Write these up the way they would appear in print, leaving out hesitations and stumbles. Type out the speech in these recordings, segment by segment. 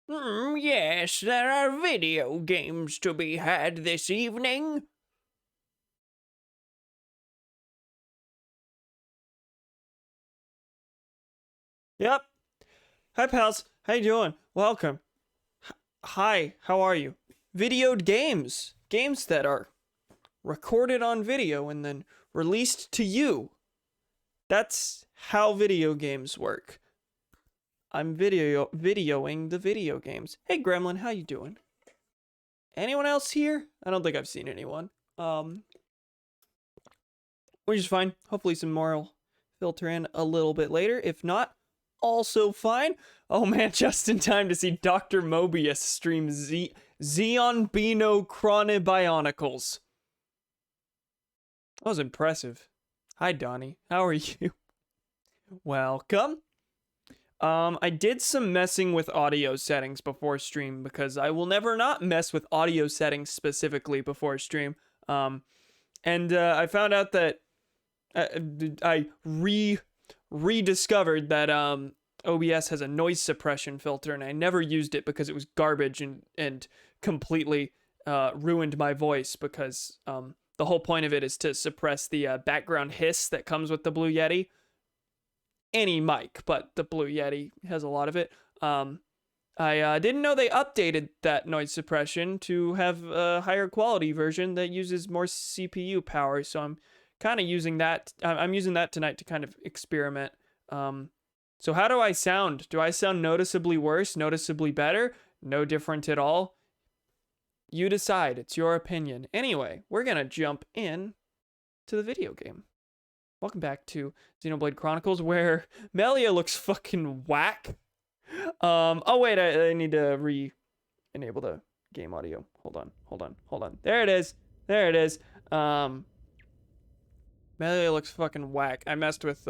Yes, there are video games to be had this evening. Yep. Hi, pals. How you doing? Welcome. Hi, how are you? Videoed games. Games that are recorded on video and then released to you. That's how video games work. I'm videoing the video games. Hey, Gremlin, how you doing? Anyone else here? I don't think I've seen anyone. Which is fine. Hopefully some more will filter in a little bit later. If not, also fine. Oh man, just in time to see Dr. Mobius stream Xeon Bino Chronicles. That was impressive. Hi, Donnie. How are you? Welcome. I did some messing with audio settings before stream because I will never not mess with audio settings specifically before stream. And I found out that I rediscovered that OBS has a noise suppression filter, and I never used it because it was garbage and completely ruined my voice because the whole point of it is to suppress the background hiss that comes with the Blue Yeti. Any mic, but the Blue Yeti has a lot of it. I didn't know they updated that noise suppression to have a higher quality version that uses more CPU power, so I'm kind of using that. I'm using that tonight to kind of experiment. So how do I sound? Do I sound noticeably worse, noticeably better, no different at all? You decide. It's your opinion. Anyway, we're gonna jump in to the video game. Welcome back to Xenoblade Chronicles, where Melia looks fucking whack. Oh wait, I need to re-enable the game audio. Hold on. There it is. Melia looks fucking whack. I messed with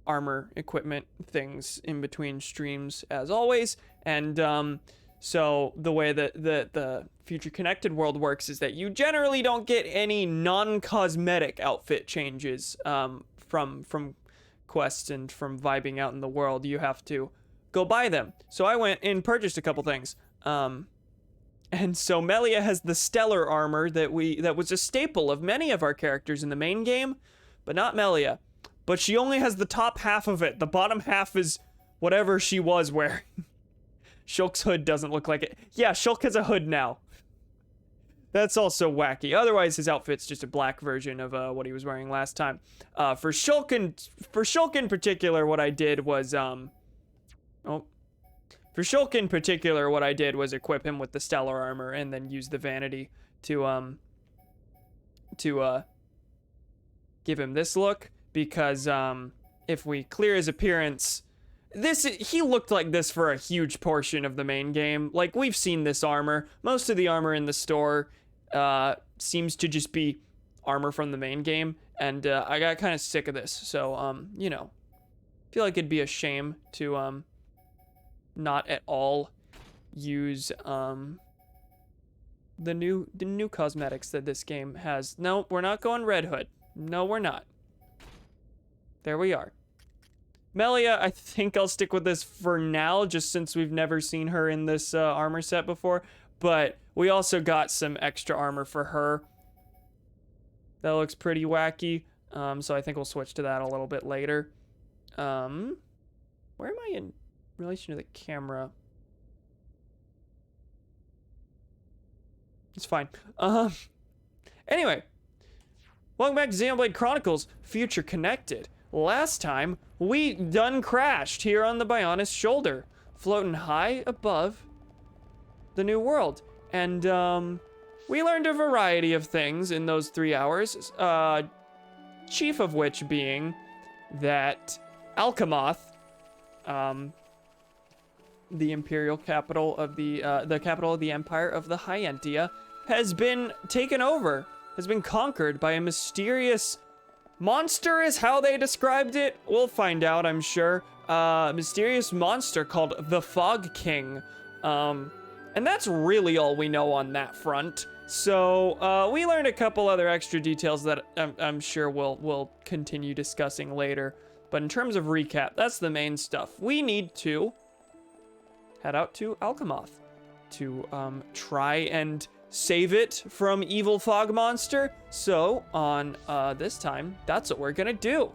armor equipment things in between streams as always, and so the way that the Future Connected world works is that you generally don't get any non-cosmetic outfit changes from quests and from vibing out in the world. You have to go buy them. So I went and purchased a couple things. And so Melia has the stellar armor that was a staple of many of our characters in the main game, but not Melia. But she only has the top half of it. The bottom half is whatever she was wearing. Shulk's hood doesn't look like it. Yeah, Shulk has a hood now. That's also wacky. Otherwise, his outfit's just a black version of what he was wearing last time. For Shulk in particular, what I did was equip him with the stellar armor and then use the vanity to give him this look, because if we clear his appearance, he looked like this for a huge portion of the main game. Like, we've seen this armor. Most of the armor in the store seems to just be armor from the main game, and I got kind of sick of this. So you know, I feel like it'd be a shame to not at all use the new cosmetics that this game has. No, we're not going Red Hood. No, we're not. There we are. Melia, I think I'll stick with this for now, just since we've never seen her in this armor set before. But we also got some extra armor for her. That looks pretty wacky. So I think we'll switch to that a little bit later. Where am I in relation to the camera? It's fine. Anyway, welcome back to Xenoblade Chronicles Future Connected. Last time, we done crashed here on the Bionis shoulder, floating high above the new world. And we learned a variety of things in those 3 hours, chief of which being that Alchemoth, the imperial capital of the capital of the Empire of the Hyentia, has been taken over, has been conquered by a mysterious monster, is how they described it. We'll find out, I'm sure. Mysterious monster called the Fog King. And that's really all we know on that front. So, we learned a couple other extra details that I'm sure we'll continue discussing later. But in terms of recap, that's the main stuff. We need to head out to Alchemoth to try and save it from evil fog monster. So on this time, that's what we're gonna do.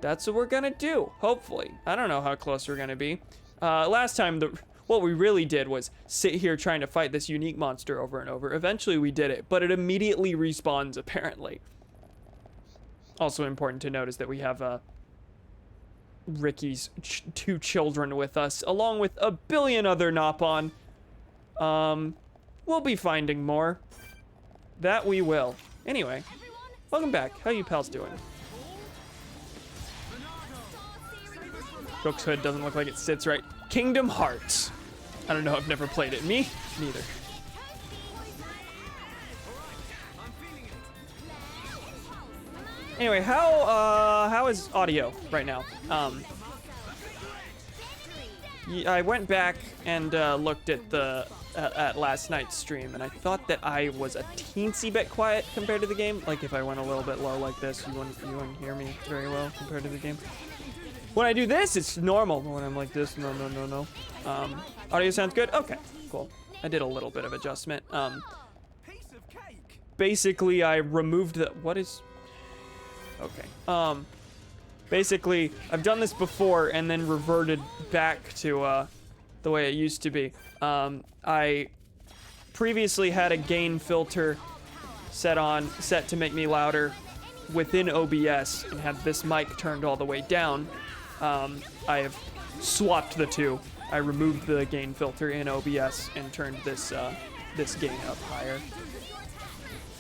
That's what we're gonna do, hopefully. I don't know how close we're gonna be. Last time, what we really did was sit here trying to fight this unique monster over and over. Eventually we did it, but it immediately respawns, apparently. Also important to note is that we have Ricky's two children with us, along with a billion other Nopon. We'll be finding more. That we will. Anyway, welcome back. How you pals doing? Brooks Hood doesn't look like it sits right. Kingdom Hearts. I don't know, I've never played it. Me? Neither. Anyway, how is audio right now? I went back and looked at at last night's stream, and I thought that I was a teensy bit quiet compared to the game. Like if I went a little bit low like this, you wouldn't hear me very well compared to the game. When I do this, it's normal. But when I'm like this, no. Audio sounds good? Okay, cool. I did a little bit of adjustment. Basically, I removed the... What is... Okay. Basically, I've done this before and then reverted back to the way it used to be. I previously had a gain filter set to make me louder within OBS and had this mic turned all the way down. I have swapped the two. I removed the gain filter in OBS and turned this gain up higher.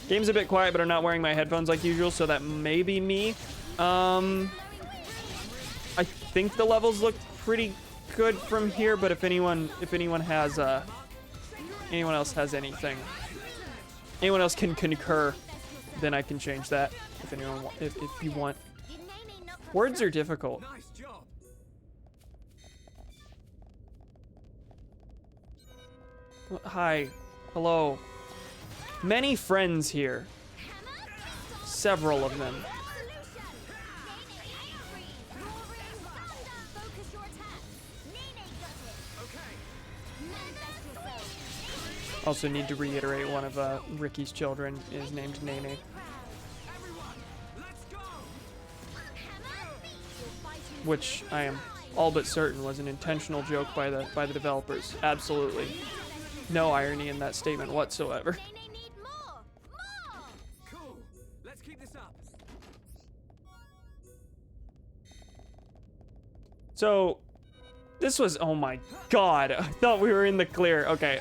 Game's a bit quiet, but I'm not wearing my headphones like usual, so that may be me. I think the levels look pretty good from here, but if anyone has anyone else has anything, anyone else can concur, then I can change that if you want. Words are difficult. Hi. Hello. Many friends here. Several of them. Also need to reiterate one of Ricky's children is named Nene. Which I am all but certain was an intentional joke by the developers. Absolutely. No irony in that statement whatsoever. Cool. Let's keep this up. So this was, oh my god, I thought we were in the clear. Okay,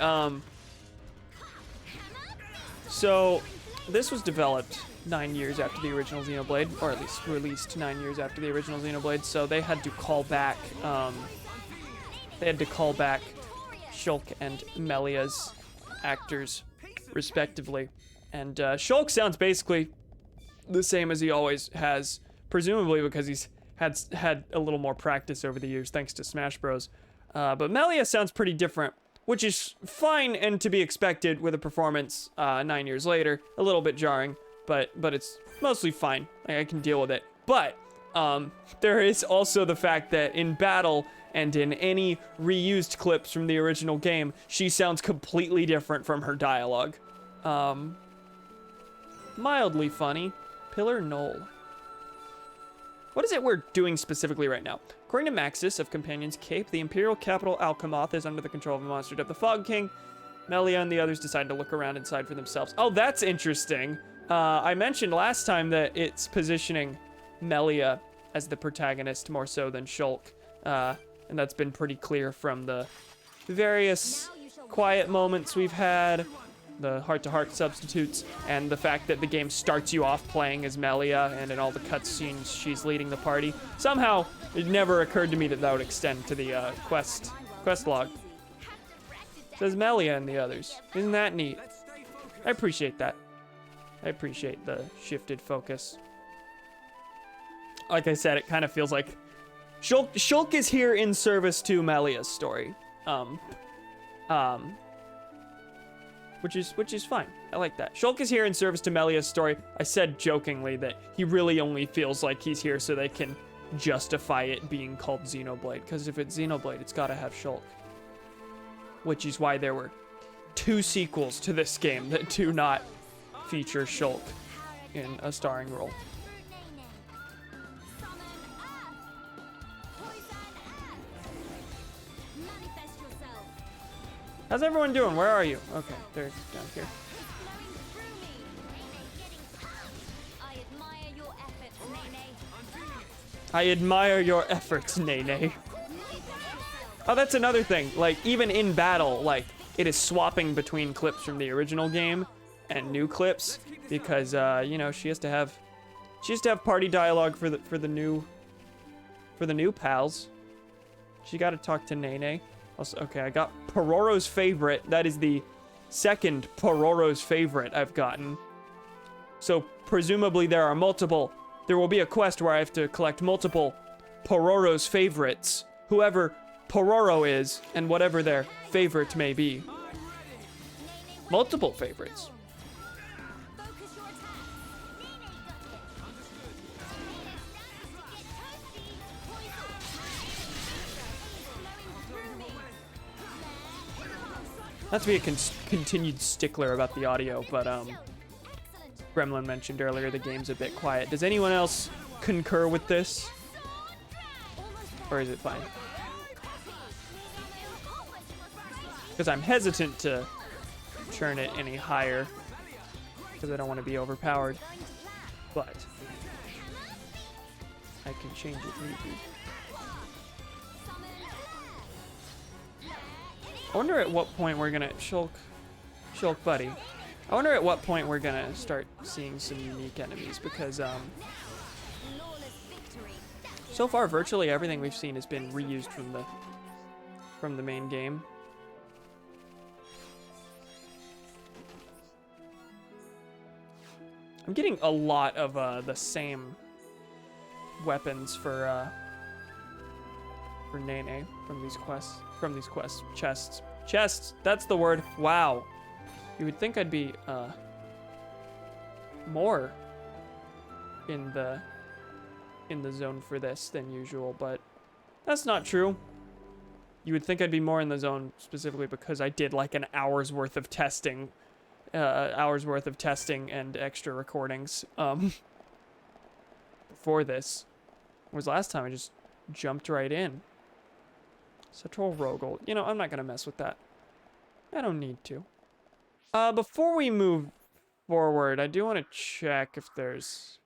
so this was developed 9 years after the original Xenoblade, or at least released 9 years after the original Xenoblade, so they had to call back Shulk and Melia's actors respectively. And Shulk sounds basically the same as he always has, presumably because he's had a little more practice over the years thanks to Smash Bros. But Melia sounds pretty different, which is fine and to be expected with a performance 9 years later. A little bit jarring, but it's mostly fine. I can deal with it. But there is also the fact that in battle and in any reused clips from the original game, she sounds completely different from her dialogue. Mildly funny. Pillar Knoll. What is it we're doing specifically right now? According to Maxis of Companion's Cape, the Imperial capital Alchemoth is under the control of a monster dubbed the Fog King. Melia and the others decide to look around inside for themselves. Oh, that's interesting. I mentioned last time that it's positioning Melia as the protagonist more so than Shulk. And that's been pretty clear from the various quiet moments we've had, the heart-to-heart substitutes, and the fact that the game starts you off playing as Melia, and in all the cutscenes she's leading the party. Somehow, it never occurred to me that that would extend to the quest log. It says Melia and the others. Isn't that neat? I appreciate that. I appreciate the shifted focus. Like I said, it kind of feels like Shulk is here in service to Melia's story. Which is fine. I like that. Shulk is here in service to Melia's story. I said jokingly that he really only feels like he's here so they can justify it being called Xenoblade. Because if it's Xenoblade, it's got to have Shulk. Which is why there were 2 sequels to this game that do not feature Shulk in a starring role. How's everyone doing? Where are you? Okay, they're down here. I admire your efforts, Nene. Oh, that's another thing. Like, even in battle, like, it is swapping between clips from the original game and new clips because, you know, she has to have party dialogue for the new pals. She got to talk to Nene. Also, okay, I got Pororo's favorite. That is the second Pororo's favorite I've gotten. So presumably there will be a quest where I have to collect multiple Pororo's favorites. Whoever Pororo is and whatever their favorite may be. Multiple favorites. Not to be a continued stickler about the audio, but Gremlin mentioned earlier the game's a bit quiet. Does anyone else concur with this? Or is it fine? Because I'm hesitant to turn it any higher because I don't want to be overpowered, but I can change it maybe. I wonder at what point we're gonna Shulk buddy. I wonder at what point we're gonna start seeing some unique enemies because so far virtually everything we've seen has been reused from the main game. I'm getting a lot of the same weapons for Nene from these quests. Chests. That's the word. Wow. You would think I'd be more in the zone for this than usual, but that's not true. You would think I'd be more in the zone specifically because I did like an hour's worth of testing and extra recordings before this. Whereas last time I just jumped right in. Central Rogel. You know, I'm not gonna mess with that. I don't need to. Before we move forward, I do want to check if there's...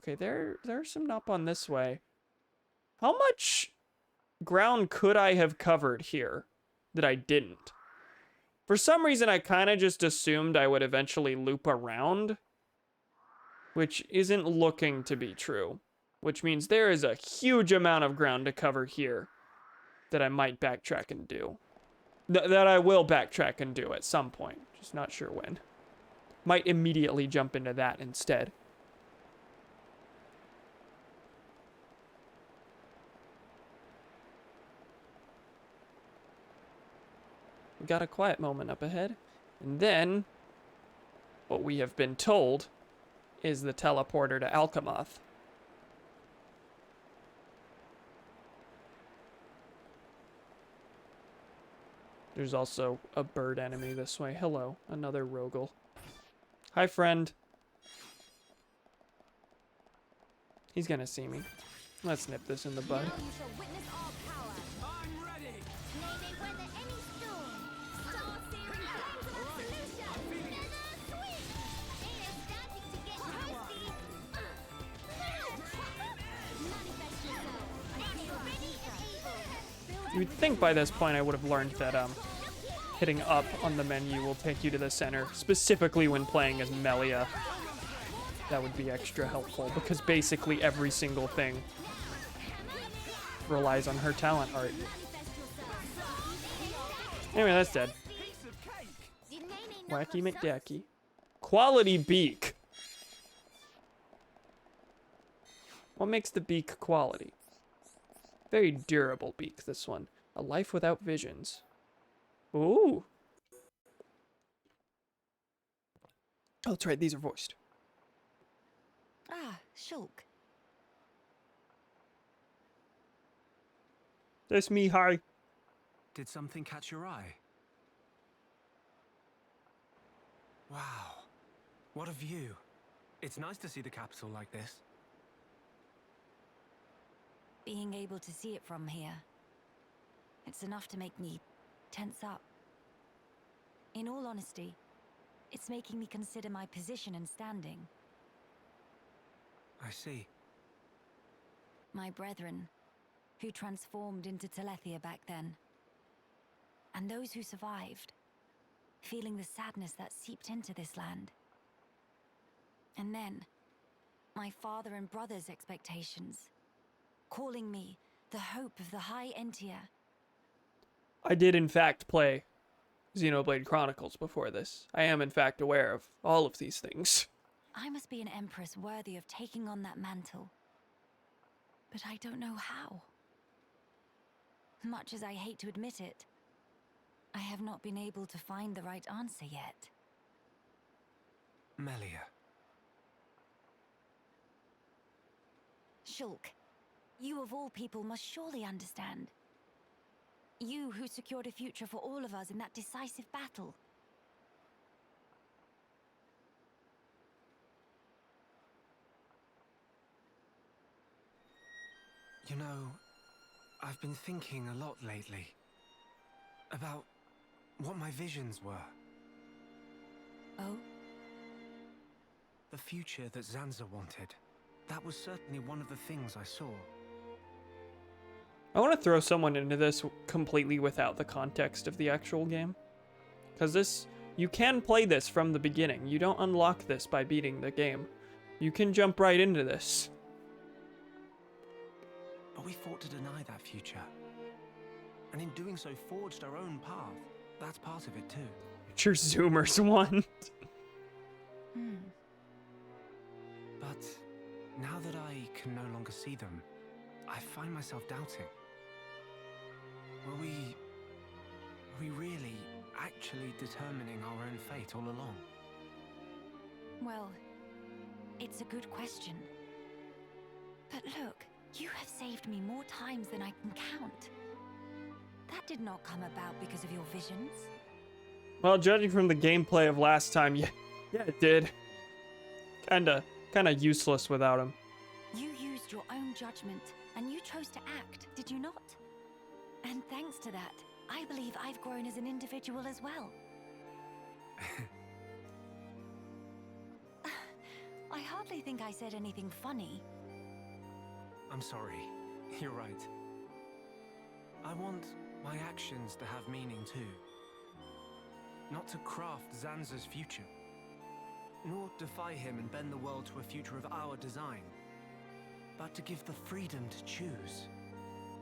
Okay, there's some Nopon this way. How much ground could I have covered here that I didn't? For some reason, I kind of just assumed I would eventually loop around, which isn't looking to be true, which means there is a huge amount of ground to cover here that I might backtrack and do. That I will backtrack and do at some point, just not sure when. Might immediately jump into that instead. We got a quiet moment up ahead. And then, what we have been told is the teleporter to Alchemoth. There's also a bird enemy this way. Hello, another Rogel. Hi, friend. He's gonna see me. Let's nip this in the bud. You would think by this point I would have learned that hitting up on the menu will take you to the center, specifically when playing as Melia. That would be extra helpful because basically every single thing relies on her talent art. Anyway, that's dead. Wacky McDacky. Quality beak. What makes the beak quality? Very durable beak, this one. A life without visions. Ooh. Oh, that's right, these are voiced. Ah, Shulk. That's me, hi. Did something catch your eye? Wow. What a view. It's nice to see the capital like this. Being able to see it from here, it's enough to make me tense up. In all honesty, it's making me consider my position and standing. I see. My brethren, who transformed into Telethia back then, and those who survived, feeling the sadness that seeped into this land. And then, my father and brother's expectations, calling me the hope of the High Entia. I did, in fact, play Xenoblade Chronicles before this. I am, in fact, aware of all of these things. I must be an empress worthy of taking on that mantle. But I don't know how. Much as I hate to admit it, I have not been able to find the right answer yet. Melia. Shulk, you of all people must surely understand. You who secured a future for all of us in that decisive battle. You know, I've been thinking a lot lately about what my visions were. Oh? The future that Zanza wanted. That was certainly one of the things I saw. I want to throw someone into this completely without the context of the actual game. Because this, you can play this from the beginning. You don't unlock this by beating the game. You can jump right into this. But we fought to deny that future. And in doing so, forged our own path. That's part of it too. It's your Zoomers one. But now that I can no longer see them, I find myself doubting. Were we really actually determining our own fate all along? Well, it's a good question. But look, you have saved me more times than I can count. That did not come about because of your visions. Well, judging from the gameplay of last time, yeah it did. Kinda useless without him. You used your own judgment, and you chose to act, did you not? And thanks to that, I believe I've grown as an individual as well. I hardly think I said anything funny. I'm sorry. You're right. I want my actions to have meaning too. Not to craft Zanza's future, nor defy him and bend the world to a future of our design, but to give the freedom to choose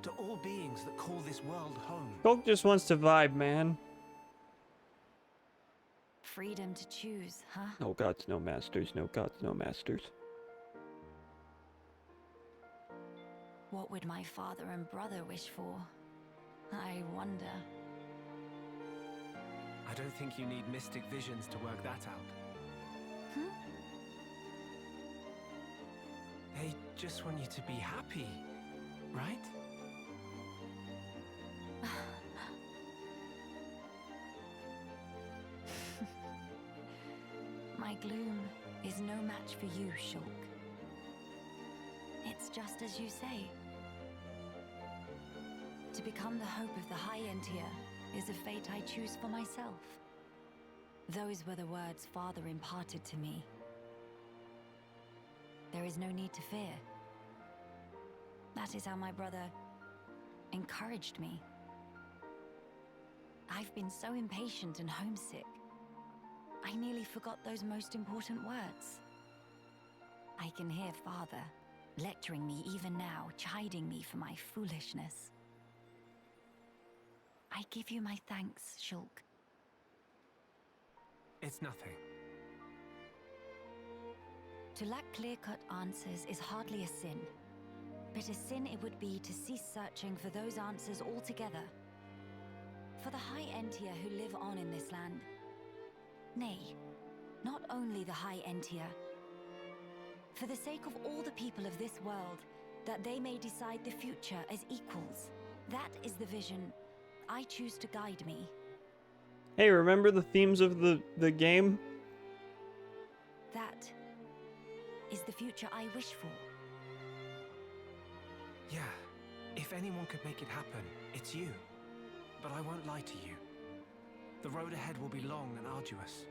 to all beings that call this world home. Shulk just wants to vibe, man. Freedom to choose, huh? No gods, no masters. No gods, no masters. What would my father and brother wish for? I wonder. I don't think you need mystic visions to work that out. They just want you to be happy, right? My gloom is no match for you, Shulk. It's just as you say. To become the hope of the High Entia is a fate I choose for myself. Those were the words Father imparted to me. There is no need to fear. That is how my brother encouraged me. I've been so impatient and homesick. I nearly forgot those most important words. I can hear Father lecturing me even now, chiding me for my foolishness. I give you my thanks, Shulk. It's nothing. To lack clear-cut answers is hardly a sin. But a sin it would be to cease searching for those answers altogether. For the High Entia who live on in this land. Nay, not only the High Entia. For the sake of all the people of this world, that they may decide the future as equals. That is the vision I choose to guide me. Hey, remember the themes of the game? That is the future I wish for. Yeah, if anyone could make it happen, it's you. But I won't lie to you. The road ahead will be long and arduous.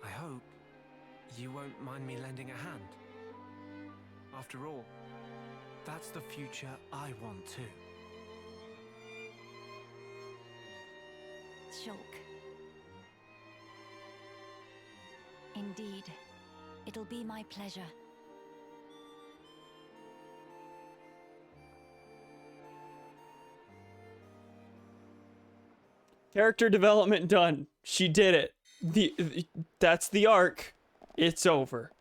I hope you won't mind me lending a hand. After all, that's the future I want too. Shulk. Indeed, it'll be my pleasure. Character development done. She did it. That's the arc. It's over.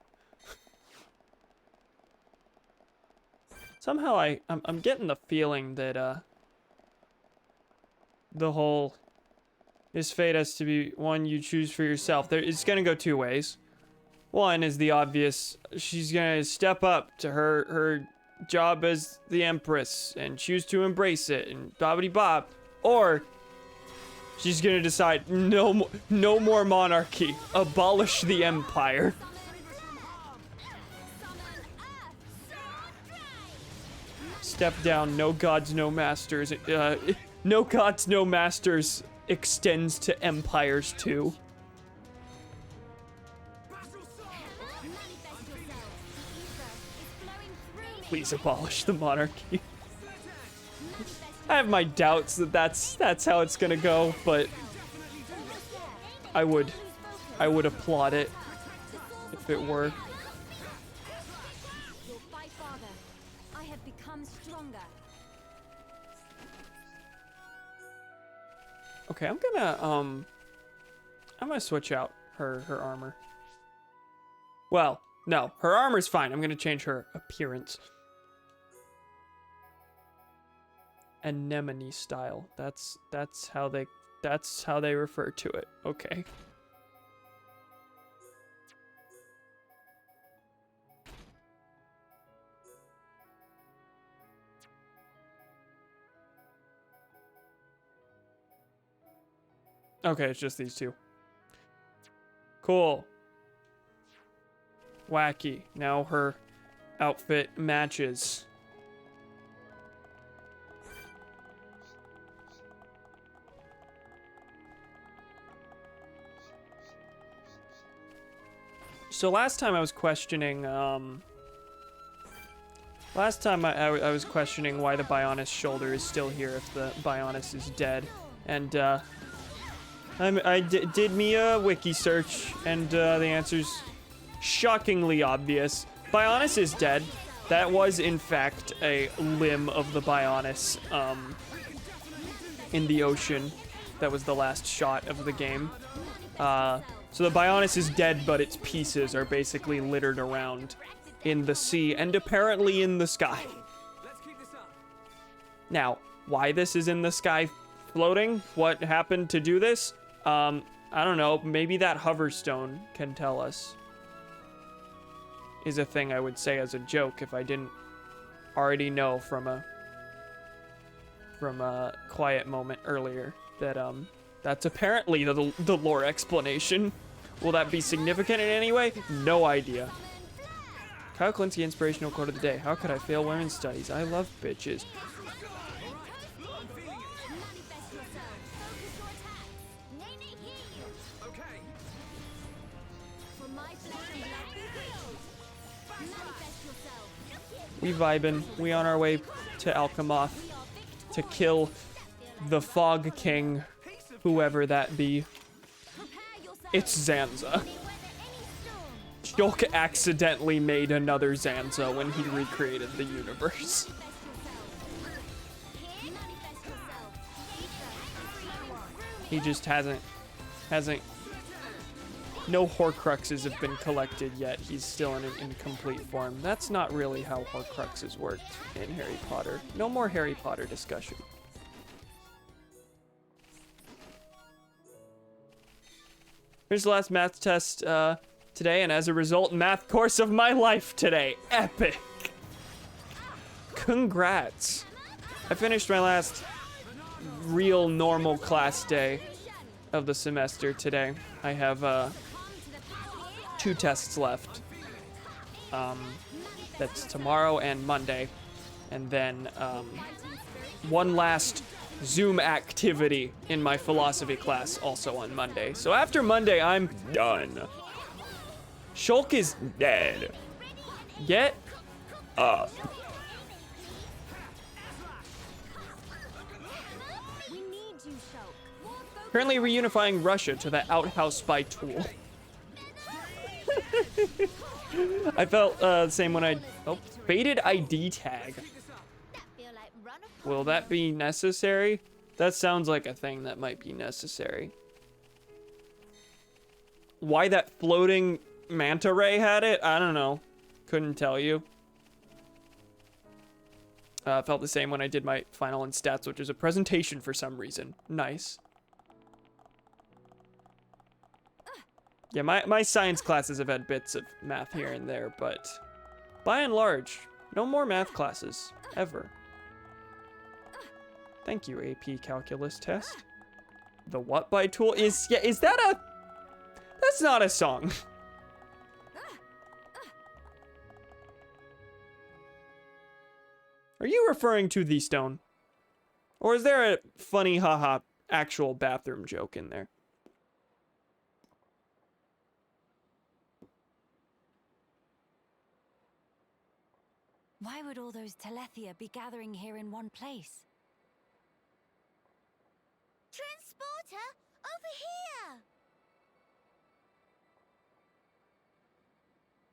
Somehow I'm getting the feeling that the whole this fate has to be one you choose for yourself. It's gonna go two ways. One is the obvious. She's gonna step up to her job as the Empress and choose to embrace it and bobbity bob. Or she's gonna decide no more monarchy. Abolish the empire. Step down. No gods, no masters. No gods, no masters extends to empires too. Please abolish the monarchy. I have my doubts that that's how it's gonna go, but I would applaud it if it were. By Father, I have become stronger. Okay, I'm gonna switch out her armor. Well, no, her armor's fine. I'm gonna change her appearance. Anemone style. That's how they refer to it. Okay. Okay, it's just these two. Cool. Wacky. Now her outfit matches. So last time I was questioning, last time I was questioning why the Bionis shoulder is still here if the Bionis is dead, and I did me a wiki search, and the answer's shockingly obvious. Bionis is dead. That was in fact a limb of the Bionis in the ocean. That was the last shot of the game. So the Bionis is dead, but its pieces are basically littered around in the sea and apparently in the sky. Now, why this is in the sky floating? What happened to do this? I don't know. Maybe that hoverstone can tell us. Is a thing I would say as a joke if I didn't already know from a quiet moment earlier that that's apparently the lore explanation. Will that be significant in any way? No idea. Kyle Klinsky inspirational quote of the day. How could I fail women's studies? I love bitches. We vibin'. We on our way to Alchemoth to kill the Fog King, whoever that be. It's Zanza. Shulk accidentally made another Zanza when he recreated the universe. He just hasn't no Horcruxes have been collected yet. He's still in an incomplete form. That's not really how Horcruxes worked in Harry Potter. No more Harry Potter discussion. Here's the last math test today, and as a result, math course of my life today. Epic. Congrats. I finished my last real normal class day of the semester today. I have 2 tests left. That's tomorrow and Monday. And then one last Zoom activity in my philosophy class also on Monday. So after Monday, I'm done. Shulk is dead. Get up. Currently reunifying Russia to the outhouse by Tool. I felt the same when I... Oh, faded ID tag. Will that be necessary? That sounds like a thing that might be necessary. Why that floating manta ray had it? I don't know. Couldn't tell you. Felt the same when I did my final in stats, which is a presentation for some reason. Nice. Yeah, my science classes have had bits of math here and there, but by and large, no more math classes, ever. Thank you, AP Calculus test. The what by Tool? Is that a... That's not a song. Are you referring to the stone? Or is there a funny haha actual bathroom joke in there? Why would all those Telethia be gathering here in one place? Transporter, over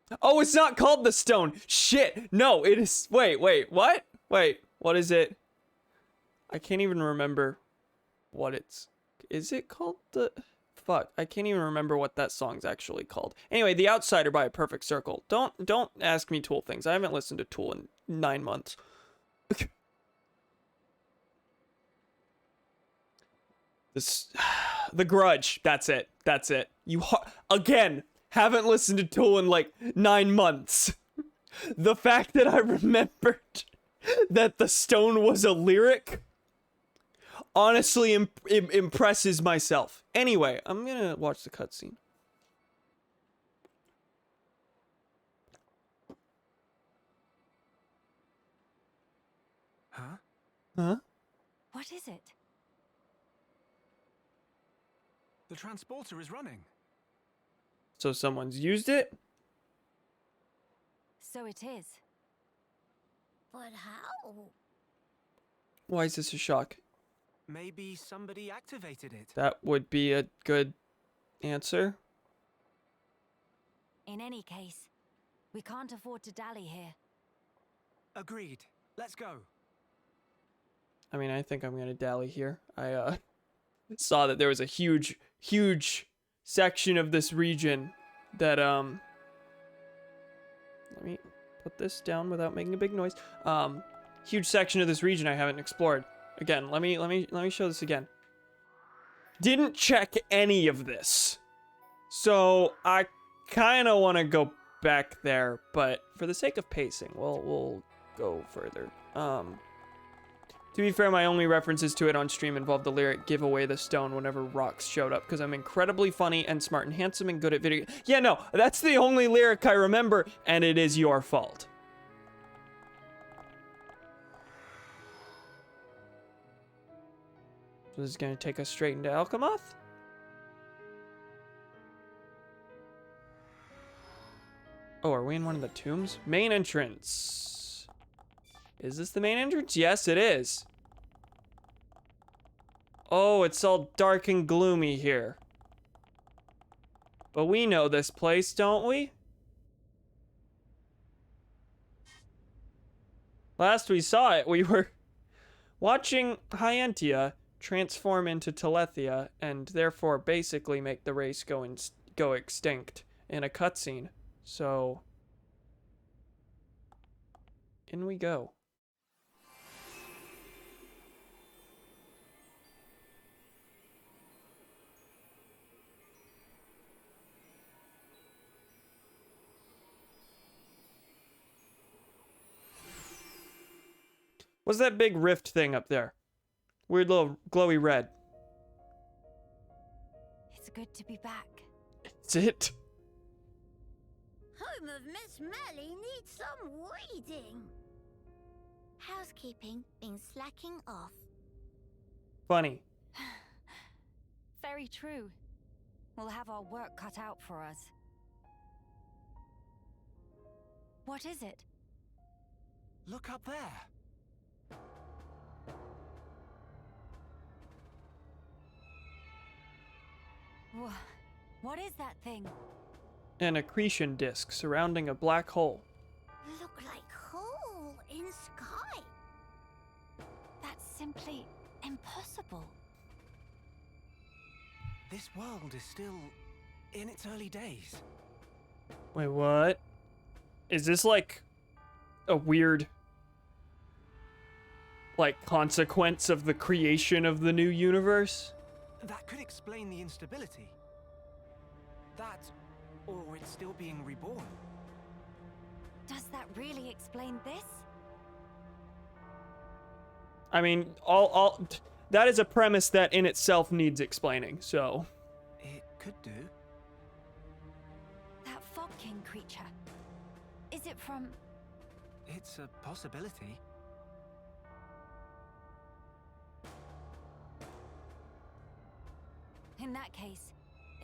here! Oh, it's not called the stone. Shit. No, it is. Wait, what? Wait, what is it? I can't even remember what it's... Is it called the... Fuck, I can't even remember what that song's actually called. Anyway, The Outsider by A Perfect Circle. Don't ask me Tool things. I haven't listened to Tool in 9 months. The Grudge. That's it. You again haven't listened to Tool in like 9 months. The fact that I remembered that the stone was a lyric honestly impresses myself. Anyway, I'm gonna watch the cutscene. Huh? Huh? What is it? The transporter is running. So someone's used it? So it is. But how? Why is this a shock? Maybe somebody activated it. That would be a good answer. In any case, we can't afford to dally here. Agreed. Let's go. I mean, I think I'm gonna dally here. I saw that there was a huge section of this region that let me put this down without making a big noise. Huge section of this region I haven't explored. Again, let me show this again. Didn't check any of this. So I kind of want to go back there, but for the sake of pacing, we'll go further. To be fair, my only references to it on stream involved the lyric "Give away the stone" whenever Rox showed up, because I'm incredibly funny and smart and handsome and good at video. Yeah, no, that's the only lyric I remember, and it is your fault. So this is gonna take us straight into Alchemoth. Oh, are we in one of the tombs? Main entrance. Is this the main entrance? Yes, it is. Oh, it's all dark and gloomy here. But we know this place, don't we? Last we saw it, we were watching Hyantia transform into Telethia and therefore basically make the race go extinct in a cutscene. So, in we go. What's that big rift thing up there? Weird little glowy red. It's good to be back. It's it. Home of Miss Melly needs some weeding. Housekeeping been slacking off. Funny. Very true. We'll have our work cut out for us. What is it? Look up there. What is that thing? An accretion disk surrounding a black hole. Look like hole in sky. That's simply impossible. This world is still in its early days. Wait, what? Is this like a weird like consequence of the creation of the new universe? That could explain the instability. That, or it's still being reborn. Does that really explain this? I mean, all that is a premise that in itself needs explaining, so. It could do. That Fog King creature. Is it from... It's a possibility. In that case,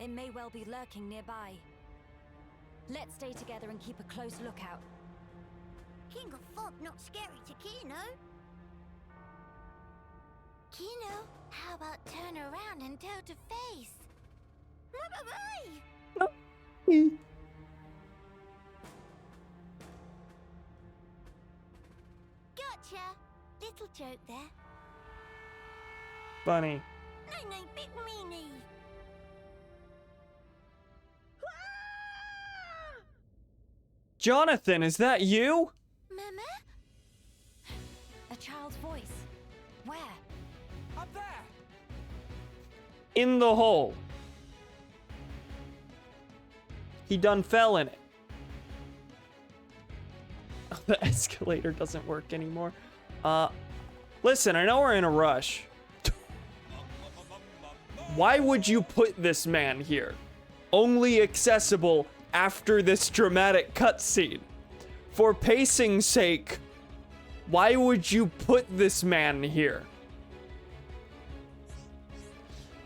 it may well be lurking nearby. Let's stay together and keep a close lookout. King of Fog not scary to Kino. Kino, how about turn around and toe to face? Bye-bye! Gotcha! Little joke there. Funny. No, big meanie. Jonathan, is that you? Mama? A child's voice. Where? Up there! In the hole. He done fell in it. The escalator doesn't work anymore. Listen, I know we're in a rush. Why would you put this man here? Only accessible after this dramatic cutscene. For pacing's sake, why would you put this man here?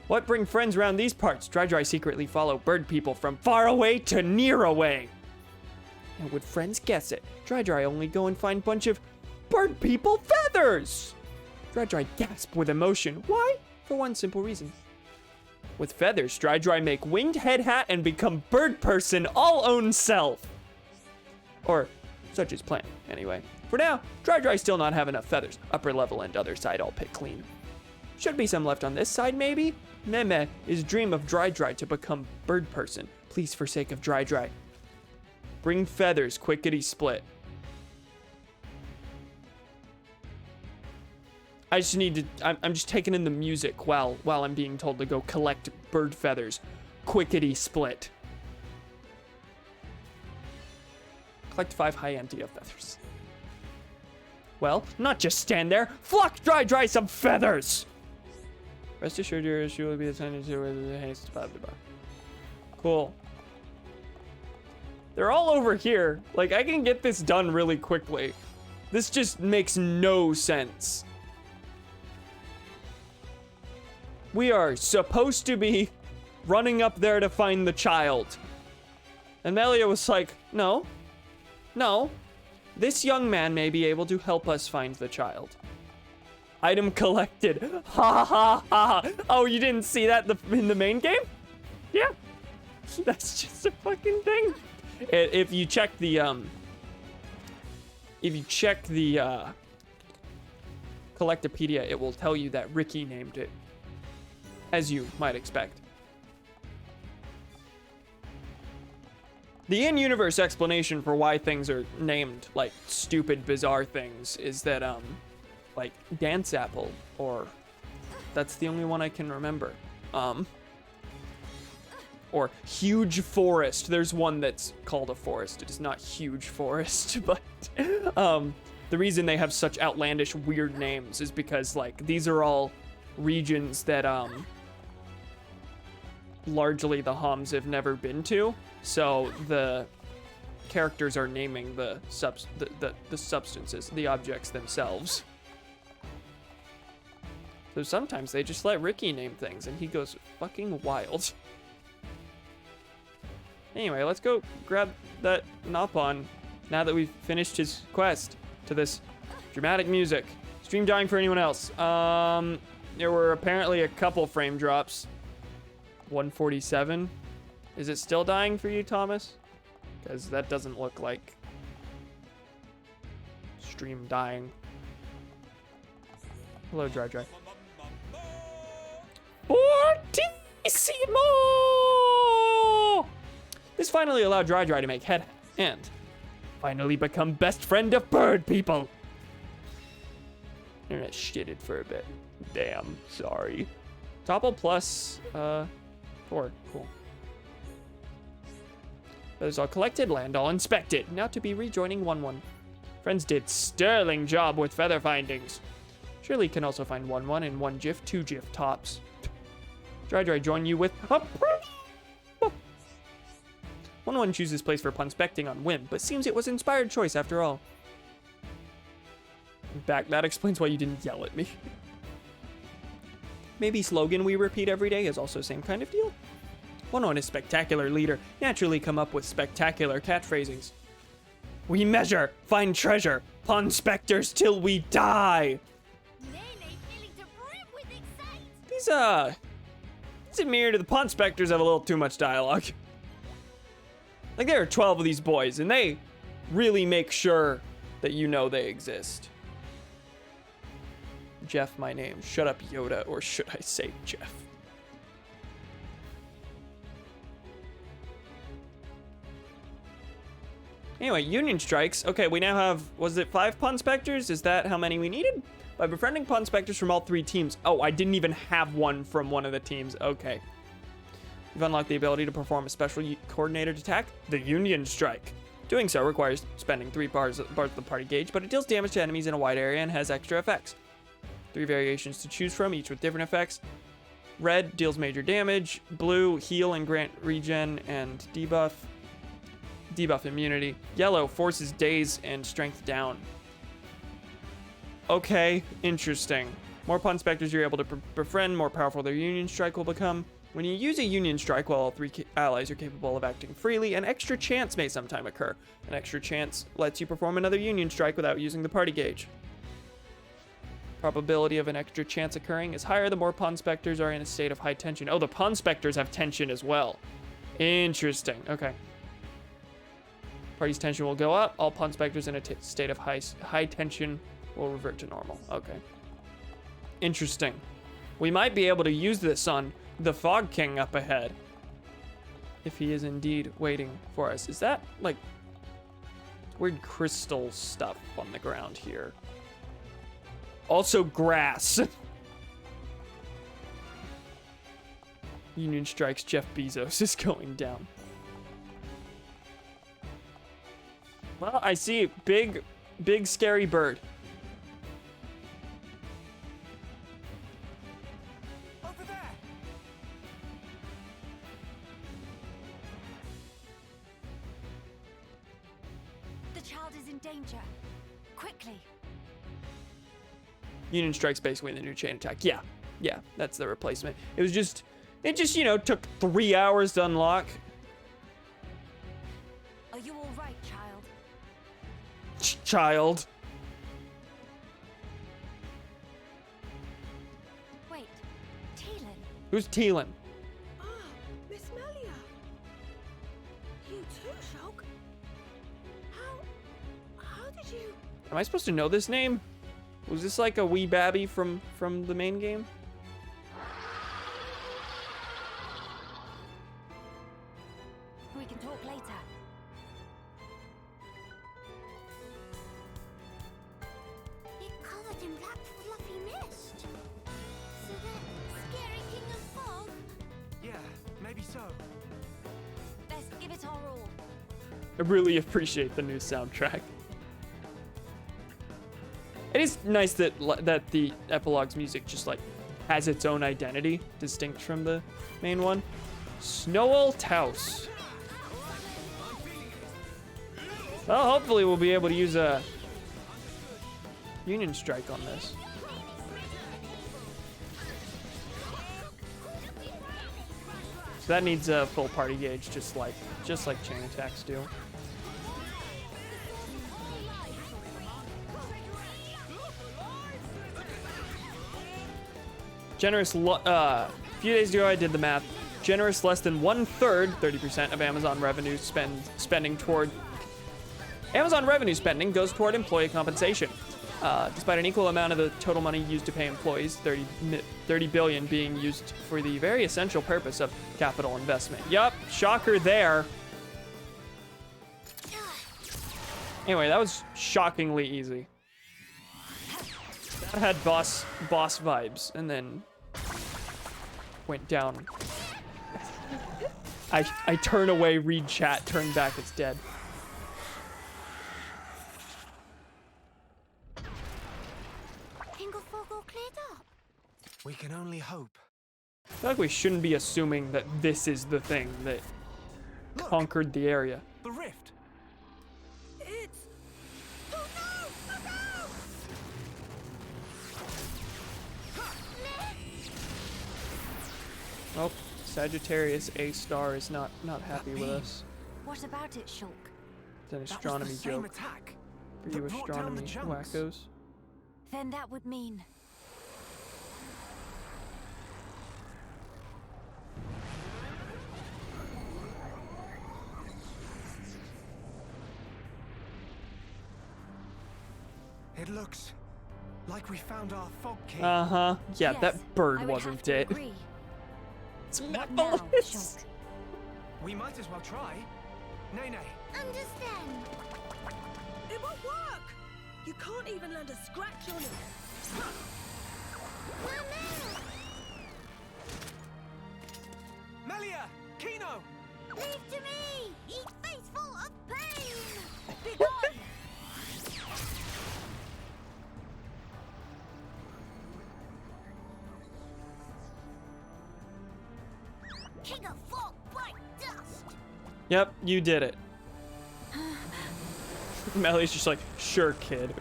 What bring friends around these parts? Dry secretly follow bird people from far away to near away. And would friends guess it? Dry only go and find bunch of bird people feathers. Dry gasped with emotion. Why? For one simple reason. With feathers, Dry make winged head hat and become bird person all own self. Or such is plan, anyway. For now, Dry still not have enough feathers. Upper level and other side all pick clean. Should be some left on this side, maybe? Meme is dream of Dry to become bird person. Please forsake of Dry. Bring feathers, quickety split. I just need to, I'm just taking in the music while I'm being told to go collect bird feathers. Quickety split. Collect 5 high Antio feathers. Well, not just stand there. Flock Dry some feathers! Rest assured your issue will be attended to with haste. Blah, blah, blah. Cool. They're all over here. Like, I can get this done really quickly. This just makes no sense. We are supposed to be running up there to find the child. And Melia was like, no. This young man may be able to help us find the child. Item collected. Ha ha ha. Oh, you didn't see that in the main game? Yeah. That's just a fucking thing. If you check the Collectopedia, it will tell you that Ricky named it. As you might expect. The in-universe explanation for why things are named like stupid, bizarre things is that, like Dance Apple, or that's the only one I can remember. Or Huge Forest. There's one that's called a forest. It is not Huge Forest, but, the reason they have such outlandish, weird names is because, like, these are all regions that, largely the Homs have never been to. So the characters are naming the substances, the objects themselves. So sometimes they just let Ricky name things, and he goes fucking wild. Anyway, let's go grab that Nopon now that we've finished his quest to this dramatic music. Stream dying for anyone else? There were apparently a couple frame drops. 147. Is it still dying for you, Thomas? Because that doesn't look like stream dying. Hello, Dry Dry. Fortissimo! This finally allowed Dry Dry to make head and finally become best friend of bird people. Internet shitted for a bit. Damn, sorry. Topple plus 4, cool. Feathers all collected, land all inspected. Now to be rejoining 1-1. Friends did sterling job with feather findings. Surely can also find 1-1 and 1 GIF, 2 GIF tops. Dry Dry join you with a 1-1 chooses place for punspecting on whim, but seems it was inspired choice after all. In fact, that explains why you didn't yell at me. Maybe slogan we repeat every day is also same kind of deal? 1-1 is spectacular leader, naturally come up with spectacular catchphrasings. We measure, find treasure, punspectors till we die! These Zemir to the punspectors have a little too much dialogue. Like, there are 12 of these boys, and they really make sure that you know they exist. Jeff, my name. Shut up, Yoda, or should I say Jeff? Anyway, Union Strikes. Okay, we now have, was it 5 punspectors? Is that how many we needed? By befriending punspectors from all 3 teams. Oh, I didn't even have one from one of the teams. Okay. You've unlocked the ability to perform a special coordinated attack, the Union Strike. Doing so requires spending 3 bars of the party gauge, but it deals damage to enemies in a wide area and has extra effects. 3 variations to choose from, each with different effects. Red deals major damage, blue heal and grant regen and debuff immunity. Yellow forces daze and strength down. Okay, interesting. More punspectors you're able to befriend, more powerful their Union Strike will become. When you use a Union Strike while all 3 allies are capable of acting freely, an extra chance may sometime occur. An extra chance lets you perform another Union Strike without using the party gauge. Probability of an extra chance occurring is higher the more punspectors are in a state of high tension. Oh, the punspectors have tension as well. Interesting. Okay. Party's tension will go up. All punspectors in a state of high tension will revert to normal. Okay. Interesting. We might be able to use this on the Fog King up ahead, if he is indeed waiting for us. Is that, like, weird crystal stuff on the ground here? Also grass. Union Strikes, Jeff Bezos is going down. Well, I see big scary bird. Danger. Quickly. Union Strike's basically the new chain attack. Yeah, that's the replacement. It just, you know, took 3 hours to unlock. Are you all right, child? Child. Wait, Teelan. Who's Teelan? Ah, Miss Melia. You too, Shulk? How did you... Am I supposed to know this name? Was this like a wee babby from the main game? We can talk later. It covered in black fluffy mist. So that scary king of fog? Yeah, maybe so. Let's give it our all. I really appreciate the new soundtrack. It is nice that that the epilogue's music just like has its own identity, distinct from the main one. Snowell Taus. Well, hopefully we'll be able to use a Union Strike on this. So that needs a full party gauge, just like chain attacks do. Generous, a few days ago I did the math. Generous less than 1/3, 30% of Amazon revenue spending toward Amazon revenue spending goes toward employee compensation. Despite an equal amount of the total money used to pay employees, 30 billion being used for the very essential purpose of capital investment. Yup, shocker there. Anyway, that was shockingly easy. That had boss vibes, and then went down. I turn away, read chat, turn back, it's dead. We can only hope. I feel like we shouldn't be assuming that this is the thing that conquered the area. The rift. It's... Oh no! Oh no! Oh, Sagittarius A-star is not happy with us. What about it, Shulk? It's an astronomy that was the same joke attack for you that brought down the astronomy chunks. wackos. Then that would mean... It looks like we found our fog king. Uh-huh. Yeah, Yes, that bird I would wasn't have to it. agree. It's What now, Mephiles. Shulk? We might as well try. Nay, nay. Understand. It won't work! You can't even land a scratch on it. Melia! Kino! Leave to me! Ye face full of pain! Be gone! King of fog, bright dust! Yep, you did it. Melly's just like, sure, kid.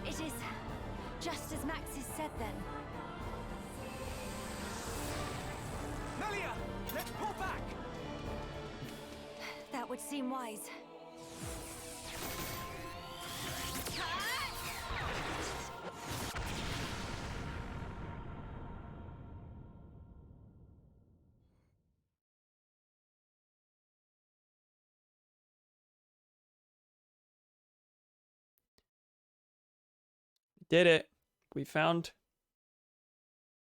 It is just as Max has said then. Melia! Let's pull back! That would seem wise. Did it. We found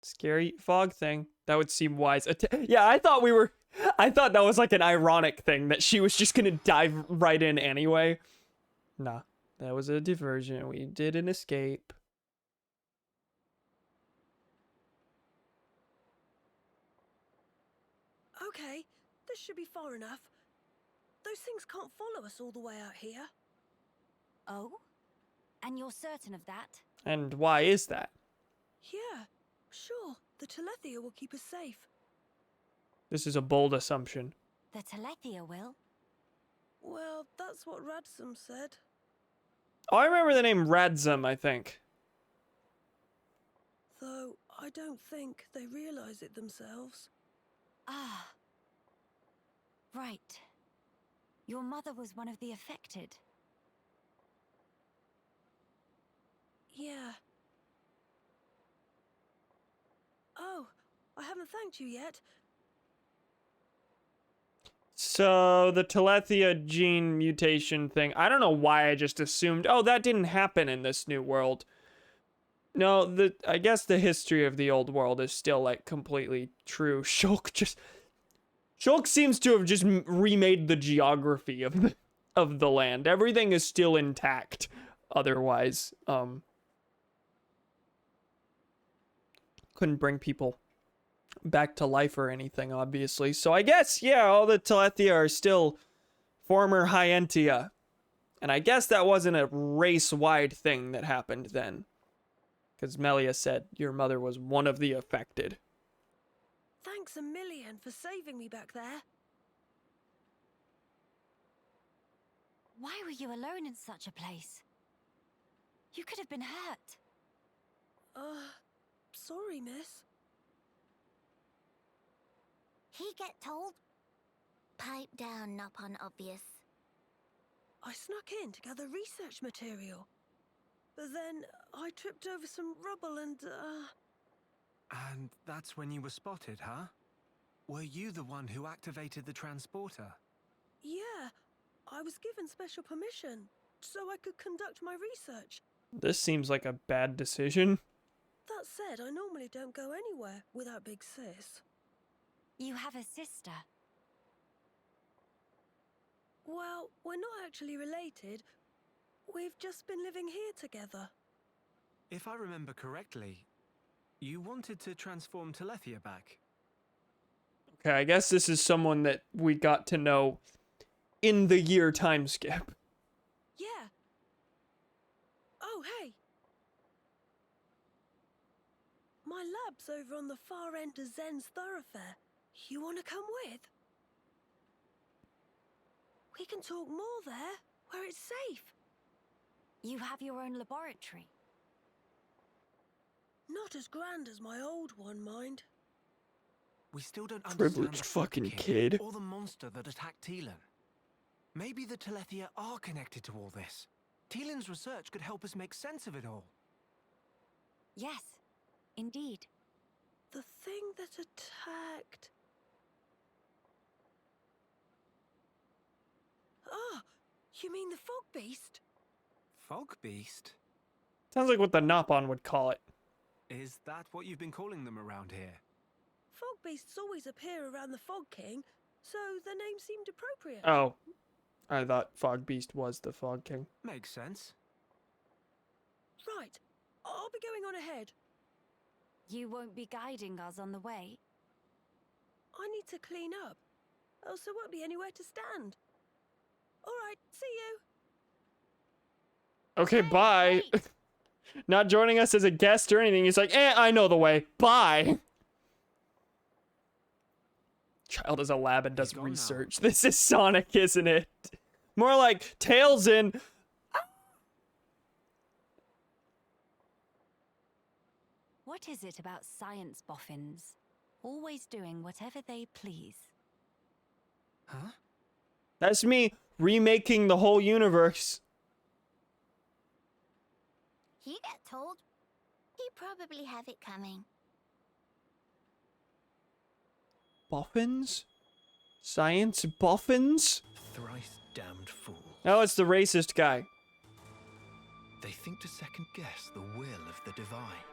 scary fog thing. That would seem wise. Yeah, I thought that was like an ironic thing that she was just gonna dive right in anyway. Nah, that was a diversion. We did an escape. Okay, this should be far enough. Those things can't follow us all the way out here. Oh? And you're certain of that? And why is that? Yeah, sure. The Telethia will keep us safe. This is a bold assumption. The Telethia will? Well, that's what Radsum said. Oh, I remember the name Radzum, I think. Though I don't think they realize it themselves. Ah. Right. Your mother was one of the affected. Yeah. Oh, I haven't thanked you yet. So the Telethia gene mutation thing, I don't know why I just assumed, oh, that didn't happen in this new world. No, I guess the history of the old world is still like completely true. Shulk seems to have just remade the geography of the land. Everything is still intact otherwise. Couldn't bring people back to life or anything, obviously. So I guess, yeah, all the Telethia are still former Hyentia. And I guess that wasn't a race-wide thing that happened then. Because Melia said your mother was one of the affected. Thanks a million for saving me back there. Why were you alone in such a place? You could have been hurt. Sorry, miss. He get told? Pipe down, not on obvious. I snuck in to gather research material. But then I tripped over some rubble and, And that's when you were spotted, huh? Were you the one who activated the transporter? yeah, I was given special permission so I could conduct my research. This seems like a bad decision. That said, I normally don't go anywhere without Big Sis. You have a sister. Well, we're not actually related. We've just been living here together. If I remember correctly, you wanted to transform Telethia back. Okay, I guess this is someone that we got to know in the year time skip. Yeah. Oh, hey. My lab's over on the far end of Zen's thoroughfare. You want to come with? We can talk more there, where it's safe. You have your own laboratory. Not as grand as my old one, mind. We still don't understand Privileged the fucking Fog kid. or the monster that attacked Teelan. Maybe the Telethia are connected to all this. Teelan's research could help us make sense of it all. Yes, indeed. The thing that attacked... Ah, you mean the fog beast? Fog beast? Sounds like what the Nopon would call it. Is that what you've been calling them around here? Fog beasts always appear around the Fog King, so the name seemed appropriate. Oh, I thought Fog Beast was the Fog King. Makes sense. Right, I'll be going on ahead. You won't be guiding us on the way. I need to clean up, else there won't be anywhere to stand. All right, see you. Okay, Hey, bye. wait. Not joining us as a guest or anything. He's like, I know the way. Bye. Child is a lab and does He's gone now. research. This is Sonic, isn't it? More like Tails in... What is it about science boffins? Always doing whatever they please. Huh? That's me remaking the whole universe. He get told? He probably have it coming. Boffins? Science boffins? Thrice damned fool. Oh, it's the racist guy. They think to second guess the will of the divine.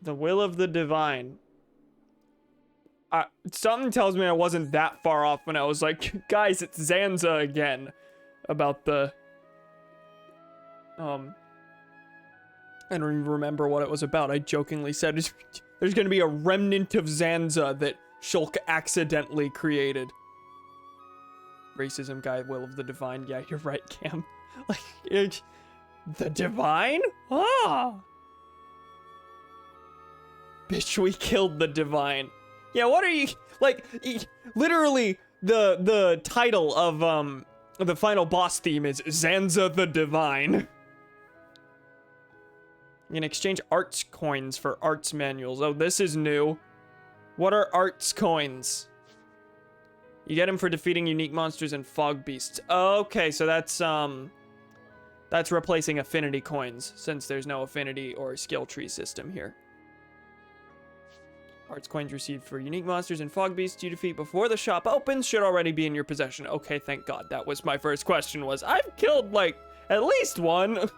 The will of the divine. Something tells me I wasn't that far off when I was like, guys, it's Zanza again. About the... I don't even remember what it was about. I jokingly said, there's gonna be a remnant of Zanza that Shulk accidentally created. Racism guy, will of the divine. Yeah, you're right, Cam. Like, the divine? Ah! Bitch, we killed the divine. Yeah, what are you, like, literally, the title of, the final boss theme is Zanza the Divine. You can exchange arts coins for arts manuals. Oh, this is new. What are arts coins? You get them for defeating unique monsters and fog beasts. Okay, so that's replacing affinity coins, since there's no affinity or skill tree system here. Arts coins received for unique monsters and fog beasts you defeat before the shop opens should already be in your possession. Okay, thank God. That was my first question was, I've killed, like, at least one.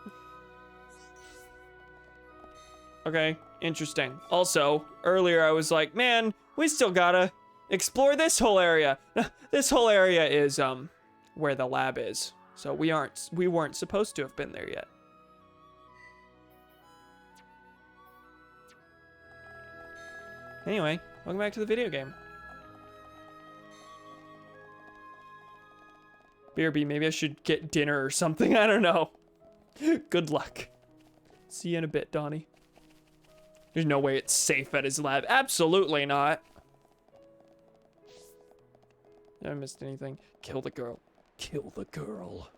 Okay, interesting. Also, earlier I was like, man, we still gotta explore this whole area. This whole area is, where the lab is. So we weren't supposed to have been there yet. Anyway, Welcome back to the video game. BRB, maybe I should get dinner or something. I don't know. Good luck. See you in a bit, Donnie. There's no way it's safe at his lab. Absolutely not. I missed anything. Kill the girl. Kill the girl.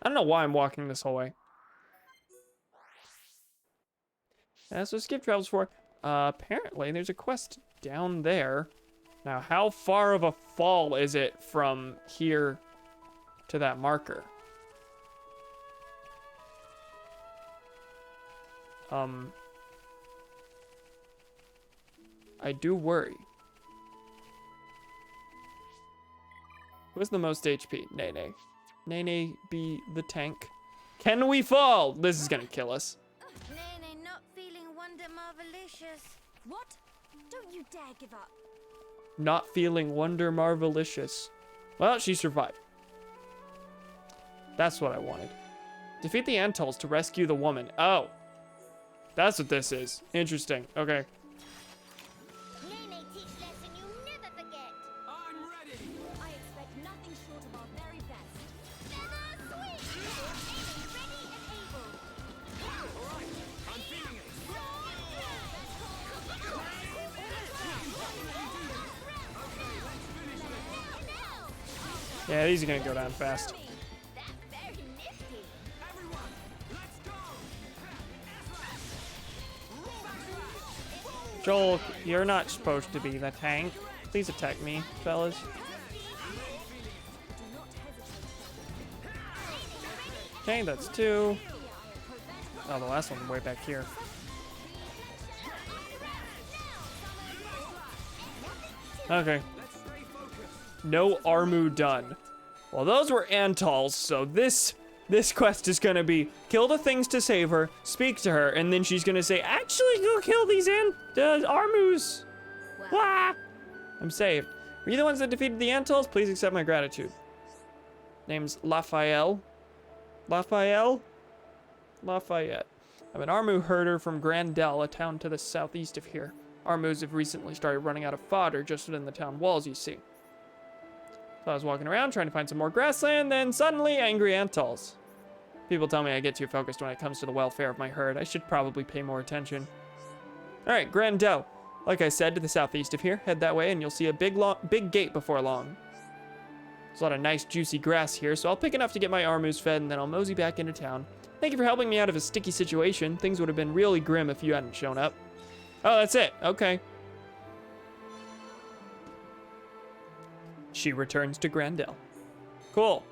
I don't know why I'm walking this whole way. That's what skip travels for. Apparently there's a quest down there. Now, how far of a fall is it from here to that marker? I do worry. Who has the most HP? Nene. Nene be the tank. Can we fall? This is gonna kill us. Nene, not feeling wonder marvelicious. What? Don't you dare give up. Not feeling wonder marvelicious. Well, she survived. That's what I wanted. Defeat the Antals to rescue the woman. Oh. That's what this is. Interesting. Okay. Nene teach lesson you never forget. I'm ready. I expect nothing short of our very best. Feather swing. Nene ready and able. All right, I'm feeling it. Yeah, these are gonna go down fast. That's very nifty. Everyone, let's go. Joel, you're not supposed to be the tank. Please attack me, fellas. Okay, that's 2. Oh, the last one way back here. Okay. No Armu done. Well, those were Antals, so this quest is gonna be kill the things to save her, speak to her, and then she's gonna say, actually go kill these Armus. Wah! I'm saved. Were you the ones that defeated the Antals? Please accept my gratitude. Name's Lafayette. Lafayette? Lafayette. I'm an Armu herder from Grandel, a town to the southeast of here. Armus have recently started running out of fodder just within the town walls, you see. So I was walking around trying to find some more grassland, then suddenly angry Antals. People tell me I get too focused when it comes to the welfare of my herd. I should probably pay more attention. Alright, Grandel. Like I said, to the southeast of here. Head that way and you'll see a big gate before long. There's a lot of nice juicy grass here, so I'll pick enough to get my Armus fed and then I'll mosey back into town. Thank you for helping me out of a sticky situation. Things would have been really grim if you hadn't shown up. Oh, that's it. Okay. She returns to Grandel. Cool.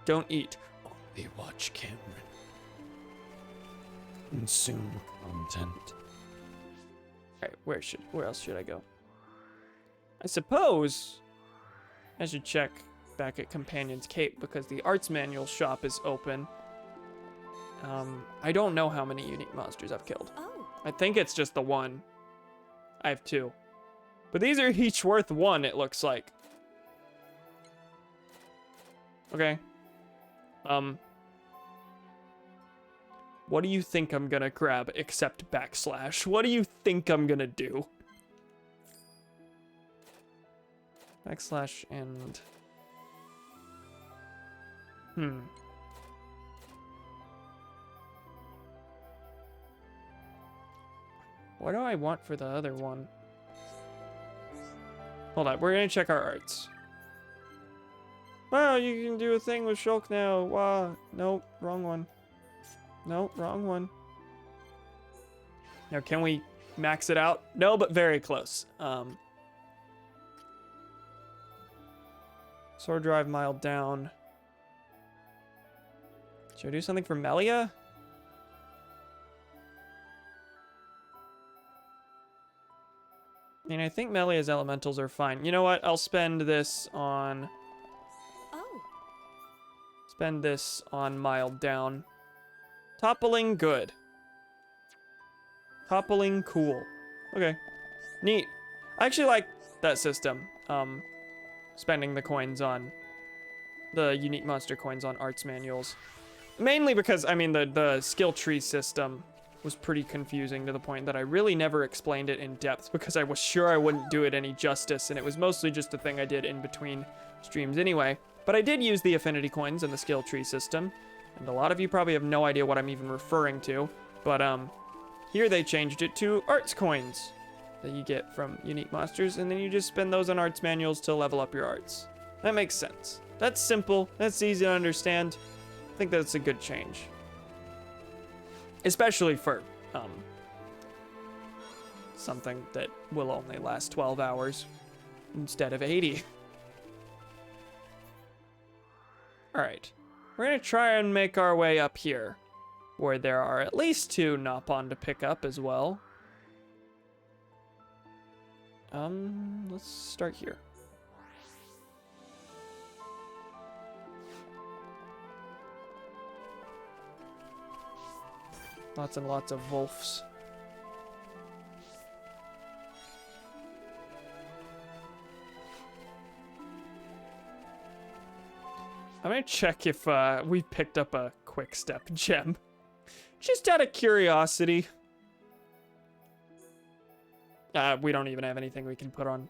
Don't eat. Only watch Cameron. Consume content. Alright, where else should I go? I suppose I should check back at Companion's Cape because the arts manual shop is open. I don't know how many unique monsters I've killed. Oh. I think it's just the one. I have 2. But these are each worth 1, it looks like. Okay. What do you think I'm gonna grab except backslash? What do you think I'm gonna do? Backslash and... What do I want for the other one? Hold on, we're gonna check our arts. Wow, you can do a thing with Shulk now. Wow. Nope, wrong one. Nope, wrong one. Now, can we max it out? No, but very close. Sword drive mild down. Should I do something for Melia? I mean, I think Melia's elementals are fine. You know what? I'll spend this on... Oh. Spend this on mild down. Toppling, good. Toppling, cool. Okay. Neat. I actually like that system. Spending the coins on... The unique monster coins on arts manuals. Mainly because, I mean, the skill tree system was pretty confusing to the point that I really never explained it in depth because I was sure I wouldn't do it any justice, and it was mostly just a thing I did in between streams anyway. But I did use the affinity coins in the skill tree system, and a lot of you probably have no idea what I'm even referring to, but here they changed it to arts coins that you get from unique monsters, and then you just spend those on arts manuals to level up your arts. That makes sense. That's simple, that's easy to understand. I think that's a good change. Especially for something that will only last 12 hours instead of 80. Alright, we're gonna try and make our way up here, where there are at least 2 Nopon to pick up as well. Let's start here. Lots and lots of wolves. I'm gonna check if we picked up a quick step gem. Just out of curiosity. We don't even have anything we can put on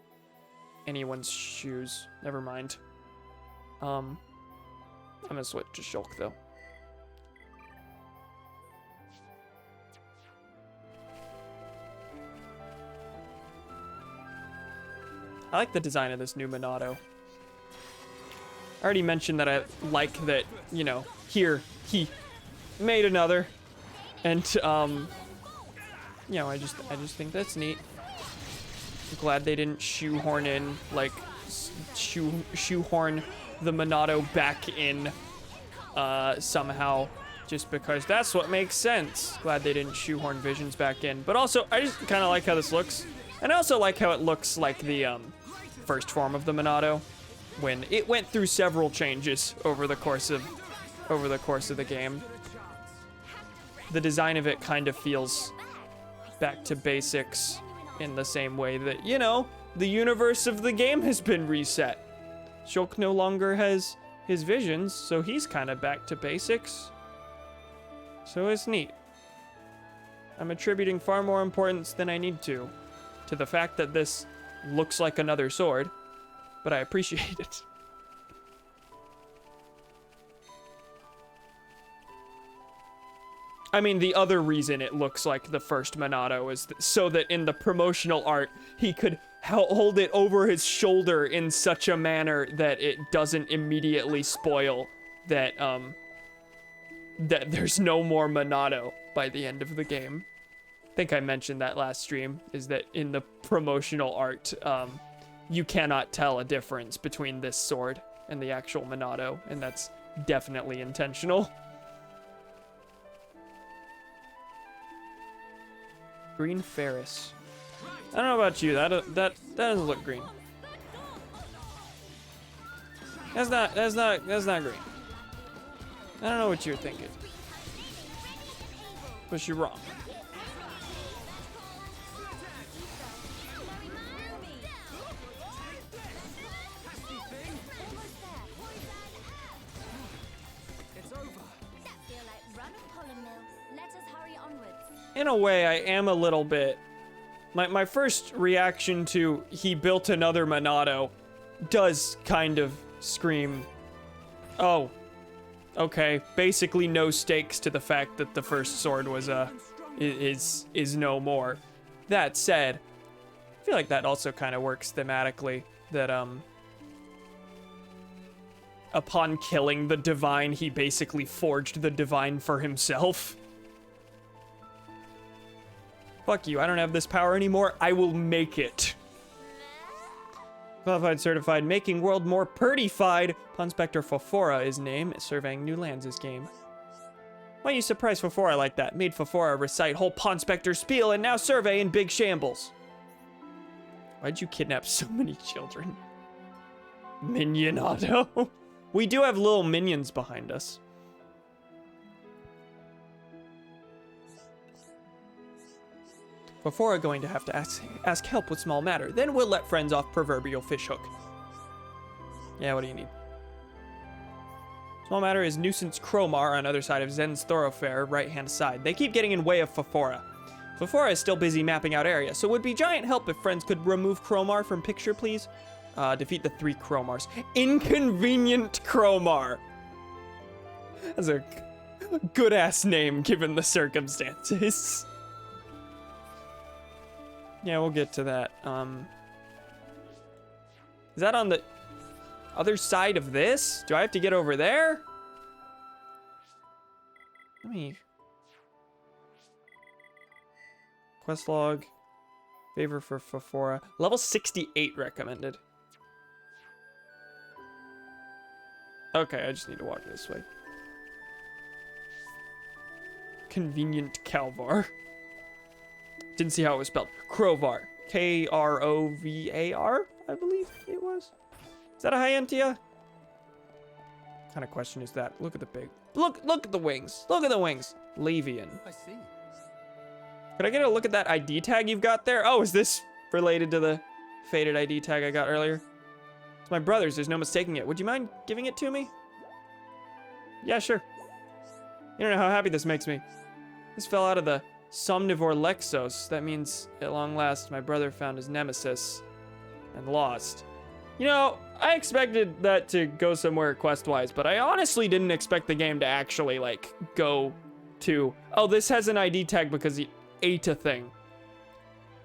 anyone's shoes. Never mind. I'm gonna switch to Shulk though. I like the design of this new Monado. I already mentioned that I like that, you know, here, he made another. And, you know, I just think that's neat. I'm glad they didn't shoehorn in, like, shoehorn the Monado back in, somehow. Just because that's what makes sense. Glad they didn't shoehorn Visions back in. But also, I just kind of like how this looks. And I also like how it looks like the, first form of the Monado, when it went through several changes over the course of the game. The design of it kind of feels back to basics in the same way that, you know, the universe of the game has been reset. Shulk no longer has his visions, so he's kind of back to basics. So it's neat. I'm attributing far more importance than I need to the fact that this looks like another sword, but I appreciate it. I mean, the other reason it looks like the first Monado is so that in the promotional art, he could hold it over his shoulder in such a manner that it doesn't immediately spoil that, that there's no more Monado by the end of the game. I think I mentioned that last stream, is that in the promotional art, you cannot tell a difference between this sword and the actual Monado, and that's definitely intentional. Green Ferris. I don't know about you, that doesn't look green. That's not green. I don't know what you're thinking, but you're wrong. In a way, I am a little bit. My first reaction to he built another Monado does kind of scream, oh, okay, basically no stakes to the fact that the first sword was is no more. That said, I feel like that also kind of works thematically, that upon killing the divine, he basically forged the divine for himself. Fuck you, I don't have this power anymore. I will make it. Qualified, certified, making world more purtified. Ponspector Fofora is name, surveying new lands this game. Why you surprised Fofora like that? Made Fofora recite whole Ponspector spiel and now survey in big shambles. Why'd you kidnap so many children? Minionado. We do have little minions behind us. Before going to have to ask help with small matter, then we'll let friends off proverbial fishhook. Yeah, what do you need? Small matter is Nuisance Cromar on other side of Zen's thoroughfare, right-hand side. They keep getting in way of Fafora. Fafora is still busy mapping out area, so would be giant help if friends could remove Cromar from picture, please. Defeat the 3 Cromars. Inconvenient Cromar. That's a good-ass name given the circumstances. Yeah, we'll get to that. Is that on the other side of this? Do I have to get over there? Let me... Quest log. Favor for Fafora. Level 68 recommended. Okay, I just need to walk this way. Convenient Calvar. Didn't see how it was spelled. Crovar. Krovar, I believe it was. Is that a Hyantia? What kind of question is that? Look at the big... Look at the wings. Look at the wings. Lavian. I see. Could I get a look at that ID tag you've got there? Oh, is this related to the faded ID tag I got earlier? It's my brother's. There's no mistaking it. Would you mind giving it to me? Yeah, sure. You don't know how happy this makes me. This fell out of the Somnivore Lexos. That means, at long last, my brother found his nemesis and lost. You know, I expected that to go somewhere quest-wise, but I honestly didn't expect the game to actually, like, go to... Oh, this has an ID tag because he ate a thing.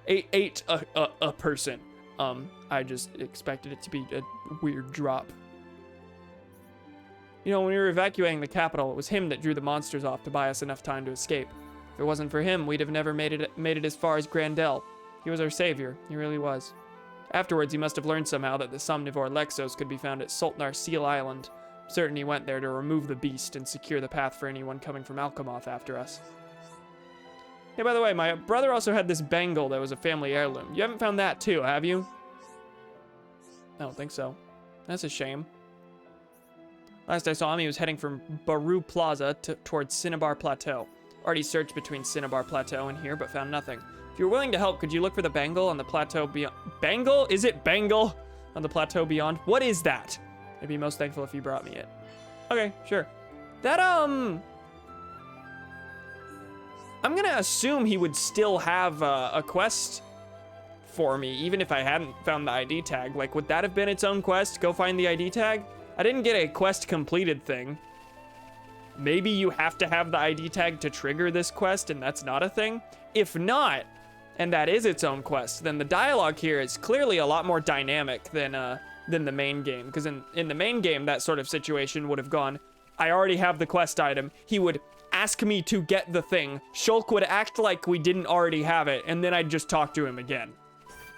Ate a person. I just expected it to be a weird drop. You know, when we were evacuating the capital, it was him that drew the monsters off to buy us enough time to escape. If it wasn't for him, we'd have never made it as far as Grandel. He was our savior. He really was. Afterwards, he must have learned somehow that the Somnivore Lexos could be found at Sultnar Seal Island. I'm certain he went there to remove the beast and secure the path for anyone coming from Alchemoth after us. Hey, by the way, my brother also had this bangle that was a family heirloom. You haven't found that too, have you? I don't think so. That's a shame. Last I saw him, he was heading from Baru Plaza towards Cinnabar Plateau. Already searched between Cinnabar Plateau and here, but found nothing. If you're willing to help, could you look for the bangle on the plateau beyond? Bangle? Is it bangle? On the plateau beyond? What is that? I'd be most thankful if you brought me it. Okay, sure. That, I'm gonna assume he would still have a quest for me, even if I hadn't found the ID tag. Like, would that have been its own quest? Go find the ID tag? I didn't get a quest completed thing. Maybe you have to have the ID tag to trigger this quest, and that's not a thing? If not, and that is its own quest, then the dialogue here is clearly a lot more dynamic than the main game. Because in the main game, that sort of situation would have gone, I already have the quest item. He would ask me to get the thing. Shulk would act like we didn't already have it, and then I'd just talk to him again.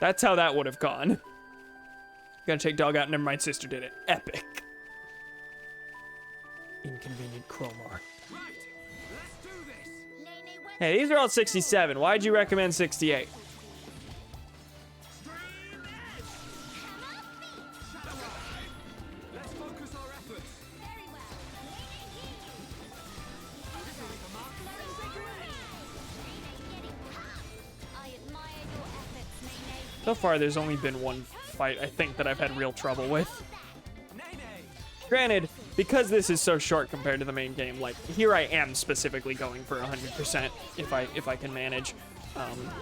That's how that would have gone. Gonna take dog out. Never mind, sister did it. Epic. Inconvenient Cromar. Hey, these are all 67. Why'd you recommend 68? Let's focus our efforts. So far, there's only been one fight, I think, that I've had real trouble with. Granted, because this is so short compared to the main game, like, here I am specifically going for 100% if I can manage.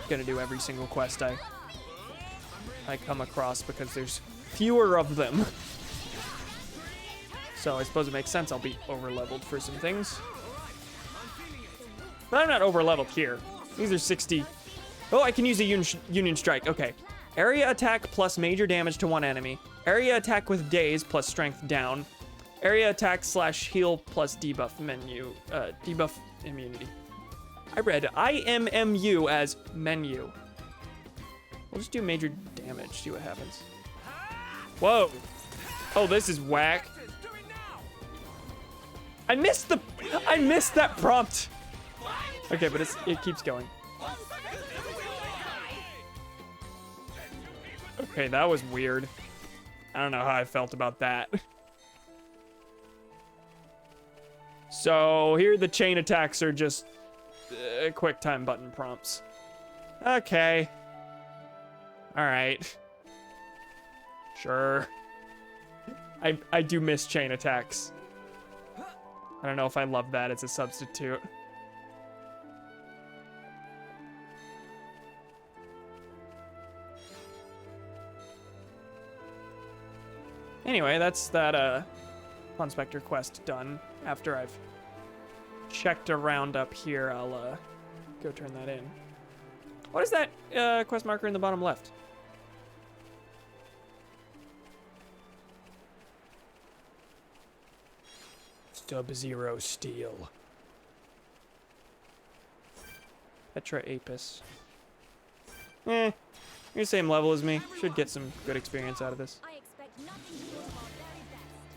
Gonna do every single quest I come across because there's fewer of them. So I suppose it makes sense I'll be over-leveled for some things. But I'm not over-leveled here. These are 60. Oh, I can use a Union Strike. Okay. Area attack plus major damage to one enemy. Area attack with daze plus strength down. Area attack / heal plus debuff menu. Debuff immunity. I read IMMU as menu. We'll just do major damage, see what happens. Whoa. Oh, this is whack. I missed that prompt. Okay, but it keeps going. Okay, that was weird. I don't know how I felt about that. So here the chain attacks are just quick time button prompts. Okay. All right. Sure. I do miss chain attacks. I don't know if I love that as a substitute. Anyway, that's that Conspector quest done. After I've checked around up here, I'll go turn that in. What is that quest marker in the bottom left? Sub-Zero Steel. Petra Apis. You're the same level as me. Should get some good experience out of this.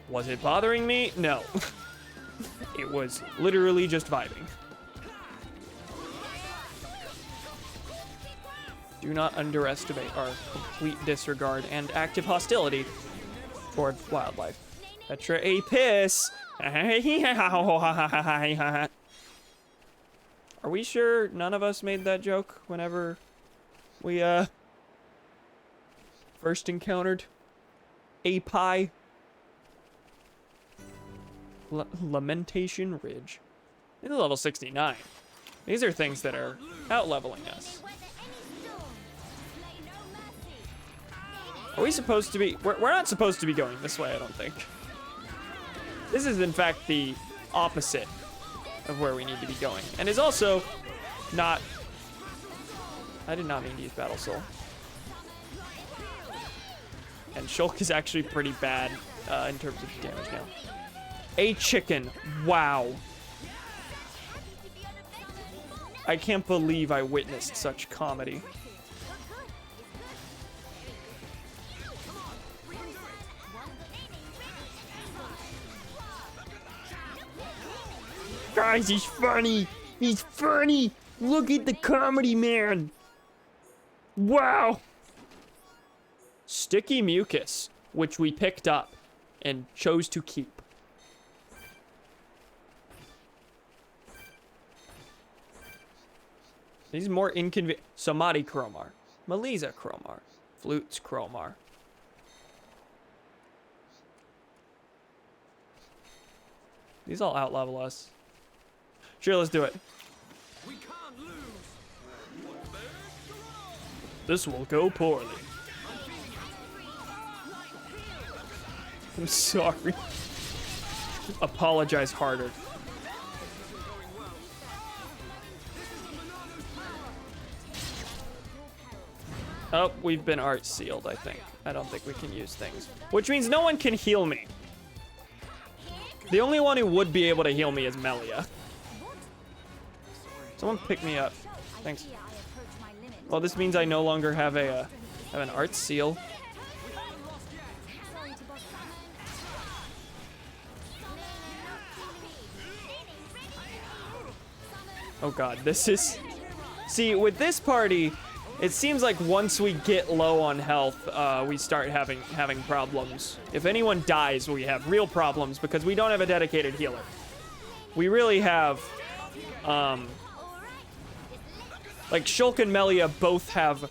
Was it bothering me? No. It was literally just vibing. Do not underestimate our complete disregard and active hostility toward wildlife. Petra Apis. Are we sure none of us made that joke whenever we first encountered Api? Lamentation Ridge. This is level 69. These are things that are out-leveling us. Are we supposed to be... We're not supposed to be going this way, I don't think. This is, in fact, the opposite of where we need to be going. And is also not... I did not mean to use Battle Soul. And Shulk is actually pretty bad in terms of damage now. A chicken. Wow. I can't believe I witnessed such comedy. Guys, he's funny. He's funny. Look at the comedy, man. Wow. Sticky mucus, which we picked up and chose to keep. These more inconvenient. Samadhi Chromar. Maliza Chromar. Flutes Chromar. These all out-level us. Sure, let's do it. We can't lose. This will go poorly. I'm sorry. Apologize harder. Oh, we've been art sealed, I think. I don't think we can use things. Which means no one can heal me. The only one who would be able to heal me is Melia. Someone pick me up. Thanks. Well, this means I no longer have a have an art seal. Oh god, this is... See, with this party, it seems like once we get low on health, we start having problems. If anyone dies, we have real problems because we don't have a dedicated healer. We really have, like Shulk and Melia both have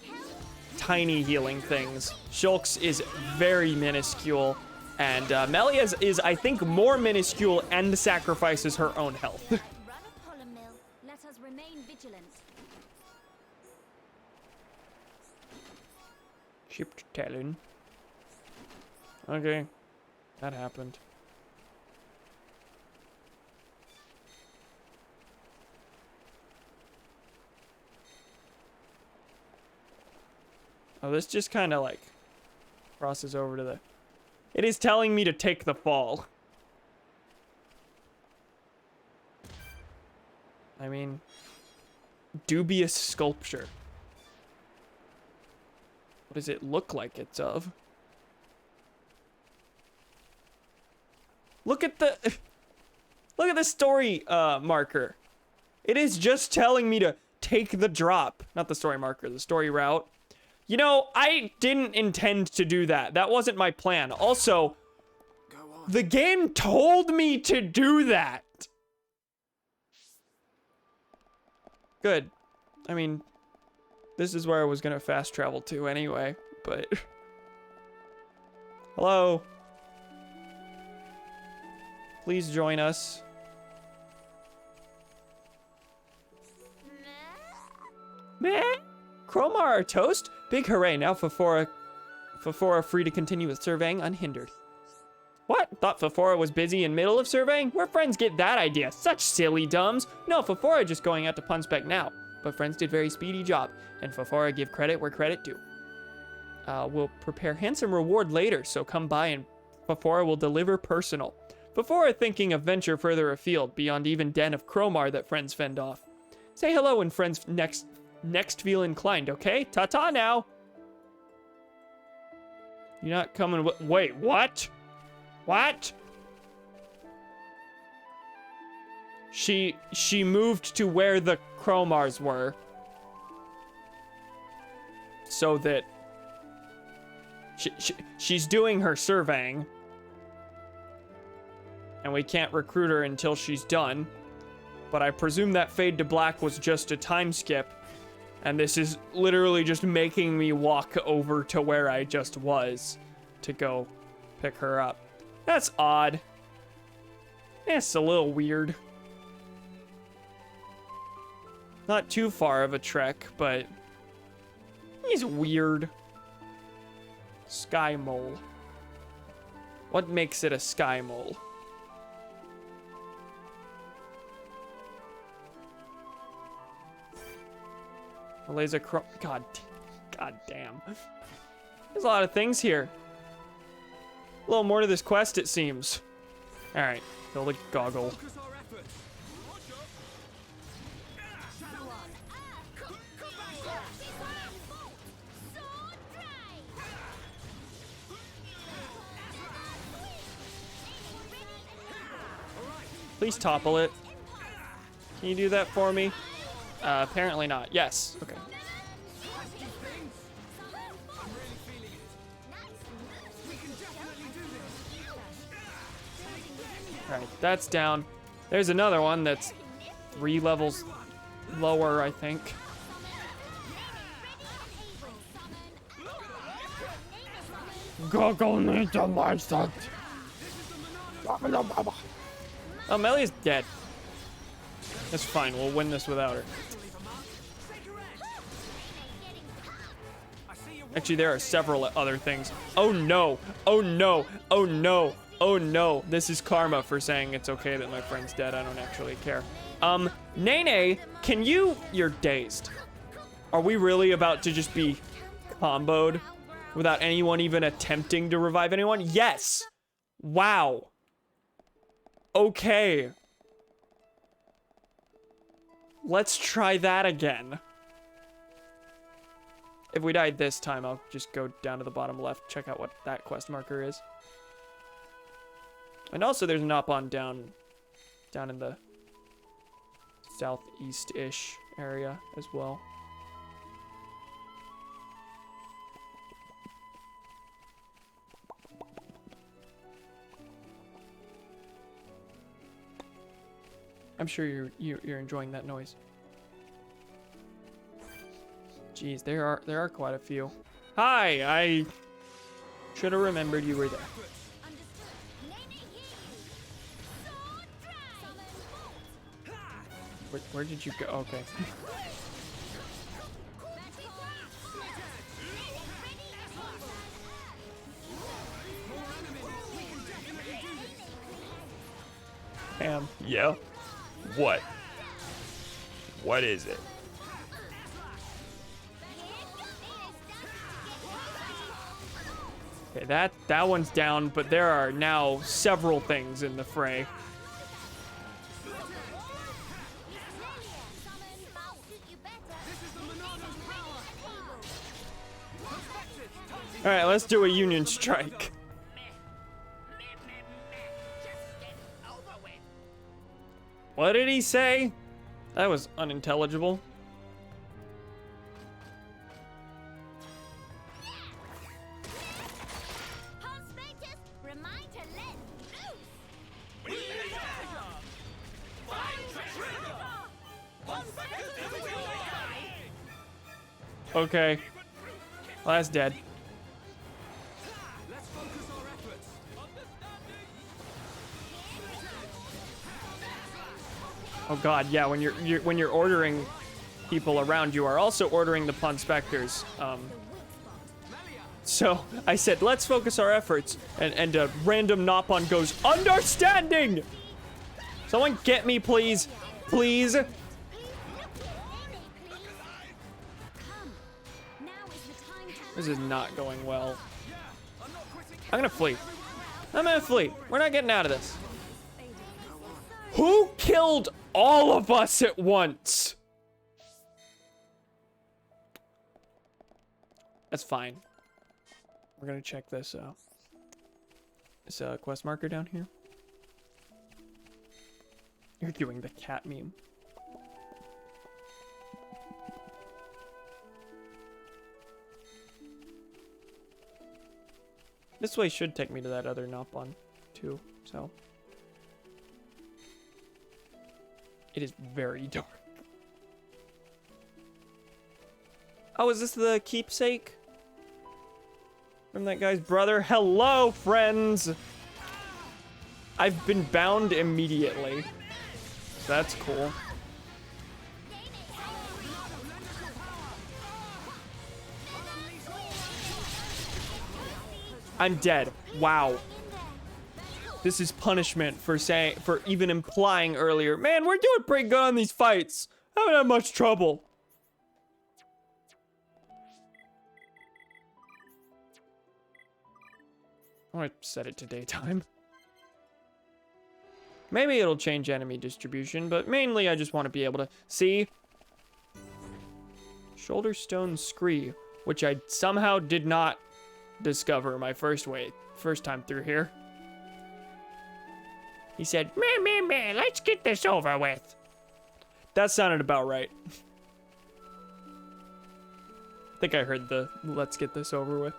tiny healing things. Shulk's is very minuscule, and Melia's is, I think, more minuscule and sacrifices her own health. Let us remain vigilant. Chipped talon. Okay, that happened. Oh, this just kind of like crosses over to the... It is telling me to take the fall. I mean, dubious sculpture. What does it look like it's of? Look at the... Look at the story marker. It is just telling me to take the drop. Not the story marker, the story route. You know, I didn't intend to do that. That wasn't my plan. Also, the game told me to do that. Good. I mean, this is where I was gonna fast travel to anyway, but... Hello? Please join us. Meh. Chromar are toast? Big hooray, now Fafora free to continue with surveying unhindered. What? Thought Fafora was busy in middle of surveying? Where friends get that idea? Such silly dumbs. No, Fafora just going out to Punspec now. But friends did very speedy job, and Fafora give credit where credit due. We'll prepare handsome reward later, so come by and Fafora will deliver personal. Fafora thinking of venture further afield, beyond even den of Chromar that friends fend off. Say hello when friends next feel inclined, okay? Ta-ta now! You're not coming with— wait, what? What? She moved to where the Chromars were. So that she's doing her surveying. And we can't recruit her until she's done. But I presume that fade to black was just a time skip. And this is literally just making me walk over to where I just was to go pick her up. That's odd. It's a little weird. Not too far of a trek, but he's weird. Sky mole. What makes it a sky mole? Laser God damn. There's a lot of things here. A little more to this quest, it seems. All right, build a goggle. Please topple it. Can you do that for me? Apparently not. Yes. Okay. Alright, that's down. There's another one that's 3 levels lower, I think. Goggle need to mindset. Oh, Melia's dead. That's fine. We'll win this without her. Actually, there are several other things. Oh no! Oh no! Oh no! Oh no! This is karma for saying it's okay that my friend's dead. I don't actually care. Nene, can you— you're dazed. Are we really about to just be comboed without anyone even attempting to revive anyone? Yes! Wow. Okay. Let's try that again. If we died this time, I'll just go down to the bottom left, check out what that quest marker is. And also there's an up-on down in the southeast-ish area as well. I'm sure you're enjoying that noise. Jeez, there are quite a few. Hi, I should have remembered you were there. Where did you go? Okay. Yeah. What? What is it? Okay, that one's down, but there are now several things in the fray. All right, let's do a union strike. What did he say? That was unintelligible. Okay. Well, that's dead. Oh god, yeah, when you're ordering people around you are also ordering the Pawn Specters. So I said, let's focus our efforts. And a random Nopon goes, understanding! Someone get me, please. Please. This is not going well. I'm gonna flee. I'm gonna flee. We're not getting out of this. Who killed all of us at once? That's fine. We're gonna check this quest marker down here. You're doing the cat meme. This way should take me to that other Nopon too, so. It is very dark. Oh, is this the keepsake? From that guy's brother? Hello, friends! I've been bound immediately. That's cool. I'm dead. Wow. This is punishment for even implying earlier, man, we're doing pretty good on these fights. I haven't had much trouble. I want to set it to daytime. Maybe it'll change enemy distribution, but mainly I just want to be able to see. Shoulder Stone Scree, which I somehow did not discover my first time through here. He said, meh, let's get this over with. That sounded about right. I think I heard the let's get this over with.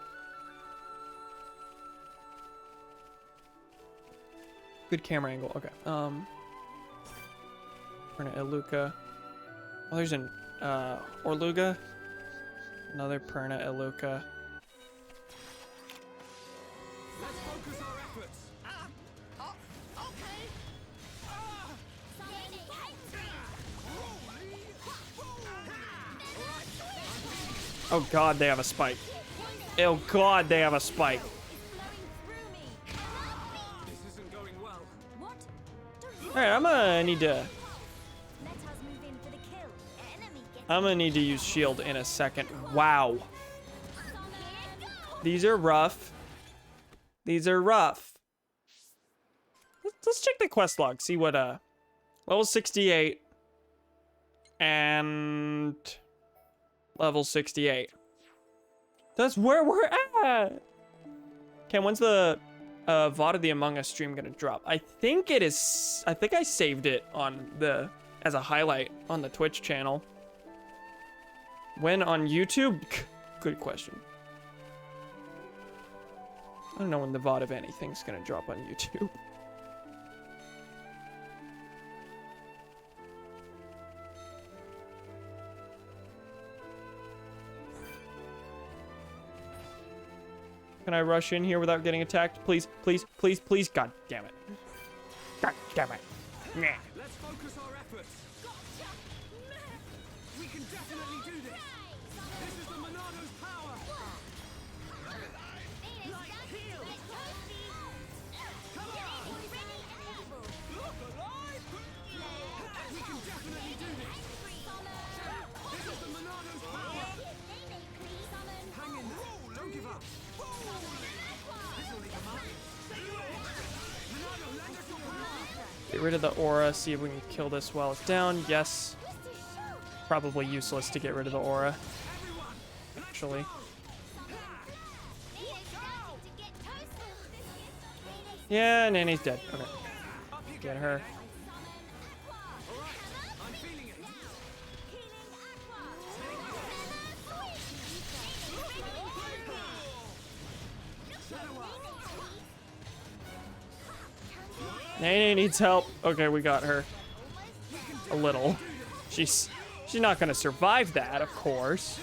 Good camera angle. Okay. Perna Iluka. Oh, there's an Orluga. Another Perna Iluka. Let's focus our efforts. Oh god, they have a spike. Oh god, they have a spike. This isn't going well. Alright, I'm gonna need to use shield in a second. Wow. These are rough. These are rough. Let's check the quest log. See what level 68 and level 68. That's where we're at. Okay, when's the VOD of the Among Us stream gonna drop? I think it is. I think I saved it on as a highlight on the Twitch channel. When on YouTube? Good question. I don't know when the VOD of anything's gonna drop on YouTube. Can I rush in here without getting attacked? Please, please, please, please. God damn it. God damn it. Nah. Let's focus our efforts. We can definitely do this. This is the Monado's power. Like heal. Come on. Look alive. We can definitely do this. This is the Monado's power. Hang in there. Don't give up. Get rid of the aura, see if we can kill this while it's down. Yes. Probably useless to get rid of the aura. Actually. Yeah, Nanny's dead. Okay. Get her. Nene needs help. Okay, we got her. A little. She's not gonna survive that, of course.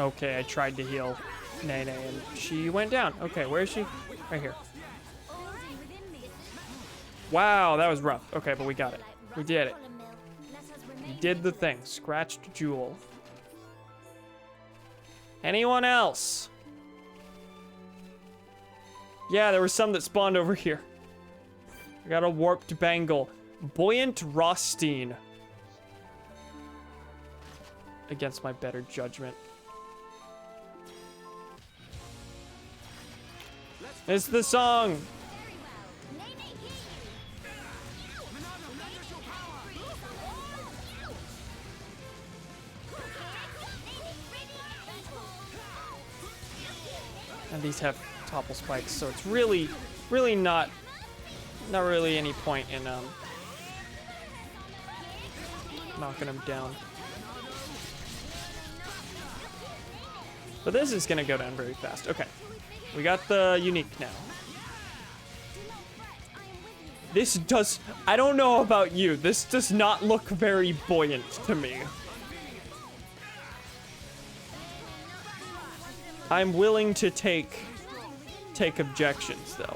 Okay, I tried to heal Nene and she went down. Okay, where is she? Right here. Wow, that was rough. Okay, but we got it. We did it. We did the thing. Scratched Jewel. Anyone else? Yeah, there was some that spawned over here. I got a warped bangle. Buoyant Rothstein. Against my better judgment. It's the song. And these have topple spikes, so it's really not really any point in knocking them down. But this is gonna go down very fast. Okay, we got the unique now. This does, I don't know about you, this does not look very buoyant to me. I'm willing to take objections though.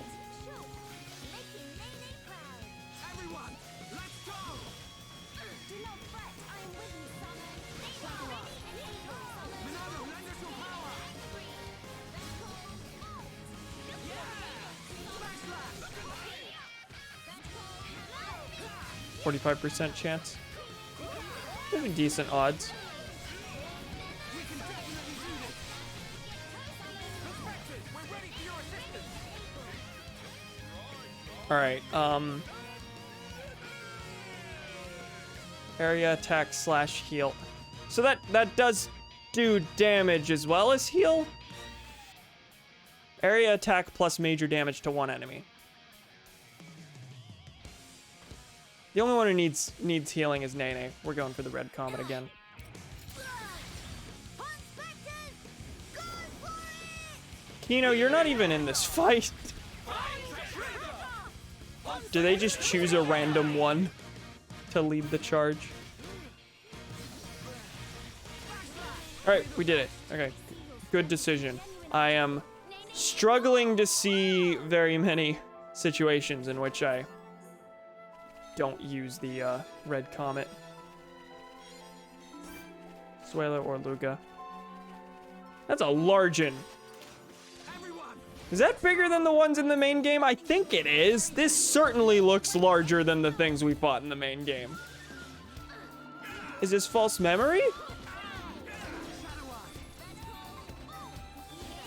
%, chance. Pretty decent odds. All right. Area attack / heal. So that does do damage as well as heal. Area attack plus major damage to one enemy. The only one who needs healing is Nene. We're going for the red comet again. Kino, you're not even in this fight. Do they just choose a random one to lead the charge? Alright, we did it. Okay, good decision. I am struggling to see very many situations in which I don't use the red comet. Suelo or Luga. That's a largen. Is that bigger than the ones in the main game? I think it is. This certainly looks larger than the things we fought in the main game. Is this false memory?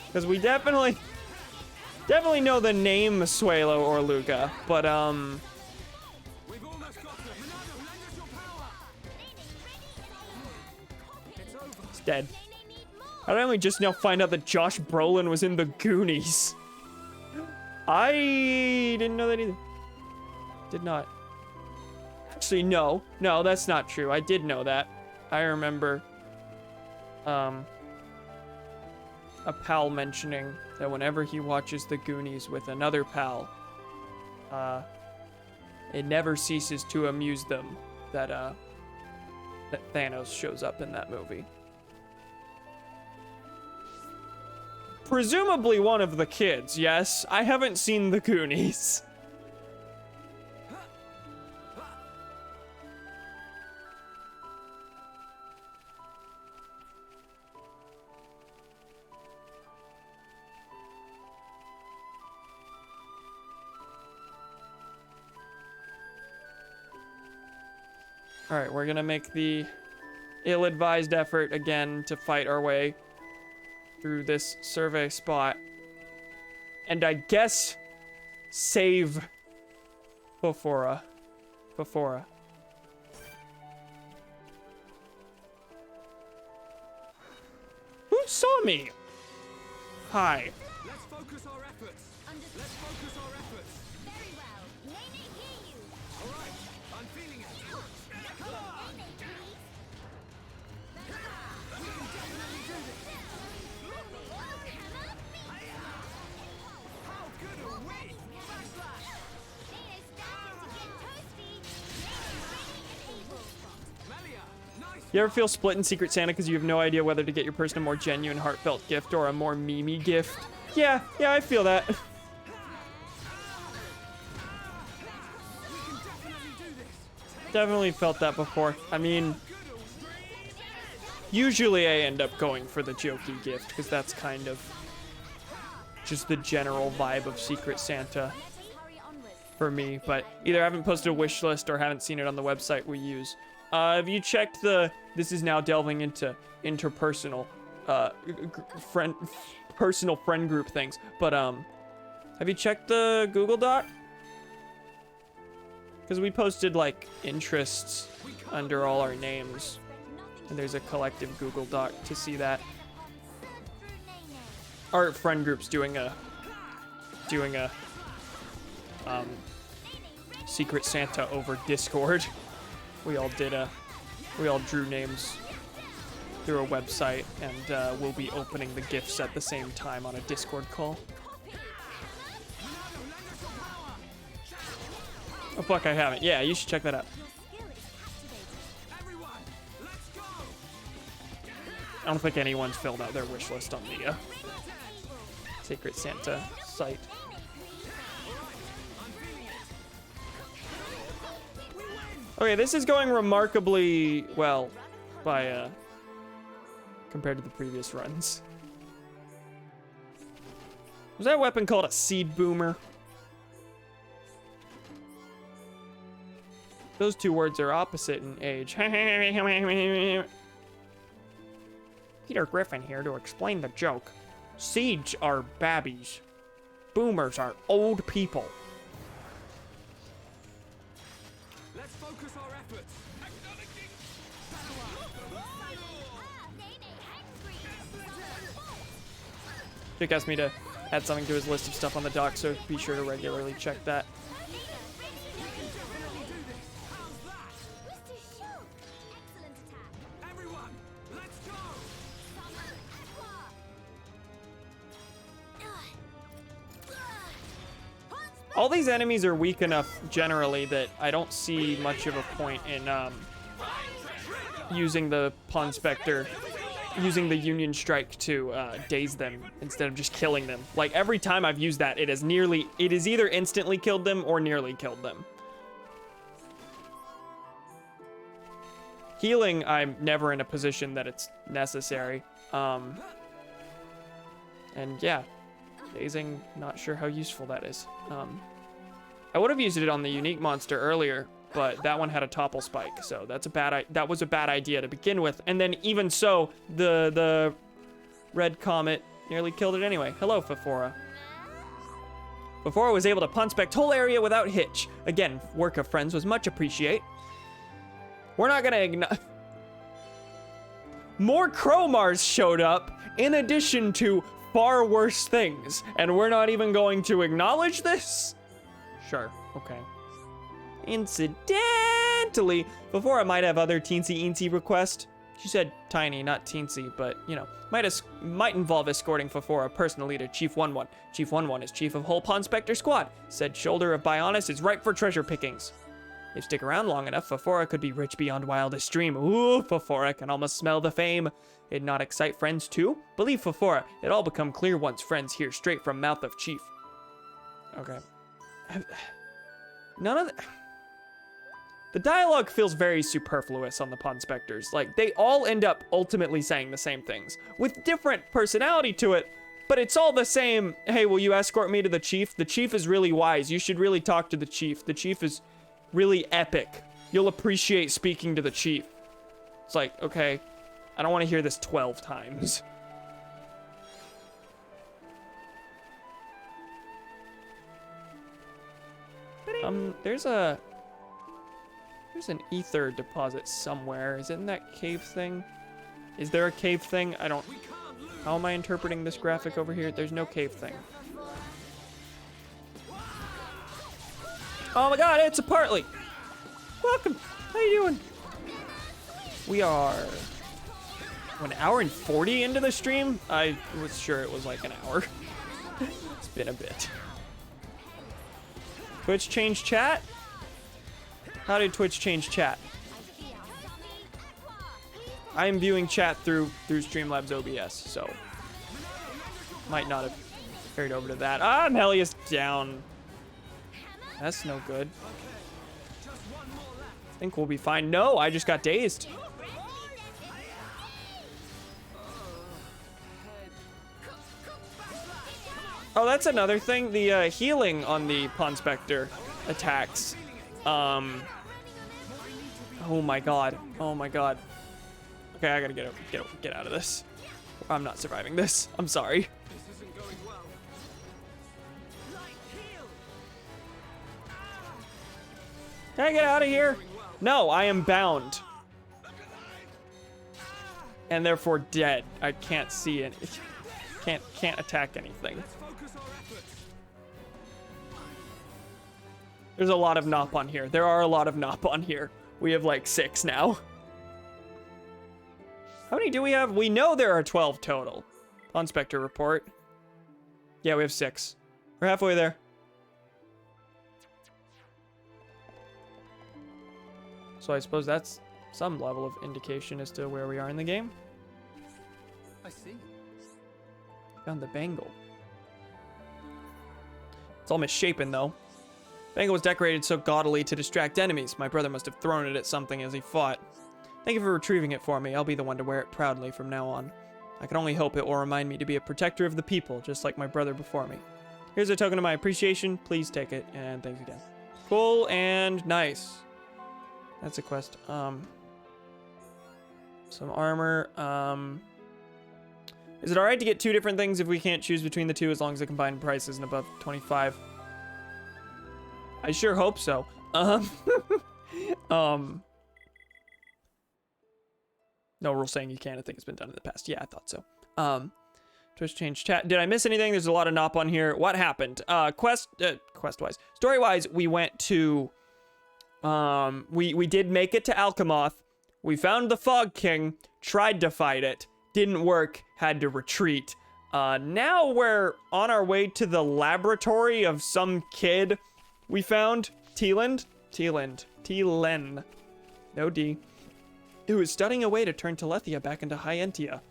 Because we definitely know the name Suelo or Luga, but it's dead. How did we just now find out that Josh Brolin was in the Goonies? I didn't know that either. Did not. Actually, no, that's not true. I did know that. I remember a pal mentioning that whenever he watches the Goonies with another pal, it never ceases to amuse them that Thanos shows up in that movie. Presumably one of the kids, yes. I haven't seen the Goonies. All right, we're gonna make the ill-advised effort again to fight our way through this survey spot. And I guess save Bofora. Who saw me? Hi. Let's focus our efforts. Let's focus our efforts. Very well. Nene, hear you. All right, I'm feeling it. Come on. Nene, please. How good are we? Backslash. Nene's starting to get toasty. Nene's ready and able. Melia, nice. You ever feel split in Secret Santa because you have no idea whether to get your person a more genuine, heartfelt gift or a more memey gift? Yeah, I feel that. Definitely felt that before. I mean, usually I end up going for the jokey gift because that's kind of just the general vibe of Secret Santa for me. But either I haven't posted a wish list or haven't seen it on the website we use. Have you checked this is now delving into interpersonal, personal friend group things. But, have you checked the Google Doc? Because we posted, like, interests under all our names. And there's a collective Google Doc to see that. Our friend group's doing a Secret Santa over Discord. We all drew names through a website, and we'll be opening the gifts at the same time on a Discord call. Oh fuck, I haven't. Yeah, you should check that out. I don't think anyone's filled out their wish list on the Secret Santa site. Okay, this is going remarkably well by compared to the previous runs. Was that weapon called a seed boomer? Those two words are opposite in age. Peter Griffin here to explain the joke. Seeds are babbies. Boomers are old people. Let's focus our efforts. Jake asked me to add something to his list of stuff on the dock, so be sure to regularly check that. All these enemies are weak enough generally that I don't see much of a point in using the Pawn Spectre, using the Union Strike to daze them instead of just killing them. Like every time I've used that, it has either instantly killed them or nearly killed them. Healing, I'm never in a position that it's necessary. And yeah, dazing, not sure how useful that is. I would have used it on the unique monster earlier, but that one had a topple spike, so that was a bad idea to begin with. And then even so, the red comet nearly killed it anyway. Hello, Fafora. Fafora was able to punspect whole area without hitch. Again, work of friends was much appreciate. We're not gonna ignore. More Crowmars showed up in addition to far worse things, and we're not even going to acknowledge this? Sure, okay. Incidentally, before I might have other teensy-eensy requests. She said tiny, not teensy, but, you know, might involve escorting Fafora personally to Chief 1-1. Chief 1-1 is chief of whole Pawn Spectre squad. Said shoulder of Bionis is ripe for treasure pickings. If you stick around long enough, Fafora could be rich beyond wildest dream. Ooh, Fafora can almost smell the fame. It'd not excite friends too? Believe Fafora, it all become clear once friends hear straight from mouth of Chief. Okay. None of the dialogue feels very superfluous on the Pawn Spectres. Like, they all end up ultimately saying the same things, with different personality to it, but it's all the same. Hey, will you escort me to the Chief? The Chief is really wise. You should really talk to the Chief. The Chief is really epic. You'll appreciate speaking to the Chief. It's like, okay, I don't want to hear this 12 times. There's an ether deposit somewhere. Is it in that cave thing? Is there a cave thing? How am I interpreting this graphic over here? There's no cave thing. Oh my god, it's a Partly! Welcome! How you doing? We are 1 hour and 40 into the stream? I was sure it was like an hour. It's been a bit. Twitch change chat? How did Twitch change chat? I am viewing chat through Streamlabs OBS, so might not have carried over to that. Ah, Melius down. That's no good. I think we'll be fine. No, I just got dazed. Oh, that's another thing. The healing on the Pawn Spectre attacks. Oh my god. Oh my god. Okay, I gotta get out of this. I'm not surviving this. I'm sorry. Can I get out of here? No, I am bound. And therefore dead. I can't see it. Can't attack anything. There's a lot of Nop on here. There are a lot of Nop on here. We have like 6 now. How many do we have? We know there are 12 total. On Spectre report. Yeah, we have 6. We're halfway there. So I suppose that's some level of indication as to where we are in the game. I see. Found the bangle. It's all misshapen though. Bangle was decorated so gaudily to distract enemies. My brother must have thrown it at something as he fought. Thank you for retrieving it for me. I'll be the one to wear it proudly from now on. I can only hope it will remind me to be a protector of the people, just like my brother before me. Here's a token of my appreciation. Please take it, and thanks again. Cool and nice. That's a quest. Some armor. Is it alright to get 2 different things if we can't choose between the 2 as long as the combined price isn't above 25? I sure hope so. No rule saying you can. I think it's been done in the past. Yeah, I thought so. Twitch change chat. Did I miss anything? There's a lot of Nop on here. What happened? Quest-wise. Story-wise, we went to... we did make it to Alchemoth. We found the Fog King. Tried to fight it. Didn't work. Had to retreat. Now we're on our way to the laboratory of some kid we found. Teeland? Teelen. No D. Who is studying a way to turn Telethia back into Hyentia.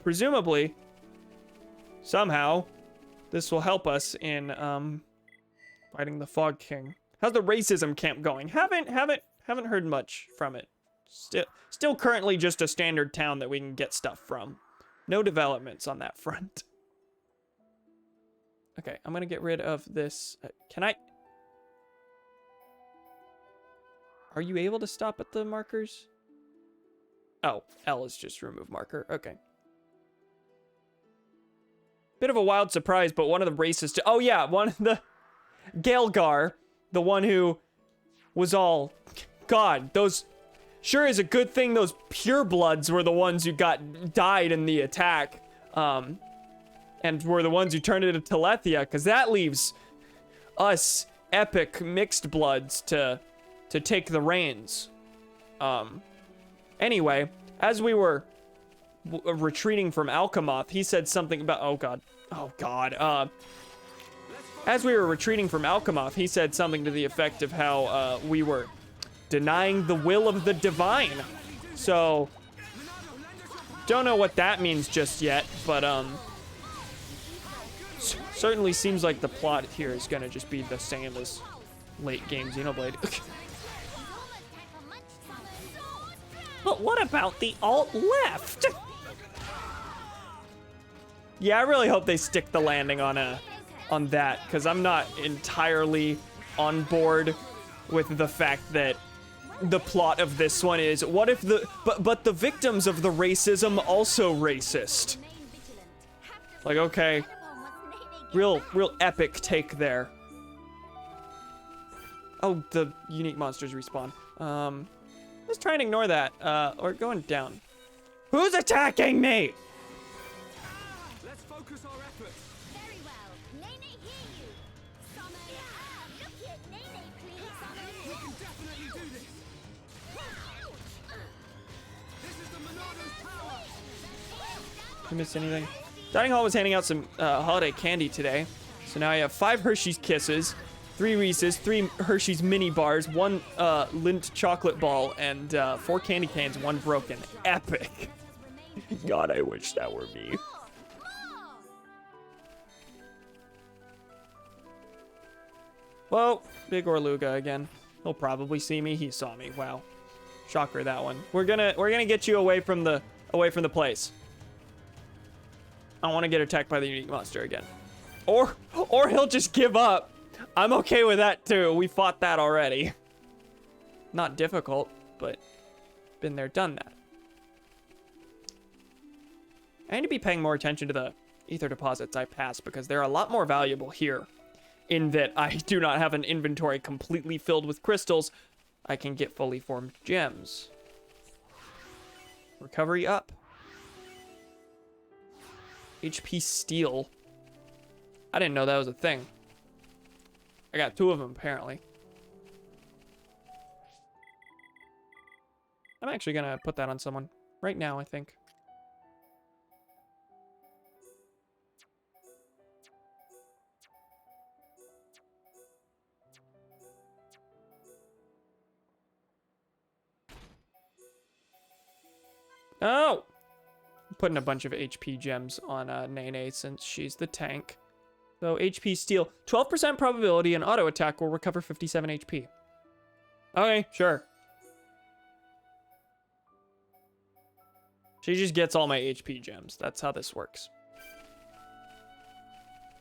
Presumably, somehow, this will help us in fighting the Fog King. How's the racism camp going? Haven't heard much from it. Still currently just a standard town that we can get stuff from. No developments on that front. Okay, I'm gonna get rid of this. Can I? Are you able to stop at the markers? Oh, L is just remove marker. Okay. Bit of a wild surprise, but one of the racist... Oh, yeah, one of the... Galgar, the one who was all... God, those... Sure is a good thing those purebloods were the ones who died in the attack. And were the ones who turned it into Telethia, because that leaves us epic mixed bloods to take the reins. Anyway, as we were retreating from Alchemoth, he said something about... Oh god. As we were retreating from Alchemoth, he said something to the effect of how we were denying the will of the divine. So, don't know what that means just yet, but certainly seems like the plot here is gonna just be the same as late game Xenoblade. But what about the alt left? Yeah, I really hope they stick the landing on that, because I'm not entirely on board with the fact that the plot of this one is, what if but the victims of the racism also racist? Like, okay, real epic take there. Oh, the unique monsters respawn. Let's try and ignore that, or going down. Who's attacking me? Let's focus our efforts. Very well. Nene, hear you. Summon. Look at Nene, please. We can definitely do this. This is the Monado's power. Did I miss anything? Dining Hall was handing out some holiday candy today. So now I have 5 Hershey's Kisses, 3 Reese's, 3 Hershey's mini bars, 1 Lindt chocolate ball, and 4 candy canes, 1 broken. Epic. God, I wish that were me. Whoa, big Orluga again. He'll probably see me. He saw me. Wow. Shocker, that one. We're gonna get you away from the place. I want to get attacked by the unique monster again. Or he'll just give up. I'm okay with that too. We fought that already. Not difficult, but been there, done that. I need to be paying more attention to the ether deposits I pass because they're a lot more valuable here. In that I do not have an inventory completely filled with crystals, I can get fully formed gems. Recovery up. HP steal. I didn't know that was a thing. I got 2 of them, apparently. I'm actually gonna put that on someone right now, I think. Oh! I'm putting a bunch of HP gems on Nene since she's the tank. So HP steal. 12% probability and auto attack will recover 57 HP. Okay, sure. She just gets all my HP gems. That's how this works.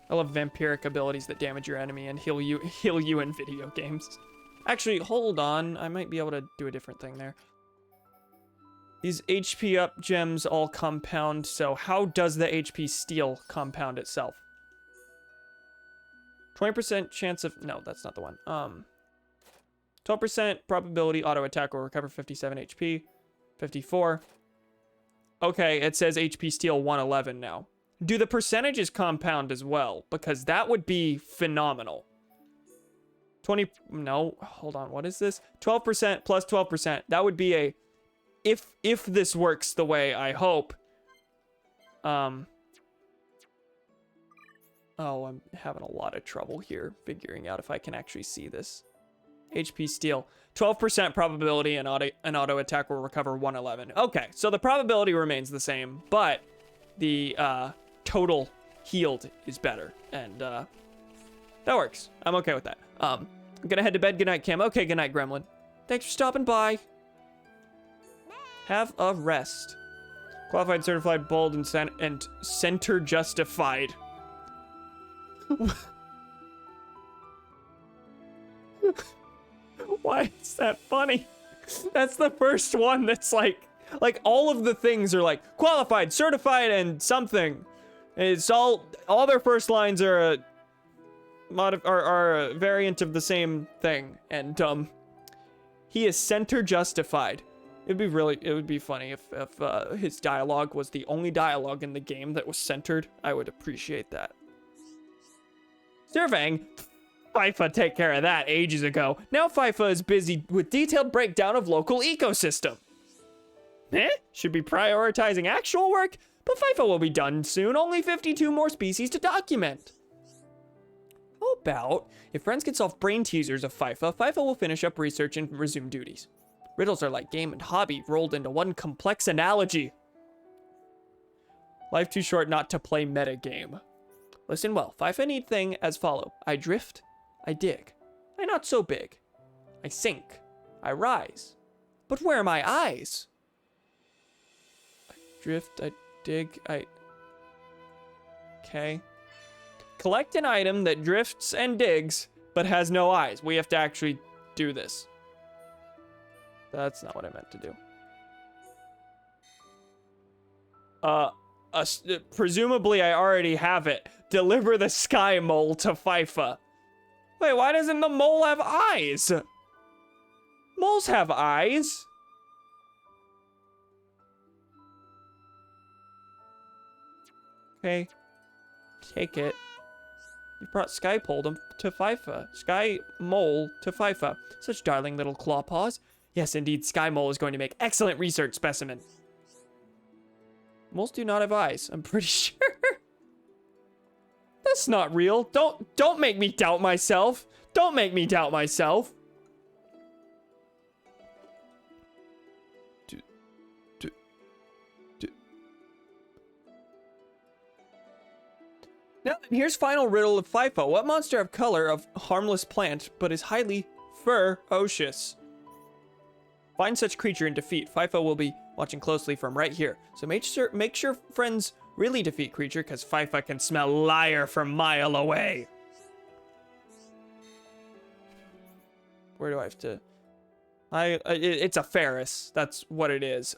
I love vampiric abilities that damage your enemy and heal you in video games. Actually, hold on. I might be able to do a different thing there. These HP up gems all compound, so how does the HP steal compound itself? 20% chance of... No, that's not the one. 12% probability auto attack will recover 57 HP. 54. Okay, it says HP steal 111 now. Do the percentages compound as well? Because that would be phenomenal. 20... No, hold on. What is this? 12% plus 12%. That would be a... If this works the way I hope. Oh, I'm having a lot of trouble here figuring out if I can actually see this. HP steal. 12% probability and auto attack will recover 111. Okay, so the probability remains the same, but the total healed is better. And that works. I'm okay with that. I'm gonna head to bed. Good night, Cam. Okay, good night, Gremlin. Thanks for stopping by. Have a rest. Qualified, certified, bold, and center justified. Why is that funny? That's the first one that's like all of the things are like qualified, certified, and something. It's all their first lines are a variant of the same thing, and he is center justified. It would be funny if his dialogue was the only dialogue in the game that was centered. I would appreciate that. Surveying? FIFA take care of that ages ago. Now FIFA is busy with detailed breakdown of local ecosystem. Should be prioritizing actual work, but FIFA will be done soon. Only 52 more species to document. How about if friends can solve brain teasers of FIFA, FIFA will finish up research and resume duties. Riddles are like game and hobby rolled into one complex analogy. Life too short not to play metagame. Listen well, FIFA need thing as follow. I drift, I dig. I not so big. I sink, I rise. But where are my eyes? I drift, I dig, Okay. Collect an item that drifts and digs, but has no eyes. We have to actually do this. That's not what I meant to do. Presumably I already have it. Deliver the sky mole to FIFA. Wait, why doesn't the mole have eyes? Moles have eyes. Okay. Take it. You brought Sky Pole to FIFA. Sky Mole to FIFA. Such darling little claw paws. Yes, indeed, Sky Mole is going to make excellent research specimen. Moles do not have eyes, I'm pretty sure. That's not real. Don't make me doubt myself. Don't make me doubt myself. Now, here's final riddle of FIFO. What monster of color of harmless plant, but is highly ferocious? Find such creature and defeat. FIFO will be watching closely from right here. So make sure friends really defeat creature, because FIFO can smell liar from mile away. Where do I have to? It's a Ferris. That's what it is.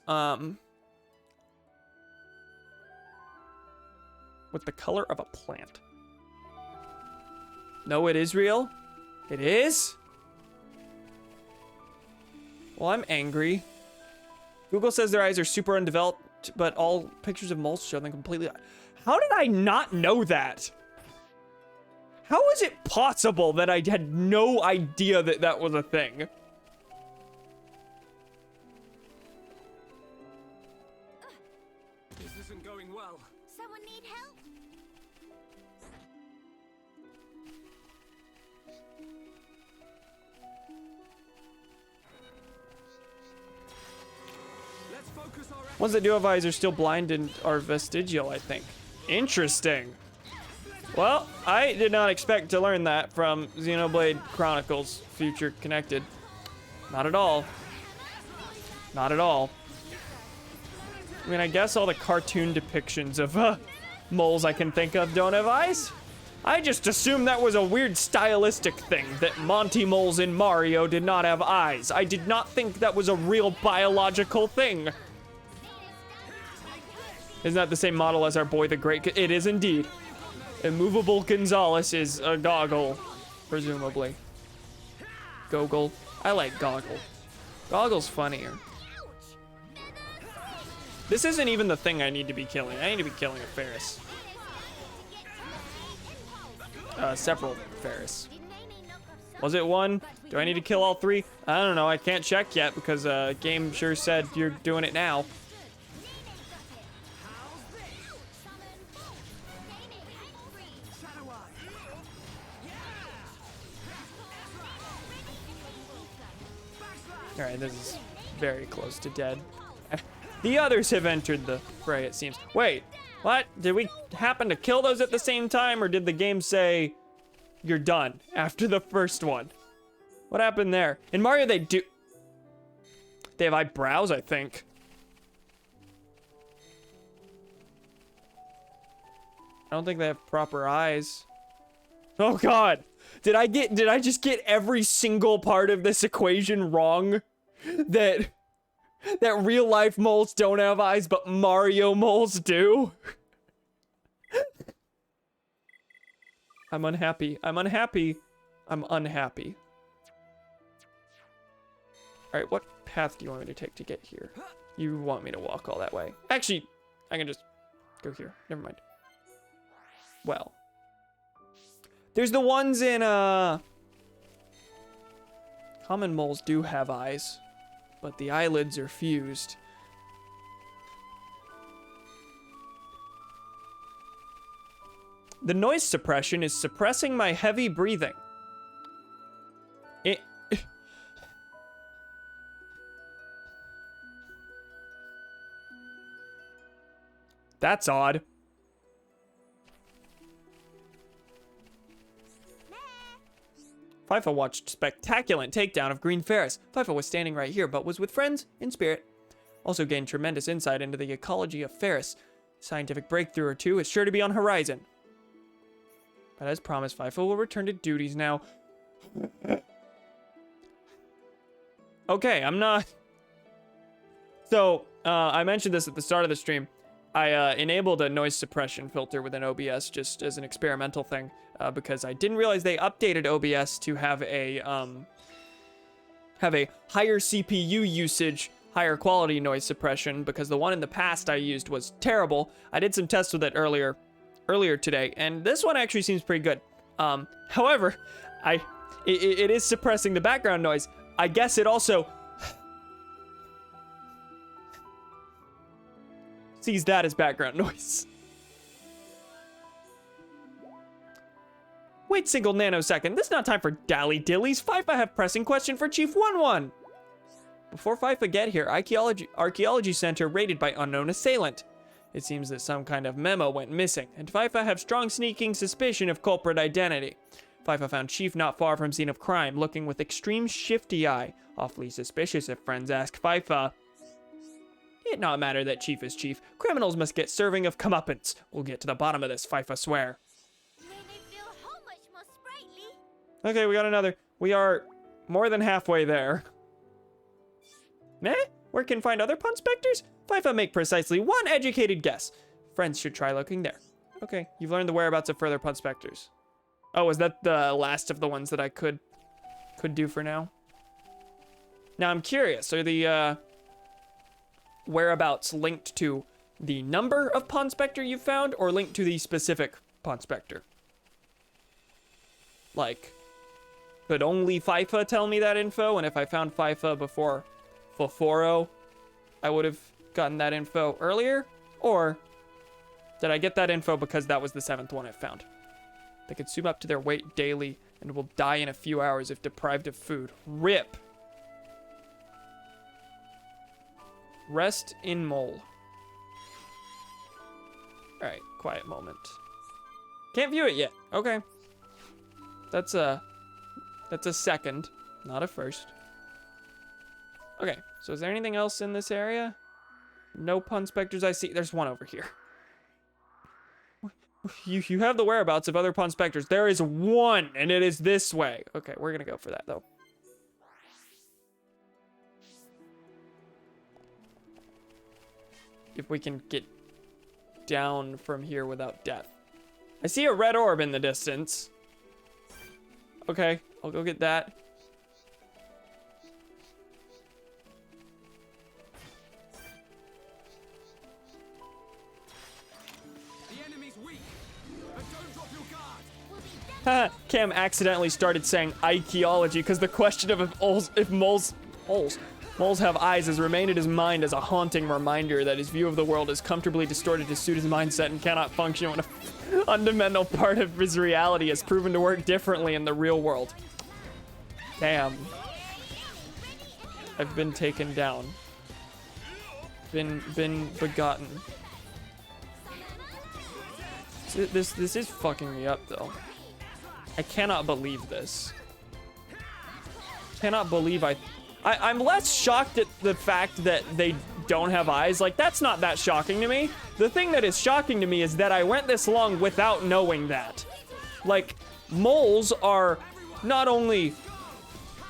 With the color of a plant. No, it is real. It is? Well, I'm angry. Google says their eyes are super undeveloped, but all pictures of moles show them completely. How did I not know that? How is it possible that I had no idea that that was a thing? This isn't going well. Someone need help? Let's focus our efforts. Ones that do have eyes are still blind and are vestigial, I think. Interesting. Well, I did not expect to learn that from Xenoblade Chronicles Future Connected. Not at all. Not at all. I mean, I guess all the cartoon depictions of moles I can think of don't have eyes. I just assumed that was a weird stylistic thing, that Monty moles in Mario did not have eyes. I did not think that was a real biological thing. Isn't that the same model as our boy the Great? It is indeed. Immovable Gonzalez is a goggle, presumably. Goggle. I like goggle. Goggle's funnier. This isn't even the thing I need to be killing. I need to be killing a Ferris. Several Ferris. Was it one? Do I need to kill all three? I don't know. I can't check yet because game sure said you're doing it now. All right, this is very close to dead. The others have entered the fray, it seems. Wait, what? Did we happen to kill those at the same time, or did the game say you're done after the first one? What happened there? In Mario, they have eyebrows, I think. I don't think they have proper eyes. Oh God, did I just get every single part of this equation wrong? That real life moles don't have eyes, but Mario moles do? I'm unhappy. I'm unhappy. I'm unhappy. All right, what path do you want me to take to get here? You want me to walk all that way? Actually, I can just go here. Never mind. Well, there's the ones in, common moles do have eyes, but the eyelids are fused. The noise suppression is suppressing my heavy breathing. That's odd. FIFA watched spectacular takedown of Green Ferris. FIFA was standing right here, but was with friends in spirit. Also gained tremendous insight into the ecology of Ferris. Scientific breakthrough or two is sure to be on horizon. But as promised, FIFA will return to duties now. Okay, I'm not... So, I mentioned this at the start of the stream. I enabled a noise suppression filter within OBS just as an experimental thing. Because I didn't realize they updated OBS to have a higher CPU usage, higher quality noise suppression, because the one in the past I used was terrible. I did some tests with it earlier today, and this one actually seems pretty good. However, it is suppressing the background noise. I guess it also sees that as background noise. Wait single nanosecond. This is not time for dally-dillies. FIFA have pressing question for Chief 1-1. Before FIFA get here, archaeology center raided by unknown assailant. It seems that some kind of memo went missing, and FIFA have strong sneaking suspicion of culprit identity. FIFA found Chief not far from scene of crime, looking with extreme shifty eye. Awfully suspicious if friends ask FIFA. It not matter that Chief is Chief. Criminals must get serving of comeuppance. We'll get to the bottom of this, FIFA swear. Made me feel how much more sprightly. Okay, we got another. We are more than halfway there. Meh? Where can find other Punspectors? FIFA make precisely one educated guess. Friends should try looking there. Okay, you've learned the whereabouts of further Punspectors. Oh, is that the last of the ones that I could do for now? Now I'm curious, are the whereabouts linked to the number of Punspector you've found, or linked to the specific Punspector? Like, could only FIFA tell me that info, and if I found FIFA before Foforo, I would have gotten that info earlier? Or did I get that info because that was the 7th one I found? They consume up to their weight daily and will die in a few hours if deprived of food. RIP. Rest in mole. Alright, quiet moment. Can't view it yet. Okay. That's a second, not a first. Okay, so is there anything else in this area? No Punspectors I see. There's one over here. You have the whereabouts of other Punspectors. There is one, and it is this way. Okay, we're gonna go for that, though. If we can get down from here without death. I see a red orb in the distance. Okay, I'll go get that. Cam accidentally started saying archaeology because the question of if moles have eyes has remained in his mind as a haunting reminder that his view of the world is comfortably distorted to suit his mindset and cannot function when a fundamental part of his reality has proven to work differently in the real world. Damn. I've been taken down. Been begotten. This is fucking me up though. I cannot believe this. Cannot believe I'm less shocked at the fact that they don't have eyes. Like, that's not that shocking to me. The thing that is shocking to me is that I went this long without knowing that. Like, moles are not only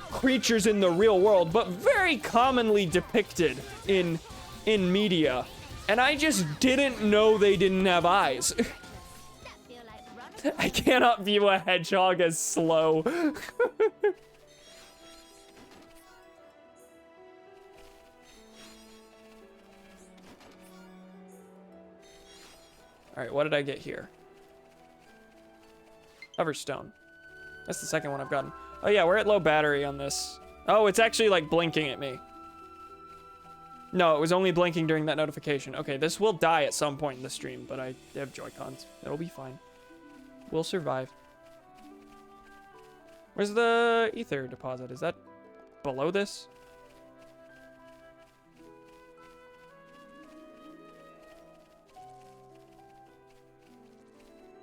creatures in the real world, but very commonly depicted in media. And I just didn't know they didn't have eyes. I cannot view a hedgehog as slow. Alright, what did I get here? Hoverstone. That's the second one I've gotten. Oh yeah, we're at low battery on this. Oh, it's actually like blinking at me. No, it was only blinking during that notification. Okay, this will die at some point in the stream, but I have Joy-Cons. It'll be fine. We'll survive. Where's the ether deposit? Is that below this?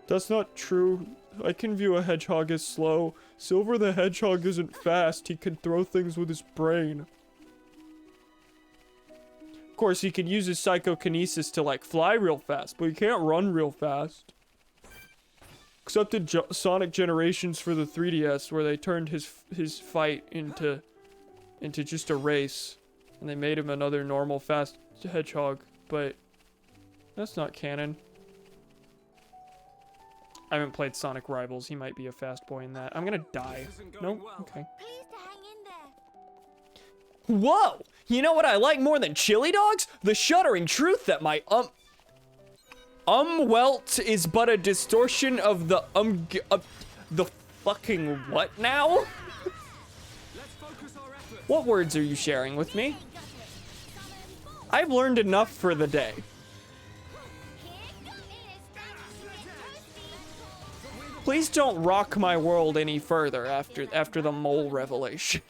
That's not true. I can view a hedgehog as slow. Silver the hedgehog isn't fast. He can throw things with his brain. Of course, he can use his psychokinesis to, like, fly real fast, but he can't run real fast. Except in Sonic Generations for the 3DS, where they turned his fight into just a race. And they made him another normal fast hedgehog, but that's not canon. I haven't played Sonic Rivals. He might be a fast boy in that. I'm gonna die. Nope. Okay. Please to hang in there. Whoa! You know what I like more than chili dogs? The shuddering truth that my welt is but a distortion of the the fucking what now? What words are you sharing with me? I've learned enough for the day. Please don't rock my world any further after the mole revelation.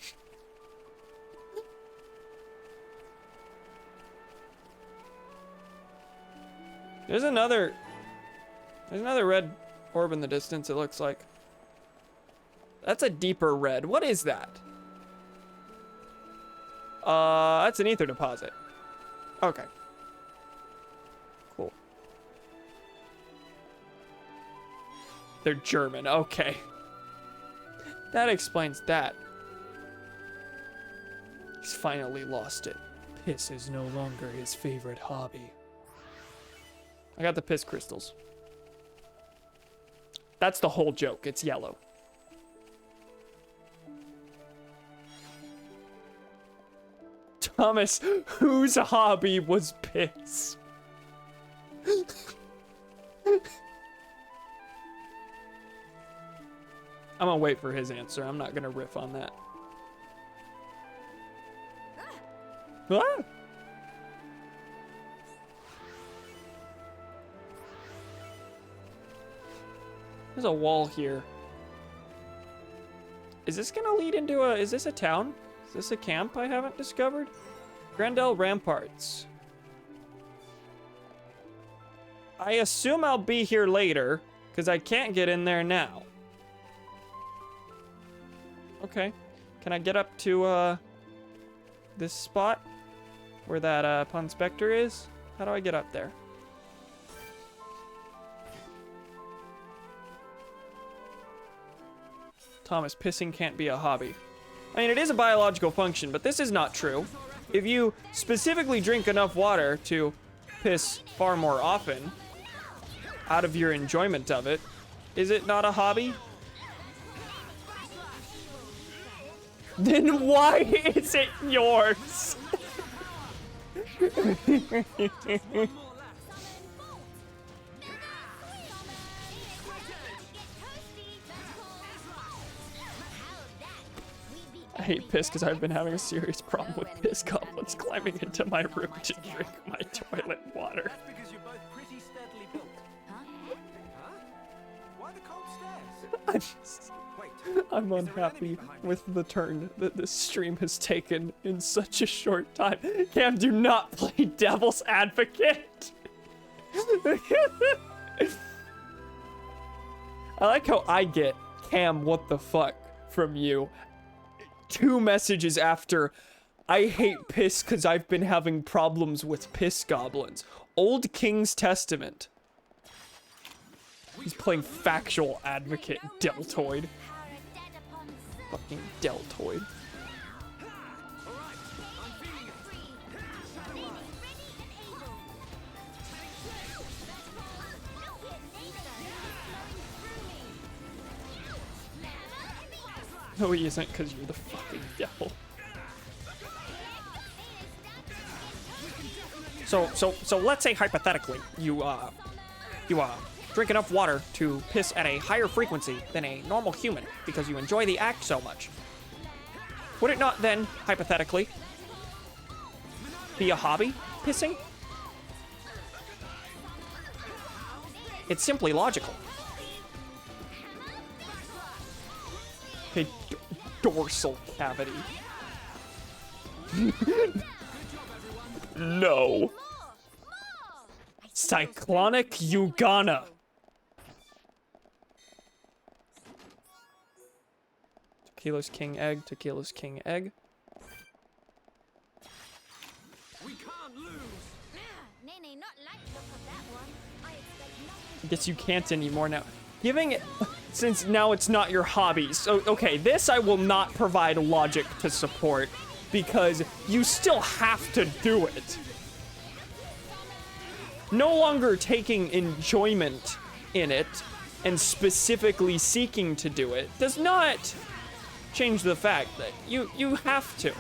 There's another red orb in the distance, it looks like. That's a deeper red. What is that? That's an ether deposit. Okay. Cool. They're German. Okay. That explains that. He's finally lost it. Piss is no longer his favorite hobby. I got the piss crystals. That's the whole joke. It's yellow. Thomas, whose hobby was piss? I'm gonna wait for his answer. I'm not gonna riff on that. Ah! There's a wall here. Is this gonna lead into a... Is this a town? Is this a camp I haven't discovered? Grandel Ramparts. I assume I'll be here later, because I can't get in there now. Okay. Can I get up to, this spot? Where that, Pun Spectre is? How do I get up there? Thomas, pissing can't be a hobby. I mean, it is a biological function, but this is not true. If you specifically drink enough water to piss far more often, out of your enjoyment of it, is it not a hobby? Then why is it yours? I hate piss because I've been having a serious problem with piss goblins climbing into my room to drink my toilet water. That's because you're both pretty steadily built. Huh? Why the cold stairs? I'm unhappy with the turn that this stream has taken in such a short time. Cam, do not play devil's advocate. I like how I get, Cam, what the fuck, from you. 2 messages after, I hate piss because I've been having problems with piss goblins. Old King's Testament. He's playing factual advocate, deltoid. Fucking deltoid. No, he isn't, because you're the fucking devil. So let's say hypothetically, you drink enough water to piss at a higher frequency than a normal human because you enjoy the act so much. Would it not then, hypothetically, be a hobby, pissing? It's simply logical. A dorsal cavity. No. Cyclonic Ugana. Tequila's king egg, tequila's king egg. We can't lose. Nene, not like the look of that one. I expect nothing. I guess you can't anymore now. Giving it, since now it's not your hobby. So, okay, this I will not provide logic to support because you still have to do it. No longer taking enjoyment in it and specifically seeking to do it does not change the fact that you have to.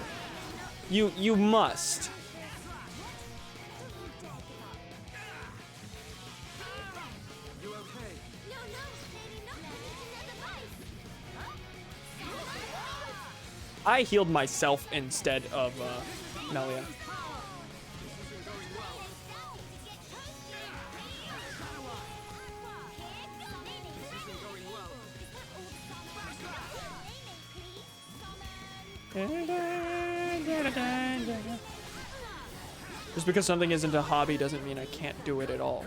You must. You okay? No, maybe not. Another life. I healed myself instead of Melia. Just because something isn't a hobby doesn't mean I can't do it at all.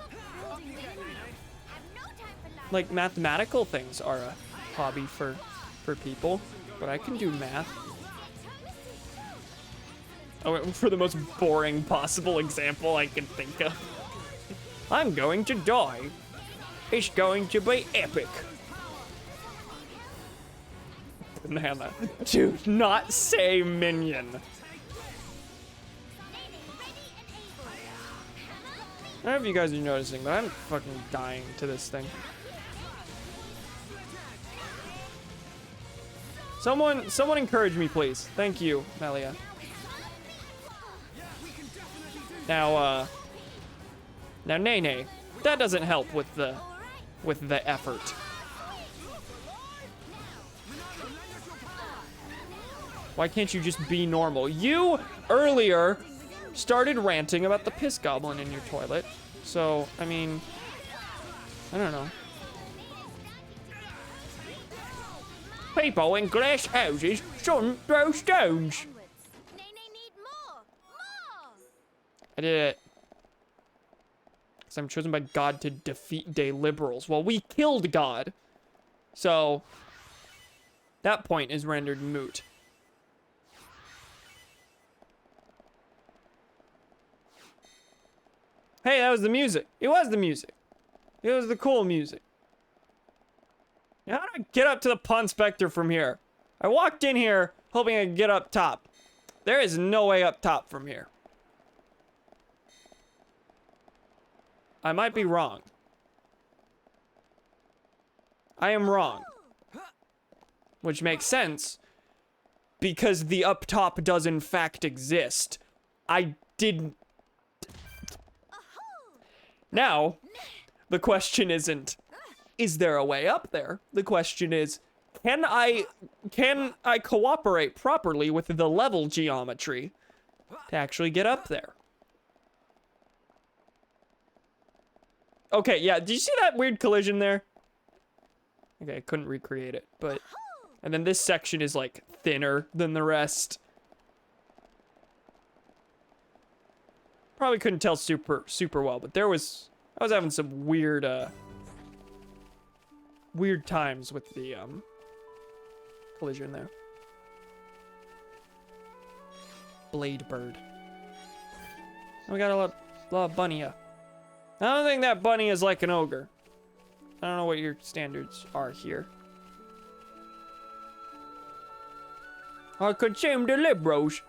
Like, mathematical things are a hobby for people, but I can do math. Oh, for the most boring possible example I can think of. I'm going to die. It's going to be epic. Banana. Do not say minion. I don't know if you guys are noticing, but I'm fucking dying to this thing. Someone encourage me, please. Thank you, Melia. Now, Nene, that doesn't help with the effort. Why can't you just be normal? You earlier started ranting about the piss goblin in your toilet. So, I mean, I don't know. People in glass houses shouldn't throw stones. I did it. Because I'm chosen by God to defeat day liberals. Well, we killed God. So, that point is rendered moot. Hey, that was the music. It was the music. It was the cool music. How do I get up to the Pun Spectre from here? I walked in here hoping I could get up top. There is no way up top from here. I might be wrong. I am wrong. Which makes sense. Because the up top does in fact exist. I didn't... Now, the question isn't, is there a way up there? The question is, can I cooperate properly with the level geometry to actually get up there? Okay, yeah, did you see that weird collision there? Okay, I couldn't recreate it, but... And then this section is, like, thinner than the rest. Probably couldn't tell super well, but I was having some weird times with the collision there. Blade bird. We got a lot of bunny-a. I don't think that bunny is like an ogre. I don't know what your standards are here. I consume the liberals.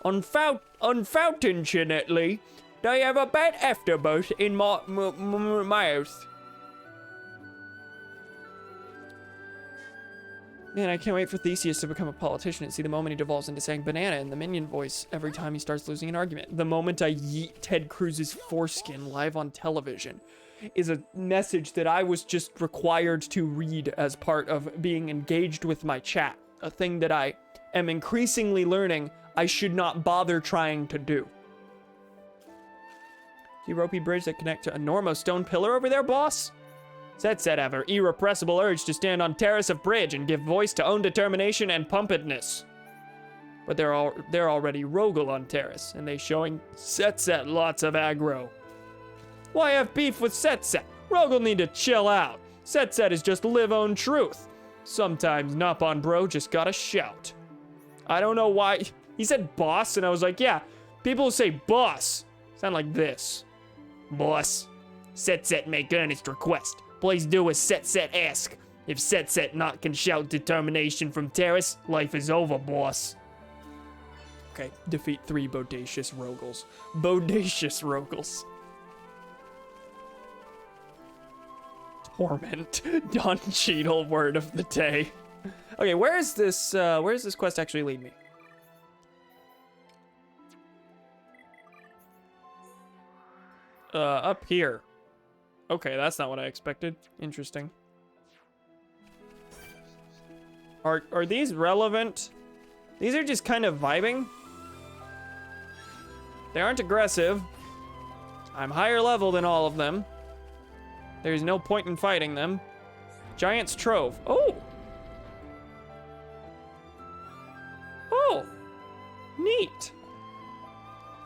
Unfortunately, they have a bad afterbirth in my mouth. Man, I can't wait for Theseus to become a politician and see the moment he devolves into saying banana in the minion voice every time he starts losing an argument. The moment I yeet Ted Cruz's foreskin live on television is a message that I was just required to read as part of being engaged with my chat. A thing that I am increasingly learning I should not bother trying to do. See ropey bridge that connect to a Normo stone pillar over there, boss? Set have her irrepressible urge to stand on terrace of bridge and give voice to own determination and pumpedness. But they're already Rogel on terrace, and they showing Set lots of aggro. Why have beef with Set? Rogel need to chill out. Set is just live own truth. Sometimes Nopon bro just gotta shout. I don't know why. He said boss, and I was like, yeah, people who say boss sound like this. Boss, Set make earnest request. Please do as Set ask. If Set not can shout determination from terrace, life is over, boss. Okay, defeat 3 bodacious Rogels. Bodacious Rogels. Torment. Don Cheadle word of the day. Okay, where does this quest actually lead me? Up here. Okay, that's not what I expected. Interesting. Are these relevant? These are just kind of vibing. They aren't aggressive. I'm higher level than all of them. There's no point in fighting them. Giant's Trove. Oh! Oh!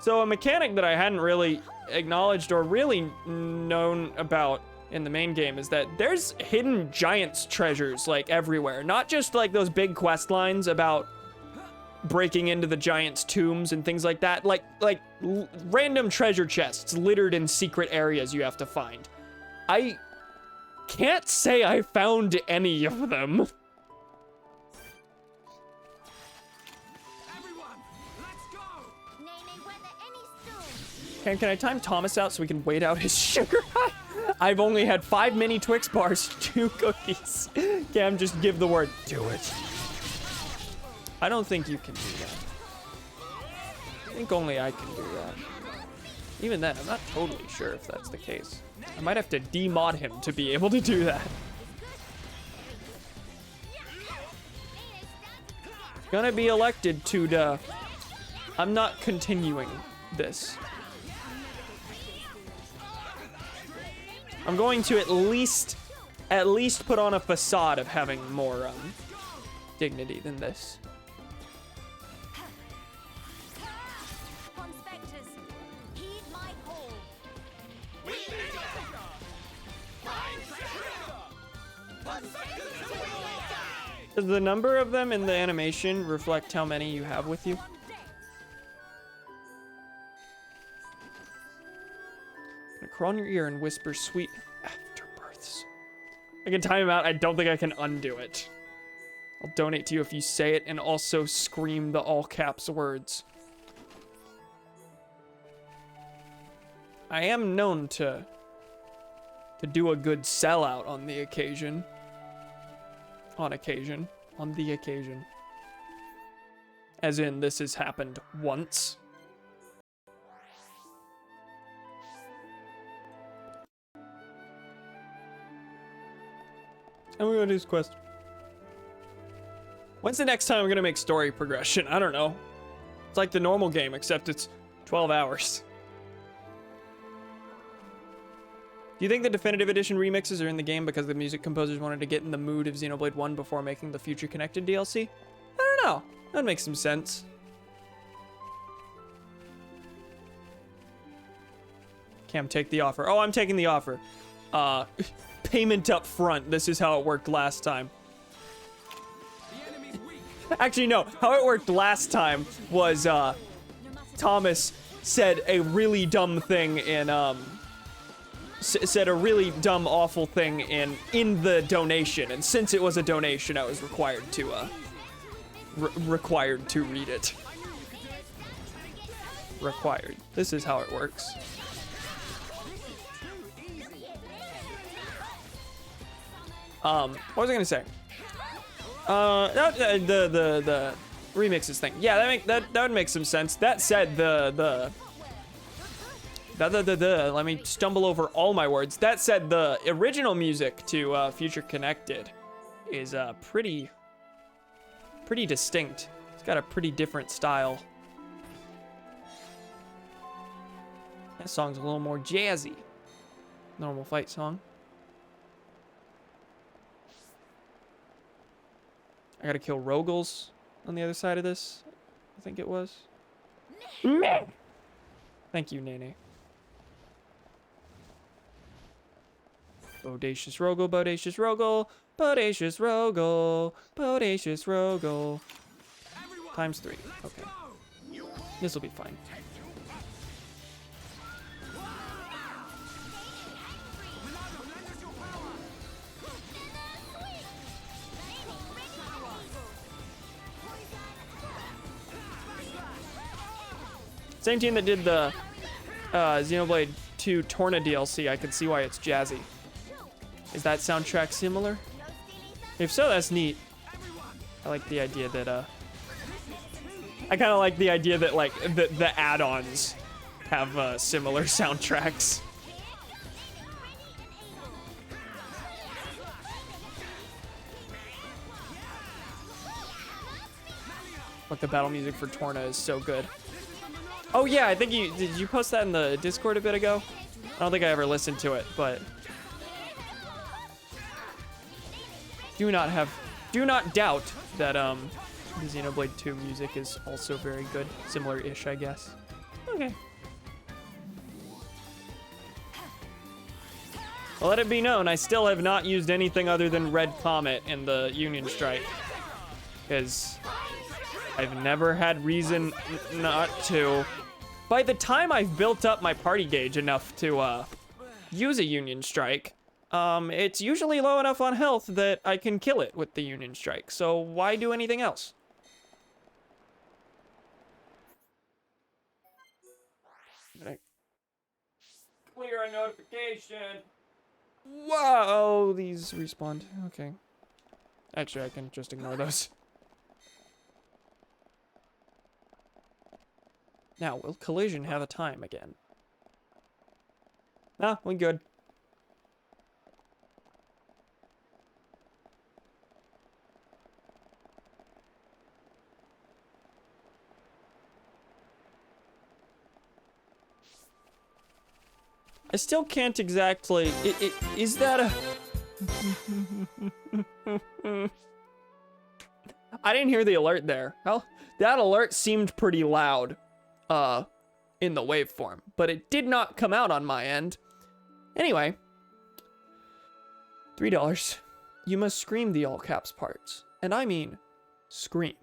So a mechanic that I hadn't really acknowledged or really known about in the main game is that there's hidden giants treasures like everywhere. Not just like those big quest lines about breaking into the giants' tombs and things like that. Like random treasure chests littered in secret areas you have to find. I can't say I found any of them. Can I time Thomas out so we can wait out his sugar high? I've only had 5 mini Twix bars, 2 cookies. Cam, just give the word. Do it. I don't think you can do that. I think only I can do that. Even then, I'm not totally sure if that's the case. I might have to demod him to be able to do that. Gonna be elected to the... I'm not continuing this. I'm going to at least put on a facade of having more dignity than this. Does the number of them in the animation reflect how many you have with you? Crawl in your ear and whisper sweet afterbirths. I can time him out. I don't think I can undo it. I'll donate to you if you say it and also scream the all caps words. I am known to do a good sellout on the occasion. On the occasion. As in, this has happened once. And we're gonna do this quest. When's the next time we're gonna make story progression? I don't know. It's like the normal game, except it's 12 hours. Do you think the Definitive Edition remixes are in the game because the music composers wanted to get in the mood of Xenoblade 1 before making the Future Connected DLC? I don't know. That makes some sense. Cam, take the offer. Oh, I'm taking the offer. Payment up front. This is how it worked last time. Actually, no. How it worked last time was, Thomas said a really dumb thing in, said a really dumb, awful thing in the donation, and since it was a donation, I was required to read it. Required. This is how it works. What was I gonna say? The remixes thing. Yeah, that would make some sense. That said, let me stumble over all my words. That said, the original music to Future Connected is pretty distinct. It's got a pretty different style. That song's a little more jazzy. Normal fight song. I gotta kill Rogals on the other side of this. I think it was. Thank you, Nene. Bodacious Rogel, Bodacious Rogel, Bodacious Rogel, Bodacious Rogel. Times 3. Okay. This will be fine. Same team that did the Xenoblade 2 Torna DLC. I can see why it's jazzy. Is that soundtrack similar? If so, that's neat. I like the idea that I kind of like the idea that like the add-ons have similar soundtracks. But the battle music for Torna is so good. Oh yeah, I think did you post that in the Discord a bit ago? I don't think I ever listened to it, but do not doubt that the Xenoblade 2 music is also very good, similar-ish, I guess. Okay. Let it be known, I still have not used anything other than Red Comet in the Union Strike. Because I've never had reason not to. By the time I've built up my party gauge enough to use a Union Strike, it's usually low enough on health that I can kill it with the Union Strike. So why do anything else? Clear a notification. Whoa, these respawned. Okay. Actually, I can just ignore those. Now, will collision have a time again? Nah, we good. I still can't exactly. Is that a? I didn't hear the alert there. Well, that alert seemed pretty loud, in the waveform, but it did not come out on my end. Anyway, $3. You must scream the all caps parts, and I mean, scream.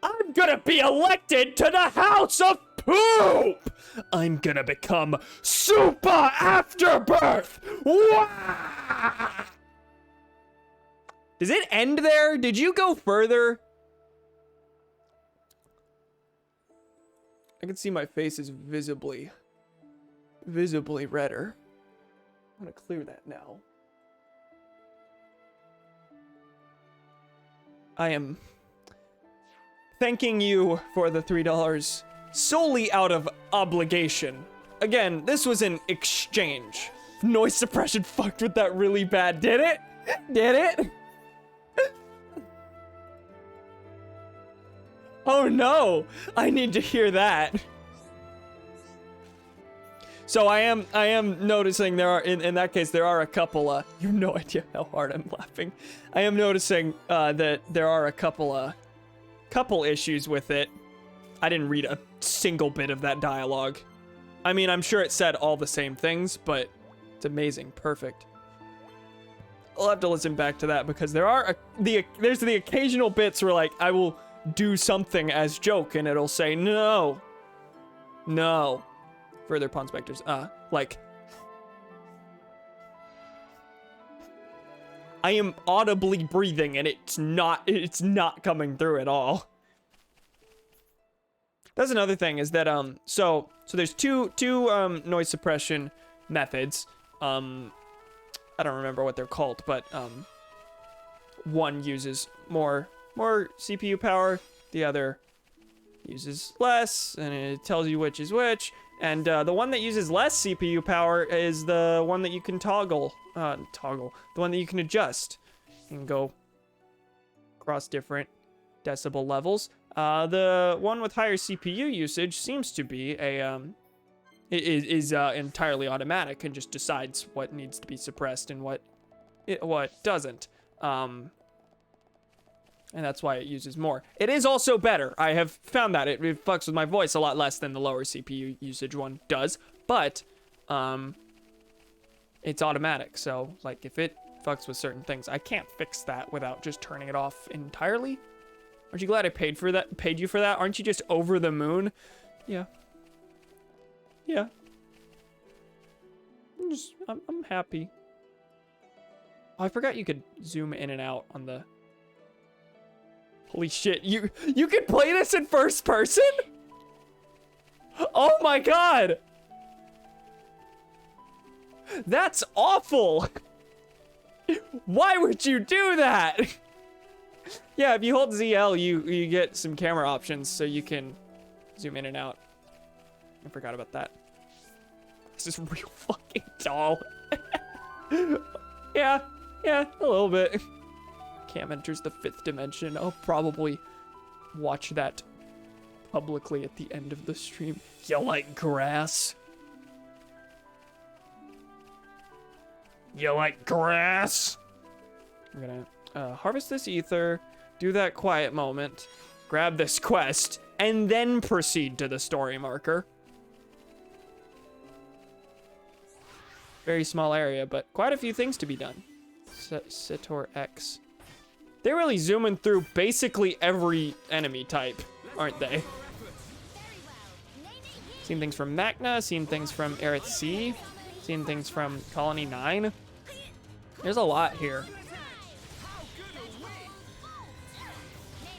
I'm gonna be elected to the House of Poop! I'm gonna become Super Afterbirth! Wah! Does it end there? Did you go further? I can see my face is visibly redder. I'm gonna clear that now. I am thanking you for the $3 solely out of obligation. Again, this was an exchange. Noise suppression fucked with that really bad, did it? Did it? Oh no, I need to hear that. So I am noticing there are, in that case, there are a couple, you have no idea how hard I'm laughing. I am noticing, that there are a couple issues with it. I didn't read a single bit of that dialogue. I mean, I'm sure it said all the same things, but it's amazing, perfect. I'll have to listen back to that because there are there's the occasional bits where like I will do something as joke and it'll say no. Further pawn specters. Like I am audibly breathing and it's not coming through at all. That's another thing is that so there's two noise suppression methods. I don't remember what they're called, but one uses more CPU power, the other uses less, and it tells you which is which. And the one that uses less CPU power is the one that you can the one that you can adjust. You can go across different decibel levels. The one with higher CPU usage seems to be a is entirely automatic and just decides what needs to be suppressed and what doesn't. And that's why it uses more. It is also better. I have found that it fucks with my voice a lot less than the lower CPU usage one does, but it's automatic. So like if it fucks with certain things, I can't fix that without just turning it off entirely. Aren't you glad I paid you for that? Aren't you just over the moon? Yeah. Yeah. I'm happy. Oh, I forgot you could zoom in and out on the... Holy shit, you could play this in first person? Oh my god! That's awful! Why would you do that? Yeah, if you hold ZL, you get some camera options so you can zoom in and out. I forgot about that. This is real fucking dull. Yeah, a little bit. Cam enters the 5th dimension. I'll probably watch that publicly at the end of the stream. You like grass? You like grass? I'm gonna harvest this ether, do that quiet moment, grab this quest, and then proceed to the story marker. Very small area, but quite a few things to be done. Sitor X. They're really zooming through basically every enemy type, aren't they? Seen things from Magna, seen things from Aerith C, seen things from Colony 9. There's a lot here.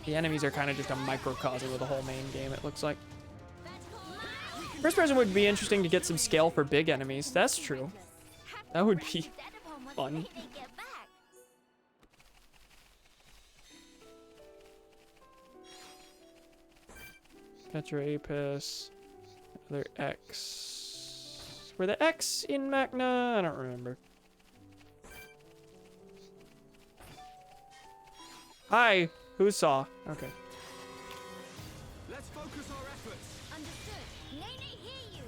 The enemies are kind of just a microcosm of the whole main game, it looks like. First person would be interesting to get some scale for big enemies. That's true. That would be fun. Petra Apis. Another X. Were the X in Magna? I don't remember. Hi. Who saw? Okay. Let's focus our efforts. Understood. Nene, hear you.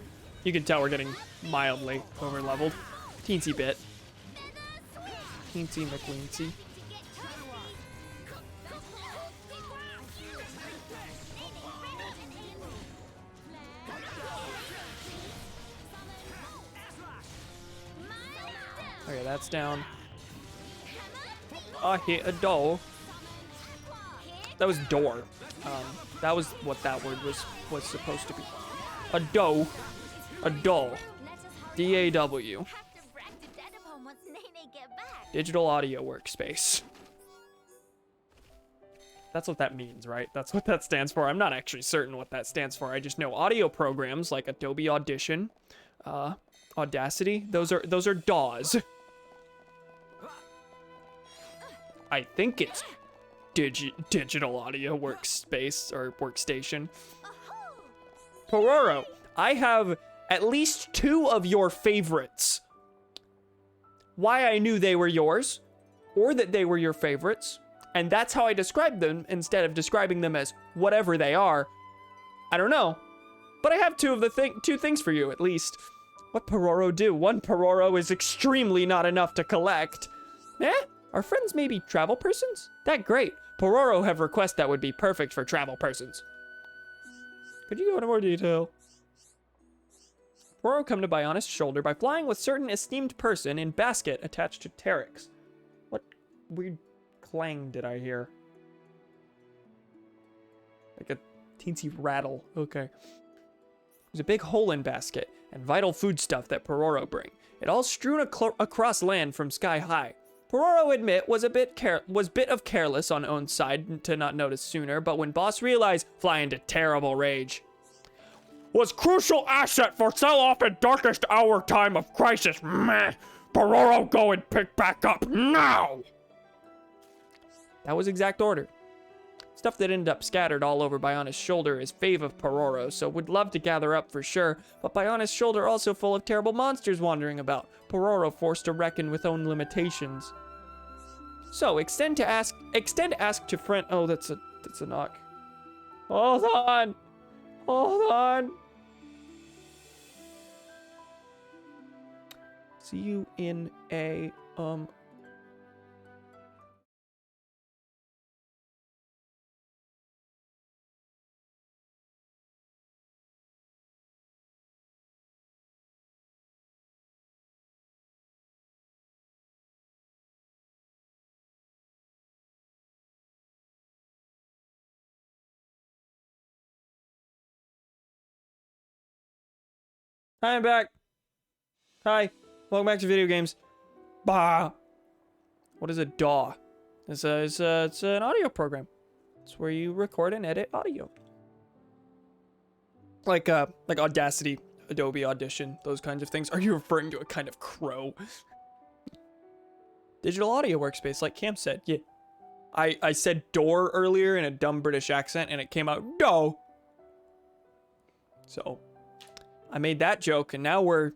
You can tell we're getting mildly over leveled. Teensy bit. Teensy McQueensy. Okay, that's down. I hit a door. That was door. That was what that word was supposed to be. A dough. A doll. D-A-W. Digital audio workspace. That's what that means, right? That's what that stands for. I'm not actually certain what that stands for. I just know audio programs like Adobe Audition, Audacity. Those are DAWs. I think it's digital audio workspace or workstation. Pororo, I have at least 2 of your favorites. Why I knew they were yours, or that they were your favorites, and that's how I described them instead of describing them as whatever they are. I don't know, but I have 2 of the 2 things for you at least. What Pororo do? 1 Pororo is extremely not enough to collect. Eh? Are friends maybe travel persons? That great. Pororo have requests that would be perfect for travel persons. Could you go into more detail? Pororo come to Bionis' shoulder by flying with certain esteemed person in basket attached to Terex. What weird clang did I hear? Like a teensy rattle. Okay. There's a big hole in basket and vital foodstuff that Pororo bring. It all strewn across land from sky high. Pororo admit was bit of careless on own side to not notice sooner, but when boss realized, fly into terrible rage. Was crucial asset for sell-off in darkest hour time of crisis. Meh. Pororo go and pick back up now. That was exact order. Stuff that ended up scattered all over Bionis' shoulder is fave of Pororo, so would love to gather up for sure, but Bionis' shoulder also full of terrible monsters wandering about. Pororo forced to reckon with own limitations. So, extend ask to friend. Oh, that's a knock. Hold on. Hold on. See you in a Hi, I'm back. Hi. Welcome back to video games. Bah. What is a DAW? It's an audio program. It's where you record and edit audio. Like Audacity, Adobe Audition, those kinds of things. Are you referring to a kind of crow? Digital audio workspace, like Cam said. Yeah. I said door earlier in a dumb British accent, and it came out do. So, I made that joke, and now we're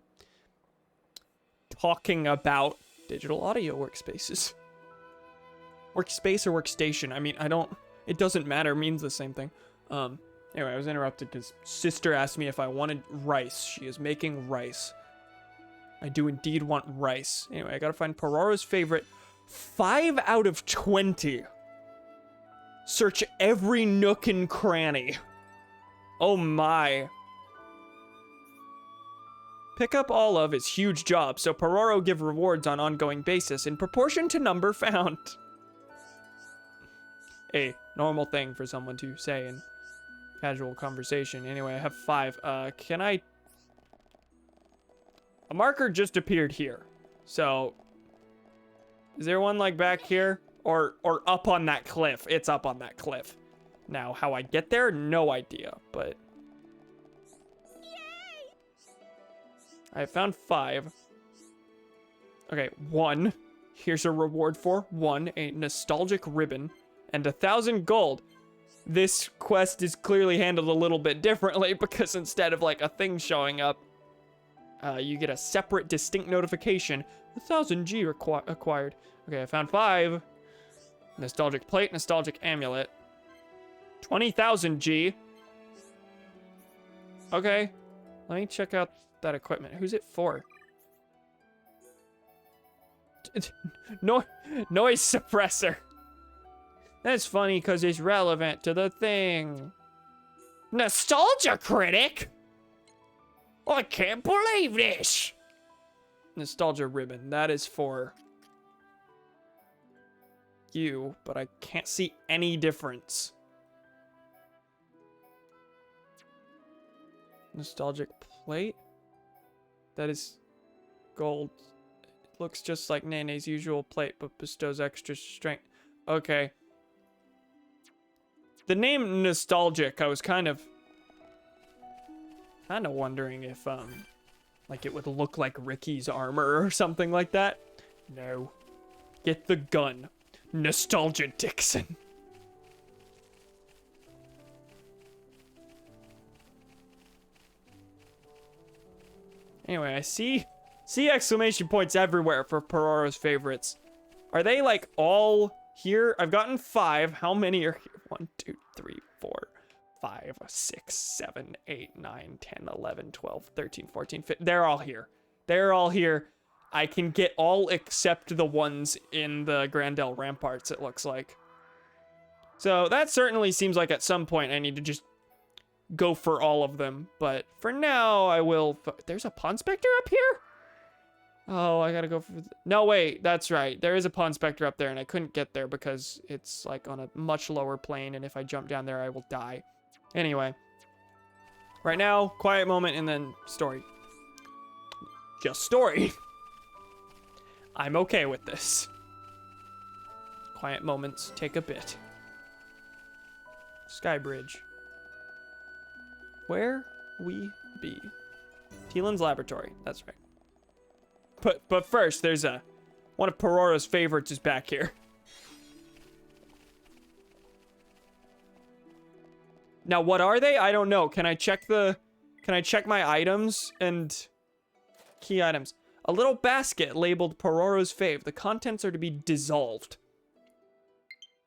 talking about digital audio workspaces. Workspace or workstation. I mean, it doesn't matter, means the same thing. Anyway, I was interrupted because sister asked me if I wanted rice. She is making rice. I do indeed want rice. Anyway, I gotta find Pororo's favorite. 5 out of 20. Search every nook and cranny. Oh my. Pick up all of is huge job, so Pororo give rewards on ongoing basis in proportion to number found. A normal thing for someone to say in casual conversation. Anyway, I have 5. Can I... A marker just appeared here. So, is there one like back here? Or up on that cliff? It's up on that cliff. Now, how I get there? No idea, but... I found 5. Okay, 1. Here's a reward for 1, a nostalgic ribbon, and 1,000 gold. This quest is clearly handled a little bit differently because instead of like a thing showing up, you get a separate, distinct notification. 1,000 G acquired. Okay, I found 5. Nostalgic plate, nostalgic amulet. 20,000 G. Okay, let me check out that equipment. Who's it for? No, noise suppressor. That's funny because it's relevant to the thing. Nostalgia critic? I can't believe this. Nostalgia ribbon. That is for you, but I can't see any difference. Nostalgic plate? That is gold. It looks just like Nene's usual plate, but bestows extra strength. Okay. The name Nostalgic, I was kind of wondering if, like it would look like Ricky's armor or something like that. No. Get the gun. Nostalgia Dixon. Anyway, I see exclamation points everywhere for Pororo's favorites. Are they like all here? I've gotten 5. How many are here? 1, 2, 3, 4, 5, 6, 7, 8, 9, 10, 11, 12, 13, 14, 15. They're all here. They're all here. I can get all except the ones in the Grandel Ramparts, it looks like. So that certainly seems like at some point I need to just go for all of them. But for now, I will... There's a Pawn Spectre up here? Oh, I gotta go for... No, wait, that's right. There is a Pawn Spectre up there, and I couldn't get there because it's, like, on a much lower plane, and if I jump down there, I will die. Anyway. Right now, quiet moment, and then story. Just story. I'm okay with this. Quiet moments take a bit. Sky Bridge. Where we be? Teelan's laboratory. That's right. But first, there's one of Pororo's favorites is back here. Now, what are they? I don't know. Can I check my items and key items? A little basket labeled Pororo's fave. The contents are to be dissolved.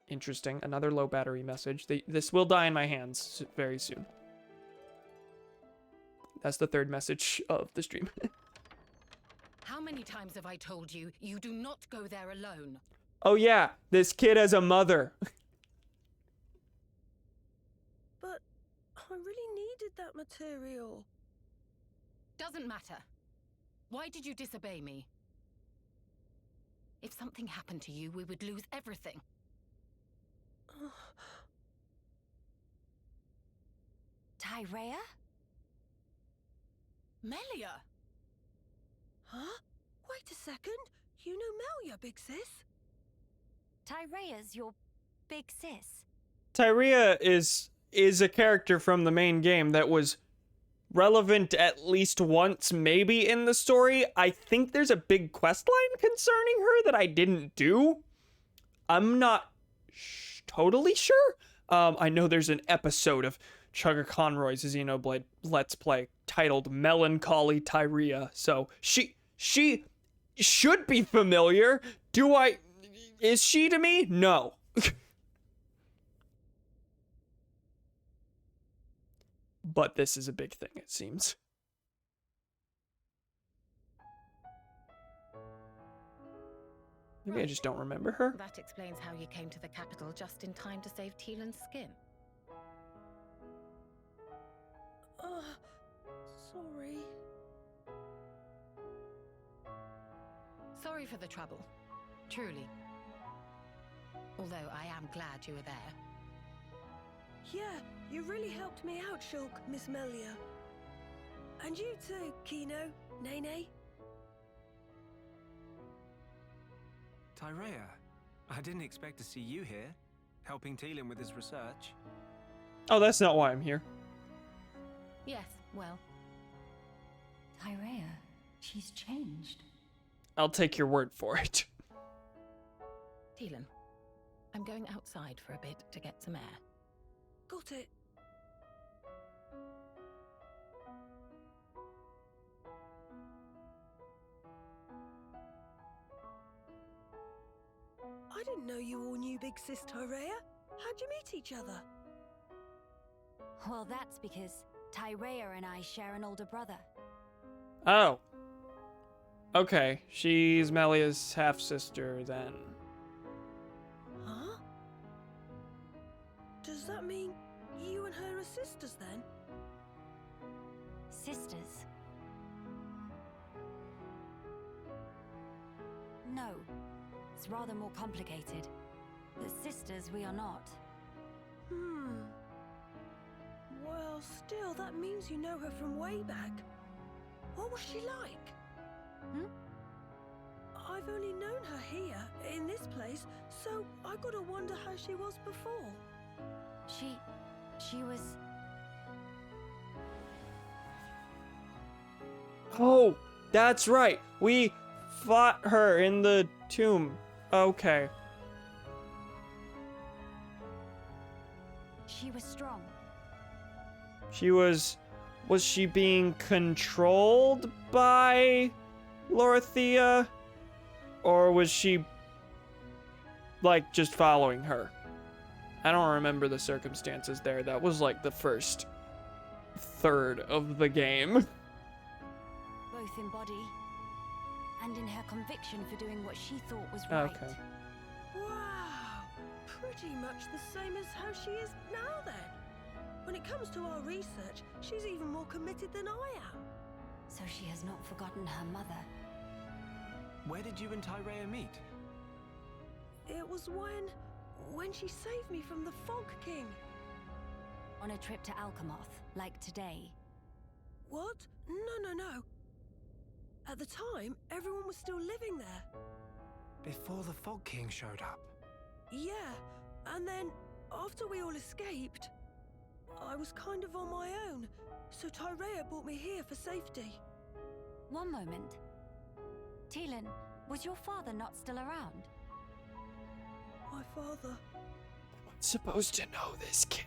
Interesting. Another low battery message. This will die in my hands very soon. That's the 3rd message of the stream. How many times have I told you, you do not go there alone? Oh yeah, this kid has a mother. But I really needed that material. Doesn't matter. Why did you disobey me? If something happened to you, we would lose everything. Tyrea? Melia! Huh? Wait a second. You know Melia, big sis? Tyrea's your big sis. Tyrea is a character from the main game that was relevant at least once, maybe in the story. I think there's a big quest line concerning her that I didn't do. I'm not totally sure. I know there's an episode of Chugga Conroy's Xenoblade Let's Play titled Melancholy Tyrea, so she should be familiar. Is she to me? No. But this is a big thing, it seems. Maybe I just don't remember her. That explains how you came to the capital just in time to save Teelan's skin. sorry for the trouble. Truly. Although I am glad you were there. Yeah, you really helped me out, Shulk, Miss Melia. And you too, Kino, Nene. Tyrea, I didn't expect to see you here, helping Teelan with his research. Oh, that's not why I'm here. Yes, well, Tyrea, she's changed. I'll take your word for it. Teelan, I'm going outside for a bit to get some air. Got it. I didn't know you all knew Big Sis Tyrea. How'd you meet each other? Well, that's because Tyrea and I share an older brother. Oh. Okay, she's Melia's half-sister then. Huh? Does that mean you and her are sisters then? Sisters? No. It's rather more complicated. But sisters we are not. Well, still, that means you know her from way back. What was she like? I've only known her here, in this place, so I gotta wonder how she was before. She was... Oh, that's right. We fought her in the tomb. Okay. She was strong. She was she being controlled by Lorithia? Or was she, like, just following her? I don't remember the circumstances there. That was, like, the first third of the game. Both in body and in her conviction for doing what she thought was right. Okay. Wow, pretty much the same as how she is now then. When it comes to our research, she's even more committed than I am. So she has not forgotten her mother. Where did you and Tyrea meet? It was when she saved me from the Fog King. On a trip to Alchemoth, like today. What? No. At the time, everyone was still living there. Before the Fog King showed up. Yeah, and then, after we all escaped, I was kind of on my own, so Tyrea brought me here for safety. One moment. Teelan, was your father not still around? My father... I'm supposed to know this kid.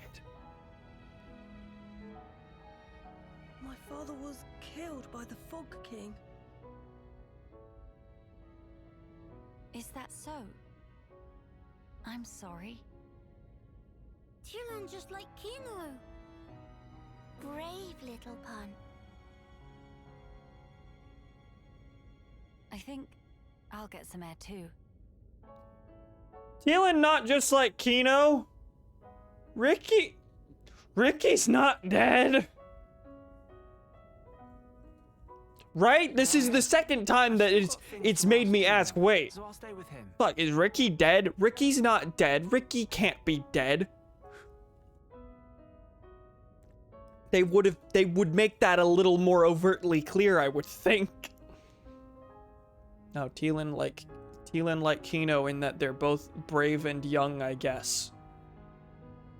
My father was killed by the Fog King. Is that so? I'm sorry. Teelan just like Kino. Brave little pun. I think I'll get some air too. Teelan not just like Kino. Ricky's not dead. Right? This is the second time that it's made me ask, wait. So I'll stay with him. Fuck, is Ricky dead? Ricky's not dead. Ricky can't be dead. They would make that a little more overtly clear, I would think. No, Teelan like Kino in that they're both brave and young, I guess.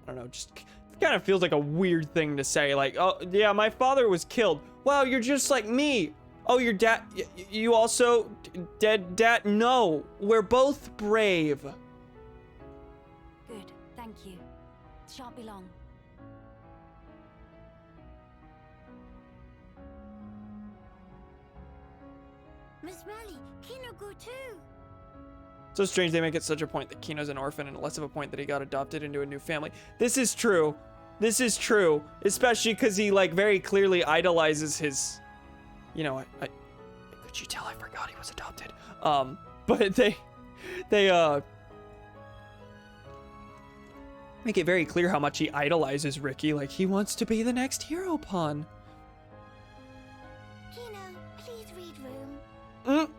I don't know, just kind of feels like a weird thing to say. Like, oh, yeah, my father was killed. Wow, you're just like me. Oh, your dad, you also dead dad? No, we're both brave. Good, thank you. Shan't be long. Miss Melly, Kino go too. So strange they make it such a point that Kino's an orphan and less of a point that he got adopted into a new family. This is true. This is true. Especially because he, like, very clearly idolizes his... You know, I could you tell I forgot he was adopted? But they make it very clear how much he idolizes Ricky. Like, he wants to be the next hero pawn. Kino, please read room.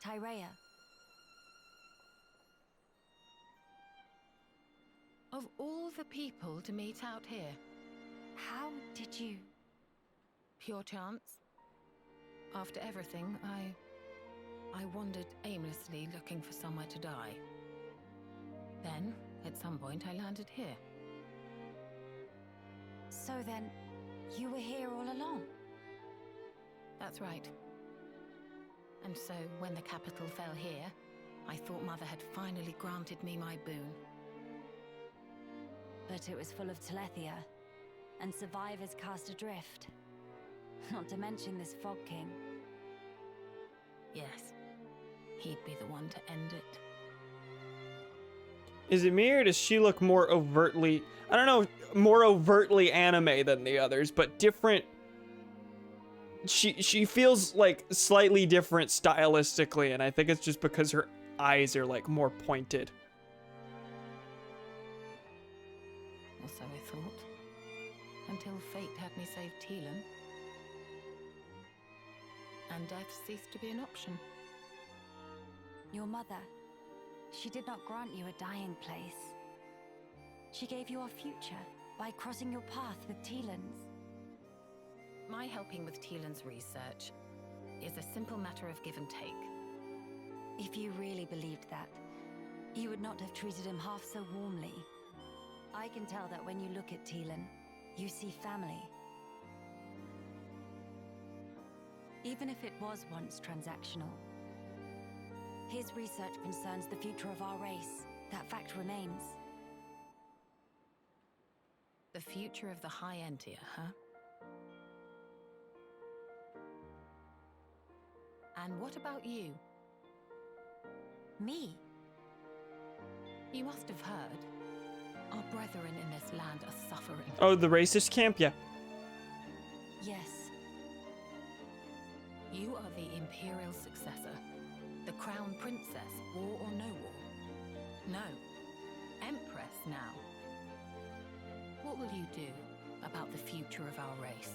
Tyrea. Of all the people to meet out here, How did you... pure chance. After everything, I wandered aimlessly looking for somewhere to die. Then, at some point, I landed here. So then, you were here all along? That's right. And so, when the capital fell here, I thought Mother had finally granted me my boon. But it was full of Telethia, and survivors cast adrift. Not to mention this Fog King. Yes, he'd be the one to end it. Is it me or does she look more overtly, I don't know, more overtly anime than the others, but different? She feels like slightly different stylistically, and I think it's just because her eyes are like more pointed. Or so I thought. Until fate had me save Teelan. And death ceased to be an option. Your mother, she did not grant you a dying place. She gave you a future by crossing your path with Teelan's. My helping with Teelan's research is a simple matter of give and take. If you really believed that, you would not have treated him half so warmly. I can tell that when you look at Teelan, you see family. Even if it was once transactional. His research concerns the future of our race. That fact remains. The future of the High Entia, huh? And what about you? Me? You must have heard. Our brethren in this land are suffering. Oh, the racist camp? Yeah. Yes. You are the Imperial successor. The Crown Princess, war or no war. No. Empress now. What will you do about the future of our race?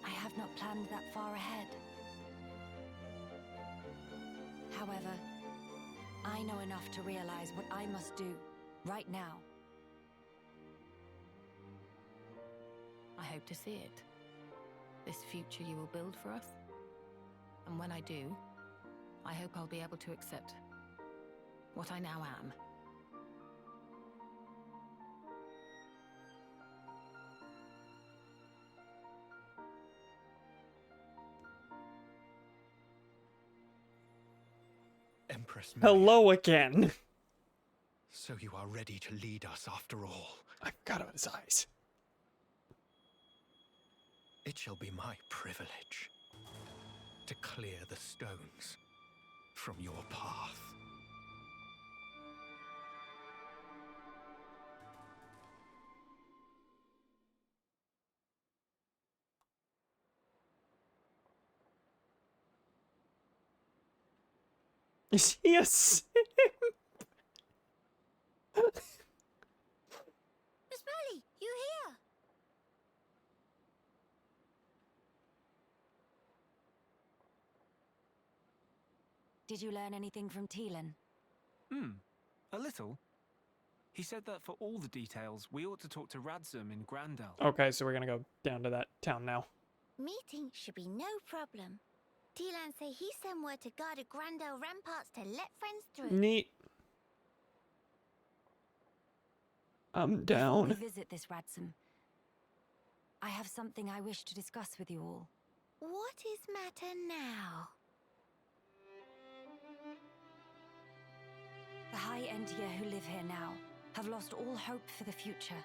I have not planned that far ahead. However, I know enough to realize what I must do right now. I hope to see it. This future you will build for us. And when I do, I hope I'll be able to accept what I now am. Empress Maya, Hello again. so you are ready to lead us after all. I forgot about his eyes. It shall be my privilege to clear the stones from your path. Is he a simp? Miss Molly, you here? Did you learn anything from Teelan? A little. He said that for all the details, we ought to talk to Radzum in Grandel. Okay, so we're gonna go down to that town now. Meeting should be no problem. Teelan say he sent word to guard the Grandel ramparts to let friends through. Neat. I'm Before down. we visit this Radzum, I have something I wish to discuss with you all. What is matter now? The High Entia who live here now have lost all hope for the future.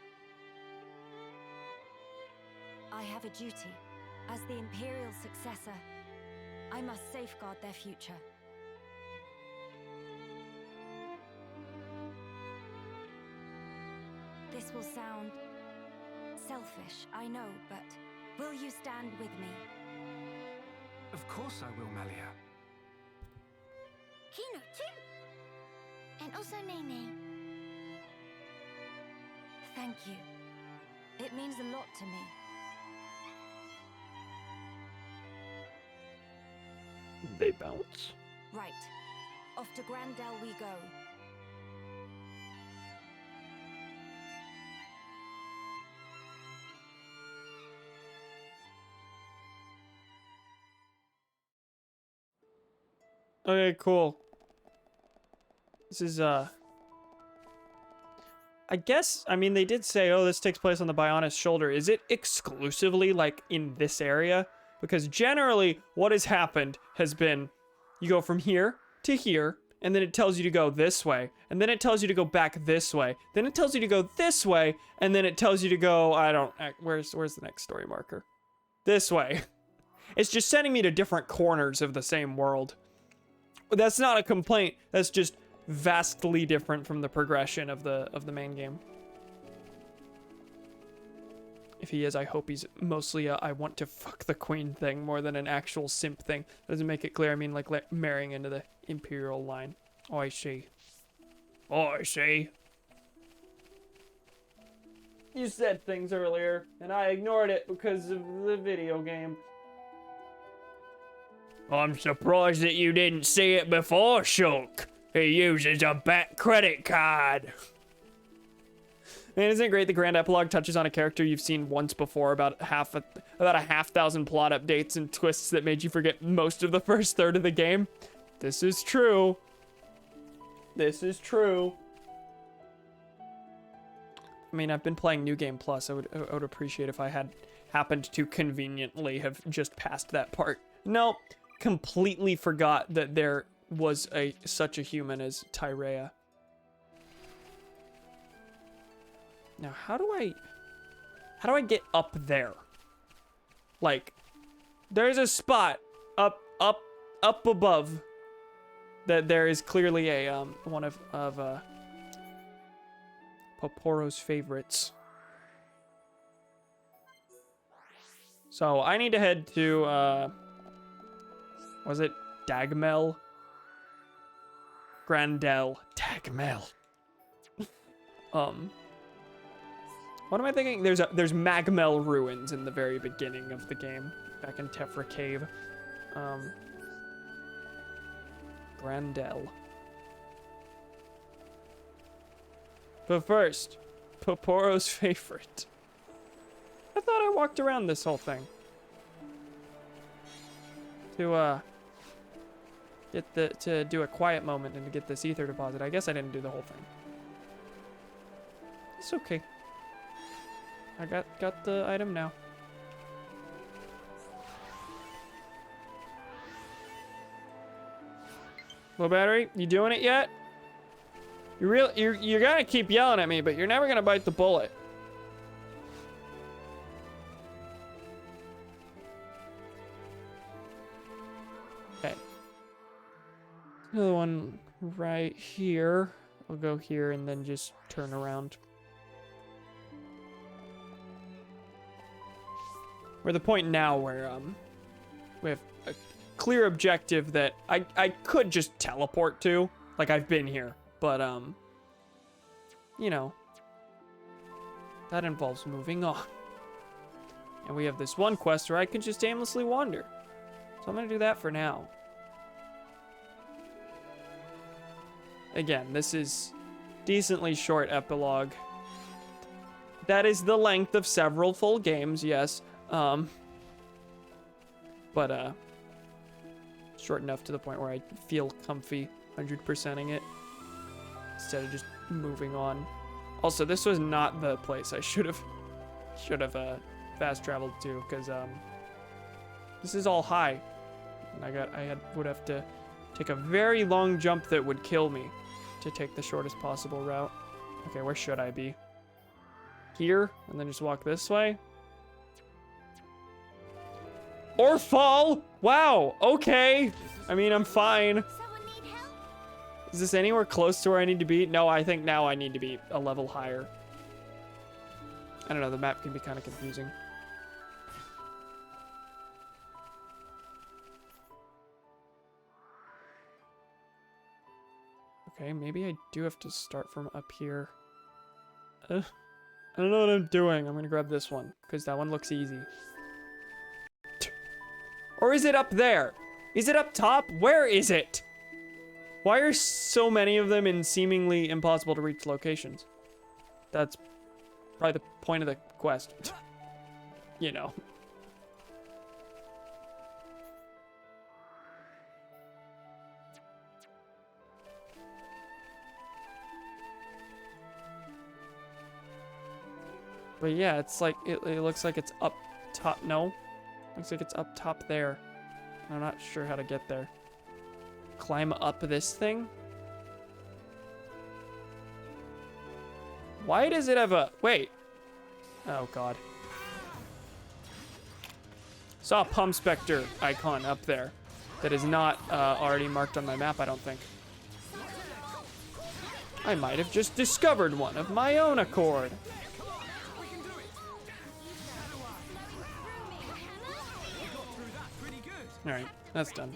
I have a duty. As the Imperial successor, I must safeguard their future. This will sound selfish, I know, but will you stand with me? Of course I will, Melia. Kino too. And also Nene. Thank you. It means a lot to me. They bounce. Right. Off to Grandel we go. Okay, cool. This is, I guess, I mean, they did say, oh, this takes place on the Bionis shoulder. Is it exclusively, like, in this area? Because generally, what has happened has been, you go from here to here, and then it tells you to go this way, and then it tells you to go back this way, then it tells you to go this way, and then it tells you to go, where's the next story marker? This way. It's just sending me to different corners of the same world. That's not a complaint, that's just vastly different from the progression of the main game. If he is, I hope he's mostly a I want to fuck the queen thing more than an actual simp thing. That doesn't make it clear. I mean, like marrying into the Imperial line. Oh, I see. Oh, I see. You said things earlier, and I ignored it because of the video game. I'm surprised that you didn't see it before, Shulk. He uses a back credit card. Man, isn't it great the Grand Epilogue touches on a character you've seen once before, about a half thousand plot updates and twists that made you forget most of the first third of the game? This is true. This is true. I mean, I've been playing New Game Plus. I would appreciate if I had happened to conveniently have just passed that part. No, completely forgot that there was such a human as Tyrea. Now, how do I get up there? Like, there's a spot up above that there is clearly a one of Poporo's favorites. So I need to head to was it Dagmel? Grandel. Dagmel. What am I thinking? There's Magmel ruins in the very beginning of the game, back in Tefra Cave. Grandel. But first, Poporo's favorite. I thought I walked around this whole thing. To do a quiet moment and to get this ether deposit. I guess I didn't do the whole thing. It's okay. I got the item now. Low battery, you doing it yet? You're gonna keep yelling at me, but you're never gonna bite the bullet. Okay. Another one right here. I'll go here and then just turn around. We're at the point now where we have a clear objective that I could just teleport to, like I've been here, but you know, that involves moving on. And we have this one quest where I can just aimlessly wander. So I'm gonna do that for now. Again, this is decently short epilogue. That is the length of several full games, yes. But short enough to the point where I feel comfy 100%ing it instead of just moving on. Also, this was not the place I should have fast traveled to, because this is all high, and I would have to take a very long jump that would kill me to take the shortest possible route. Okay, where should I be? Here, and then just walk this way. Or fall! Wow, okay. I mean, I'm fine. Someone need help? Is this anywhere close to where I need to be? No, I think now I need to be a level higher. I don't know, the map can be kind of confusing. Okay, maybe I do have to start from up here. I don't know what I'm doing. I'm gonna grab this one, because that one looks easy. Or is it up there? Is it up top? Where is it? Why are so many of them in seemingly impossible to reach locations? That's probably the point of the quest. You know. But yeah, it's like, it looks like it's up top. No. Looks like it's up top there. I'm not sure how to get there. Climb up this thing? Why does it have a... Wait. Oh, God. Saw a Pump Spectre icon up there that is not already marked on my map, I don't think. I might have just discovered one of my own accord. Alright, that's done.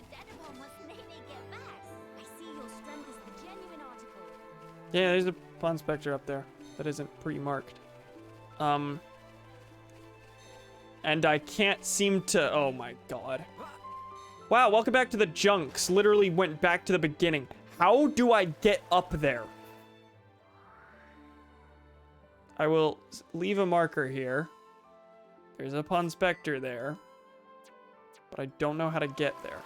Yeah, there's a Pond Spectre up there that isn't pre-marked. And I can't seem to... Oh my god. Wow, welcome back to the junks. Literally went back to the beginning. How do I get up there? I will leave a marker here. There's a Pond Spectre there. But I don't know how to get there.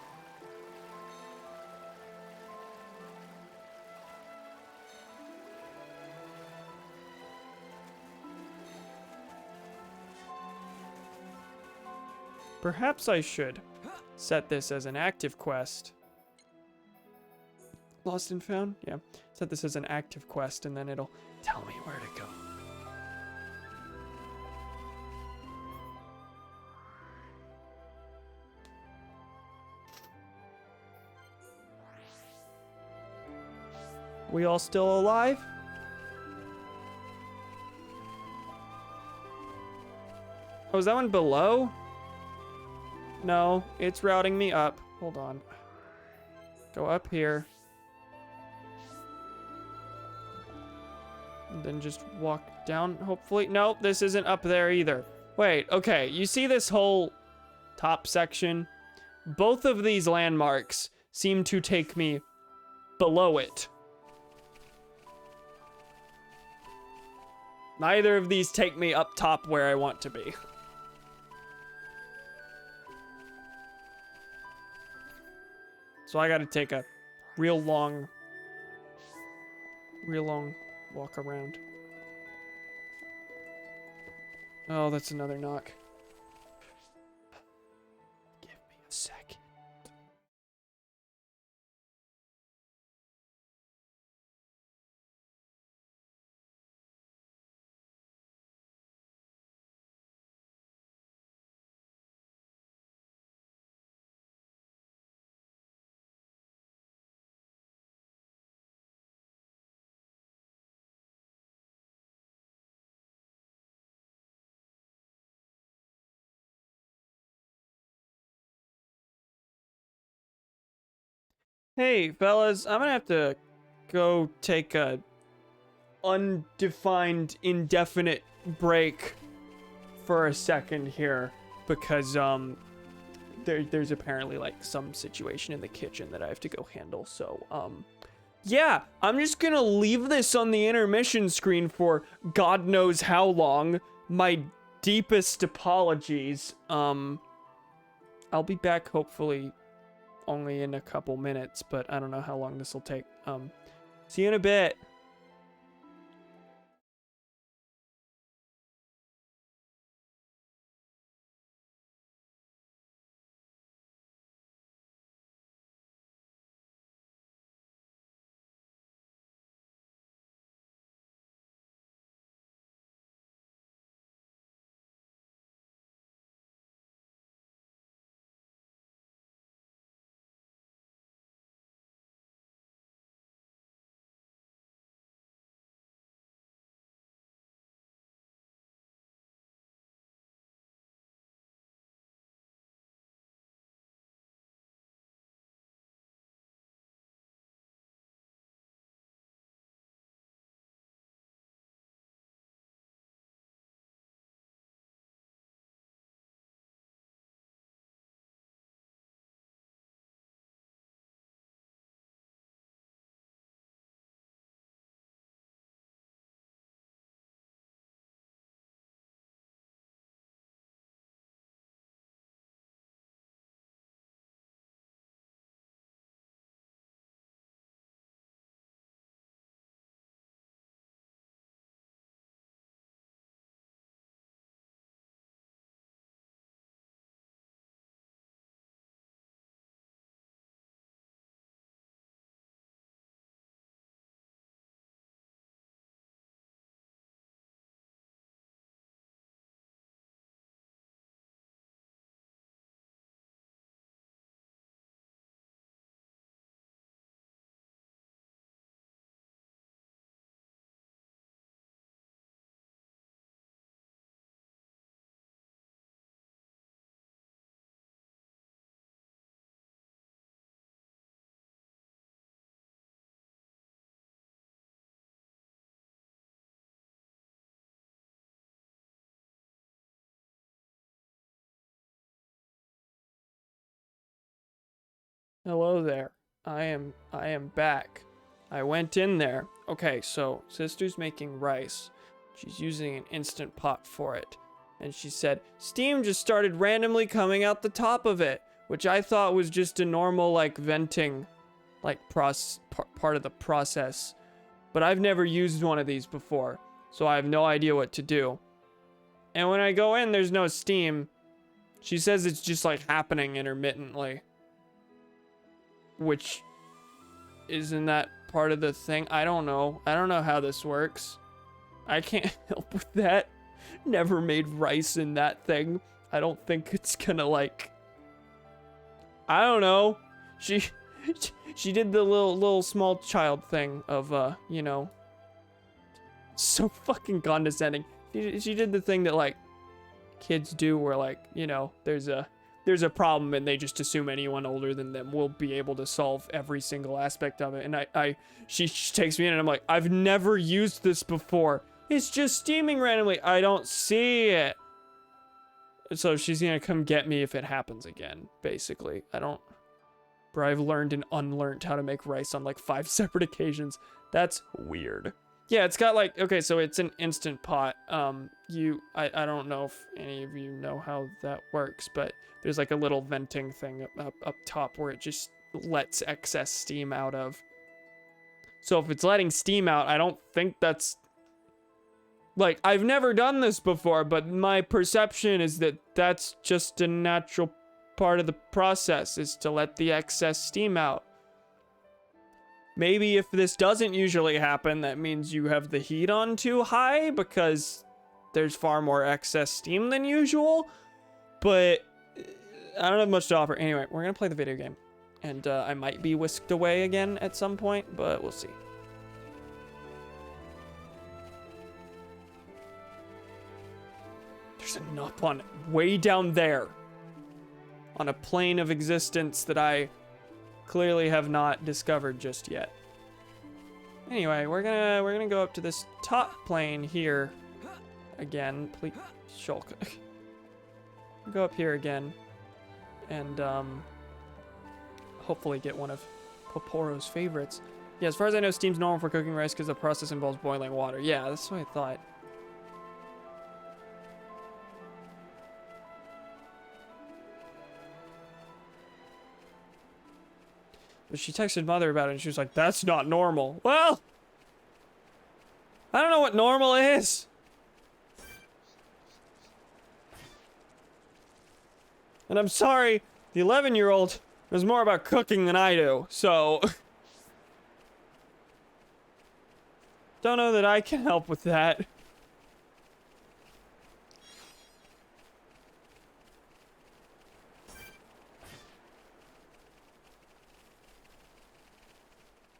Perhaps I should set this as an active quest. Lost and found? Yeah. Set this as an active quest and then it'll tell me where to go. We all still alive? Oh, is that one below? No, it's routing me up. Hold on. Go up here. And then just walk down, hopefully. Nope, this isn't up there either. Wait, okay. You see this whole top section? Both of these landmarks seem to take me below it. Neither of these take me up top where I want to be. So I gotta take a real long walk around. Oh, that's another knock. Give me a second. Hey, fellas, I'm gonna have to go take a undefined, indefinite break for a second here because there's apparently like some situation in the kitchen that I have to go handle. So yeah, I'm just gonna leave this on the intermission screen for God knows how long. My deepest apologies. I'll be back hopefully only in a couple minutes, but I don't know how long this will take. See you in a bit. Hello there. I am back. I went in there. Okay, so sister's making rice. She's using an instant pot for it. And she said, steam just started randomly coming out the top of it, which I thought was just a normal, like, venting, like, part of the process. But I've never used one of these before, so I have no idea what to do. And when I go in, there's no steam. She says it's just, like, happening intermittently. Which, isn't that part of the thing? I don't know. I don't know how this works. I can't help with that. Never made rice in that thing. I don't think it's gonna, like... I don't know. She did the little small child thing of, you know... So fucking condescending. She did the thing that, like, kids do where, like, you know, there's a problem and they just assume anyone older than them will be able to solve every single aspect of it. And she takes me in and I'm like, I've never used this before. It's just steaming randomly. I don't see it. So she's gonna come get me if it happens again, basically. Bro, I've learned and unlearned how to make rice on like 5 separate occasions. That's weird. Yeah, it's got like, okay, so it's an instant pot. I don't know if any of you know how that works, but there's like a little venting thing up top where it just lets excess steam out of. So if it's letting steam out, I don't think that's... Like, I've never done this before, but my perception is that that's just a natural part of the process, is to let the excess steam out. Maybe if this doesn't usually happen, that means you have the heat on too high because there's far more excess steam than usual. But I don't have much to offer. Anyway, we're going to play the video game. And I might be whisked away again at some point, but we'll see. There's a nup on way down there. On a plane of existence that I clearly have not discovered just yet. Anyway, we're gonna go up to this top plane here again. Please, shulk. Go up here again, and hopefully get one of Poporo's favorites. Yeah, as far as I know, steam's normal for cooking rice because the process involves boiling water. Yeah, that's what I thought. But she texted mother about it and she was like, that's not normal. Well, I don't know what normal is. And I'm sorry, the 11-year-old knows more about cooking than I do, so... Don't know that I can help with that.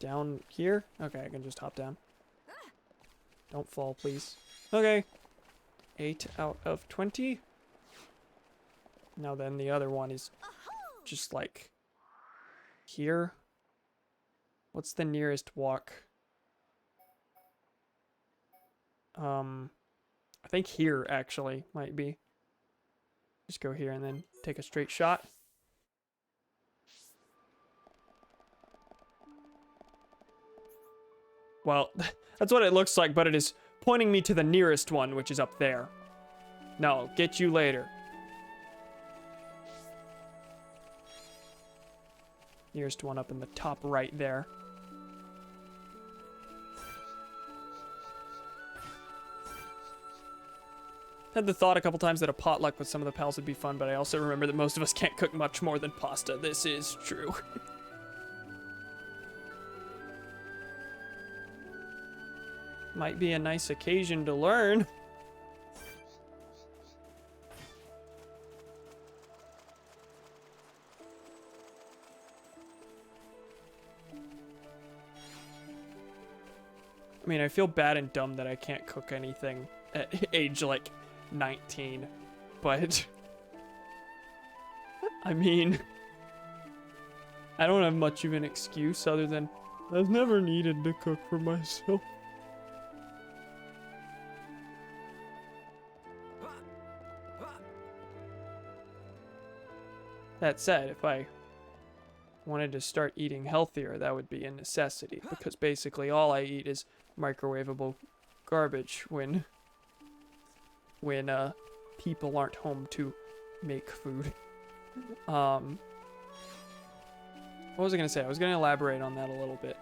Down here? Okay, I can just hop down. Don't fall, please. Okay. 8 out of 20. Now then, the other one is just like here. What's the nearest walk? I think here actually might be. Just go here and then take a straight shot. Well, that's what it looks like, but it is pointing me to the nearest one, which is up there. No, get you later. Nearest one up in the top right there. Had the thought a couple times that a potluck with some of the pals would be fun, but I also remember that most of us can't cook much more than pasta. This is true. Might be a nice occasion to learn. I mean, I feel bad and dumb that I can't cook anything at age, like, 19. But... I mean... I don't have much of an excuse other than I've never needed to cook for myself. That said, if I wanted to start eating healthier, that would be a necessity, because basically all I eat is microwavable garbage when people aren't home to make food. What was I gonna say? I was gonna elaborate on that a little bit.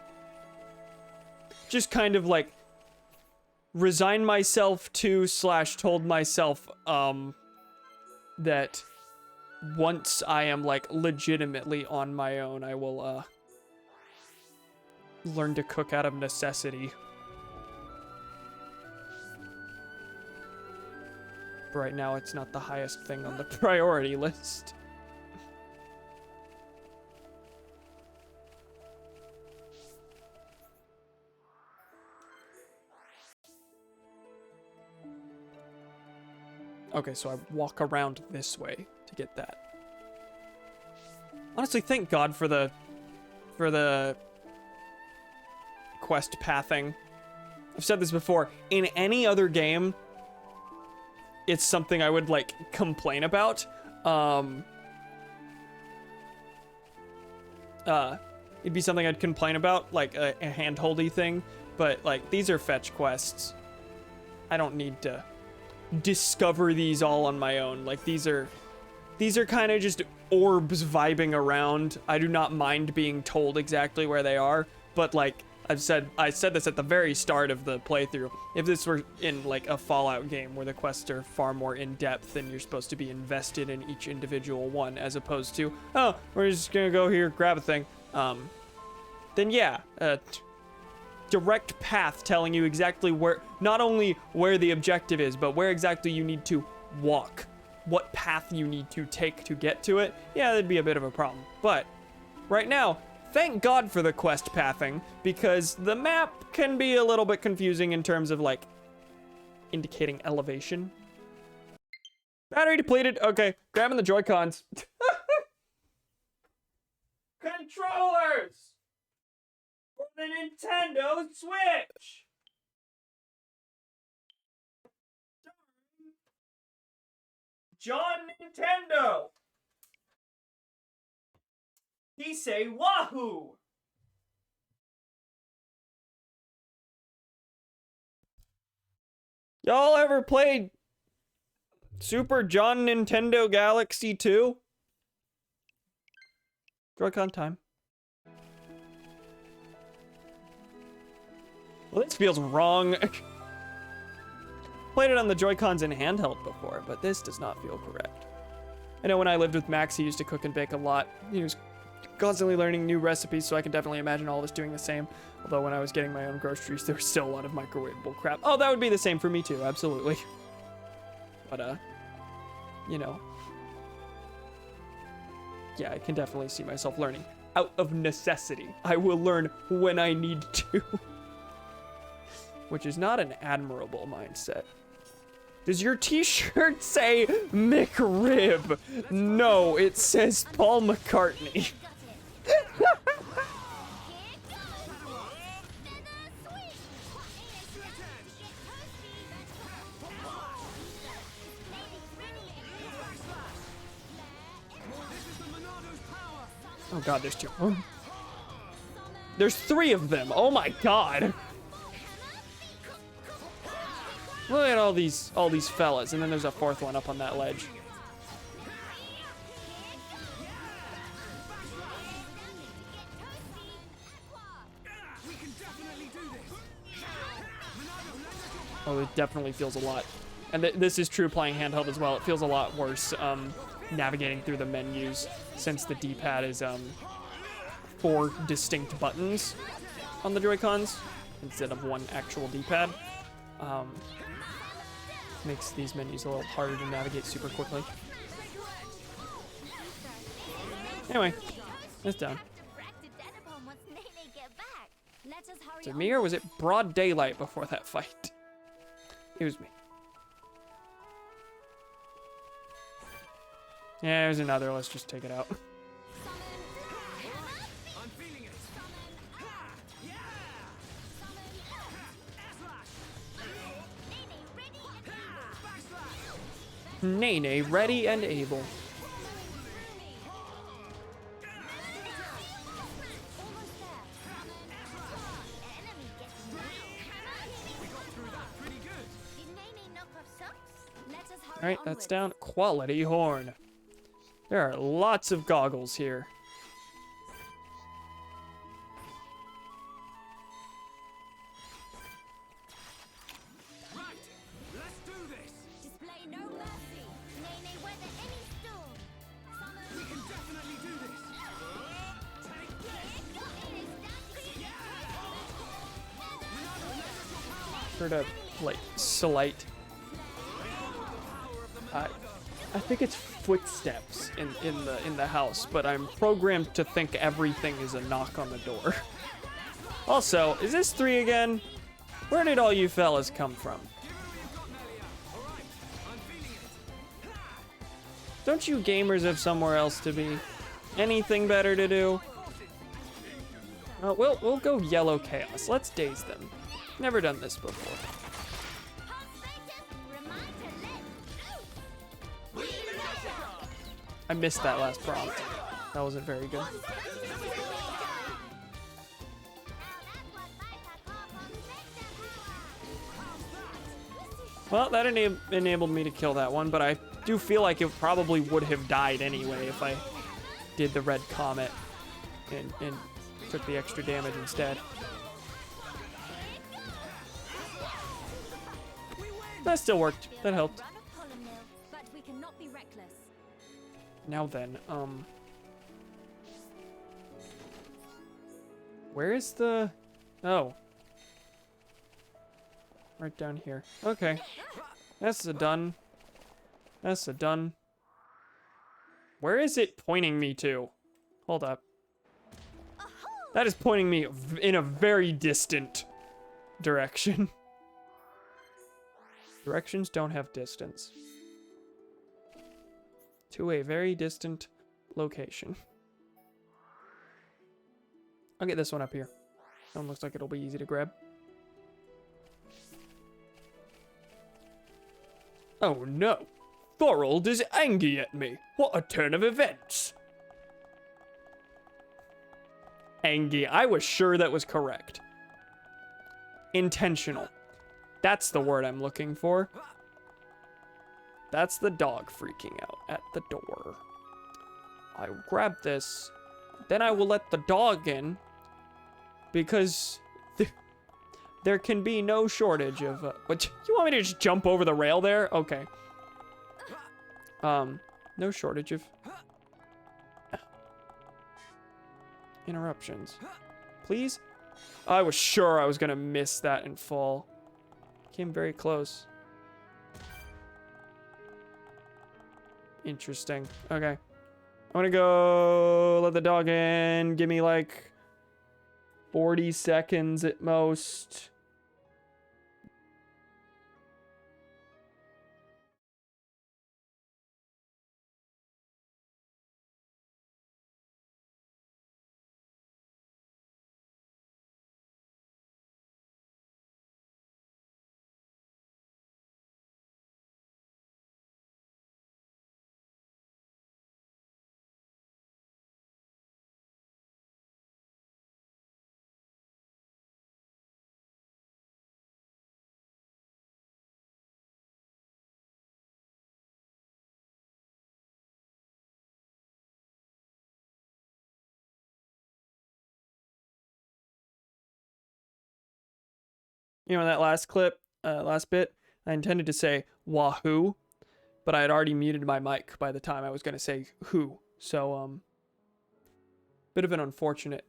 Just kind of like resign myself to / told myself that once I am like legitimately on my own, I will learn to cook out of necessity. But right now it's not the highest thing on the priority list. Okay, so I walk around this way to get that. Honestly, thank God for the quest pathing. I've said this before. In any other game, it's something I would like complain about. It'd be something I'd complain about, like a hand-holdy thing. But like these are fetch quests. I don't need to discover these all on my own. Like these are kind of just orbs vibing around. I do not mind being told exactly where they are, but like I said this at the very start of the playthrough. If this were in like a Fallout game where the quests are far more in depth and you're supposed to be invested in each individual one, as opposed to, oh, we're just gonna go here, grab a thing, then yeah, direct path telling you exactly where, not only where the objective is, but where exactly you need to walk, what path you need to take to get to it. Yeah, that'd be a bit of a problem. But right now, thank God for the quest pathing, because the map can be a little bit confusing in terms of like indicating elevation. Battery depleted. Okay, grabbing the Joy-Cons. Controllers for the Nintendo Switch. John Nintendo. He say wahoo. Y'all ever played Super John Nintendo Galaxy 2? Joy-Con time. Well, this feels wrong. Played it on the Joy-Cons in handheld before, but this does not feel correct. I know when I lived with Max, he used to cook and bake a lot. He was constantly learning new recipes, so I can definitely imagine all of us doing the same. Although when I was getting my own groceries, there was still a lot of microwavable crap. Oh, that would be the same for me too, absolutely. But, you know. Yeah, I can definitely see myself learning. Out of necessity. I will learn when I need to. Which is not an admirable mindset. Does your t-shirt say McRib? No, it says Paul McCartney. Oh god, there's two. Oh. There's 3 of them. Oh my god. Look at all these fellas, and then there's a 4th one up on that ledge. Oh, it definitely feels a lot. And this is true playing handheld as well. It feels a lot worse navigating through the menus, since the D-pad is 4 distinct buttons on the Joy-Cons instead of 1 actual D-pad. Makes these menus a little harder to navigate super quickly. Anyway, it's done. Was it me or was it broad daylight before that fight? It was me. Yeah, there's another. Let's just take it out. Nene, ready and able. All right, that's down. Quality horn. There are lots of goggles here. Right, let's do this. Display no mercy. Nay, nay, weather any storm. Summon. We can definitely do this. Take this. Sort of like slight. I think it's footsteps in the house, but I'm programmed to think everything is a knock on the door. Also, is this 3 again? Where did all you fellas come from? Don't you gamers have somewhere else to be? Anything better to do? We'll go yellow chaos. Let's daze them. Never done this before. I missed that last prompt. That wasn't very good. Well, that enabled me to kill that one, but I do feel like it probably would have died anyway if I did the red comet and took the extra damage instead. That still worked. That helped. But we cannot be reckless. Now then, where is the... Oh. Right down here. Okay. That's a done. That's a done. Where is it pointing me to? Hold up. That is pointing me in a very distant direction. Directions don't have distance. To a very distant location. I'll get this one up here. That one looks like it'll be easy to grab. Oh no! Thorold is angry at me! What a turn of events! Angry. I was sure that was correct. Intentional. That's the word I'm looking for. That's the dog freaking out at the door. I will grab this. Then I will let the dog in. Because there can be no shortage of... what? You want me to just jump over the rail there? Okay. No shortage of... interruptions. Please? I was sure I was gonna miss that and fall. Came very close. Interesting. Okay. I'm gonna go let the dog in. Give me like 40 seconds at most. You know, in that last clip, last bit, I intended to say wahoo, but I had already muted my mic by the time I was going to say who. So, bit of an unfortunate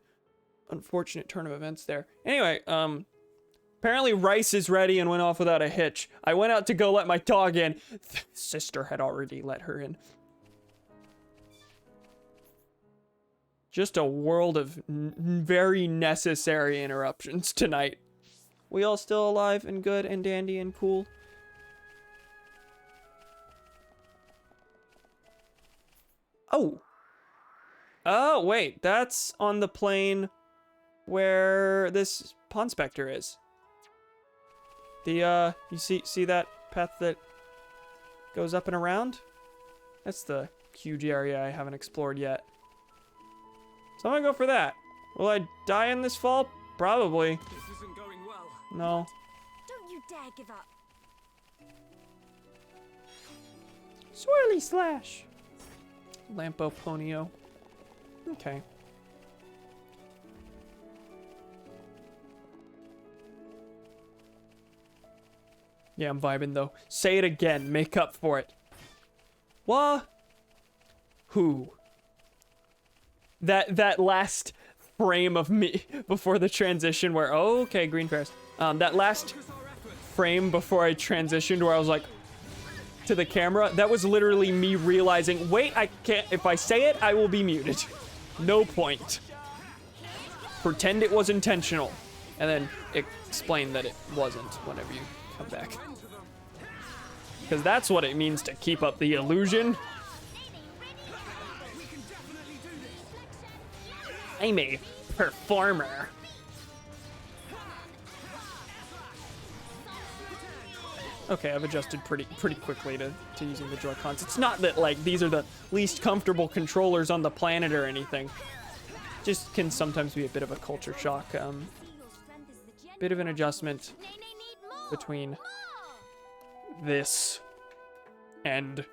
turn of events there. Anyway, apparently Rice is ready and went off without a hitch. I went out to go let my dog in. Sister had already let her in. Just a world of very necessary interruptions tonight. We all still alive and good and dandy and cool? Oh. Oh, wait. That's on the plane where this Pond Spectre is. The, you see that path that goes up and around? That's the huge area I haven't explored yet. So I'm gonna go for that. Will I die in this fall? Probably. This isn't going well. No. Don't you dare give up. Swirly slash. Lampo Ponyo. Okay. Yeah, I'm vibing though. Say it again. Make up for it. What? Who? That last frame of me before the transition where, oh, okay, green fairs. That last frame before I transitioned where I was like to the camera, that was literally me realizing, wait, I can't, if I say it, I will be muted. No point. Pretend it was intentional. And then explain that it wasn't whenever you come back. Because that's what it means to keep up the illusion. I'm a performer. Okay, I've adjusted pretty quickly to using the Joy-Cons. It's not that, like, these are the least comfortable controllers on the planet or anything. Just can sometimes be a bit of a culture shock. Bit of an adjustment between this and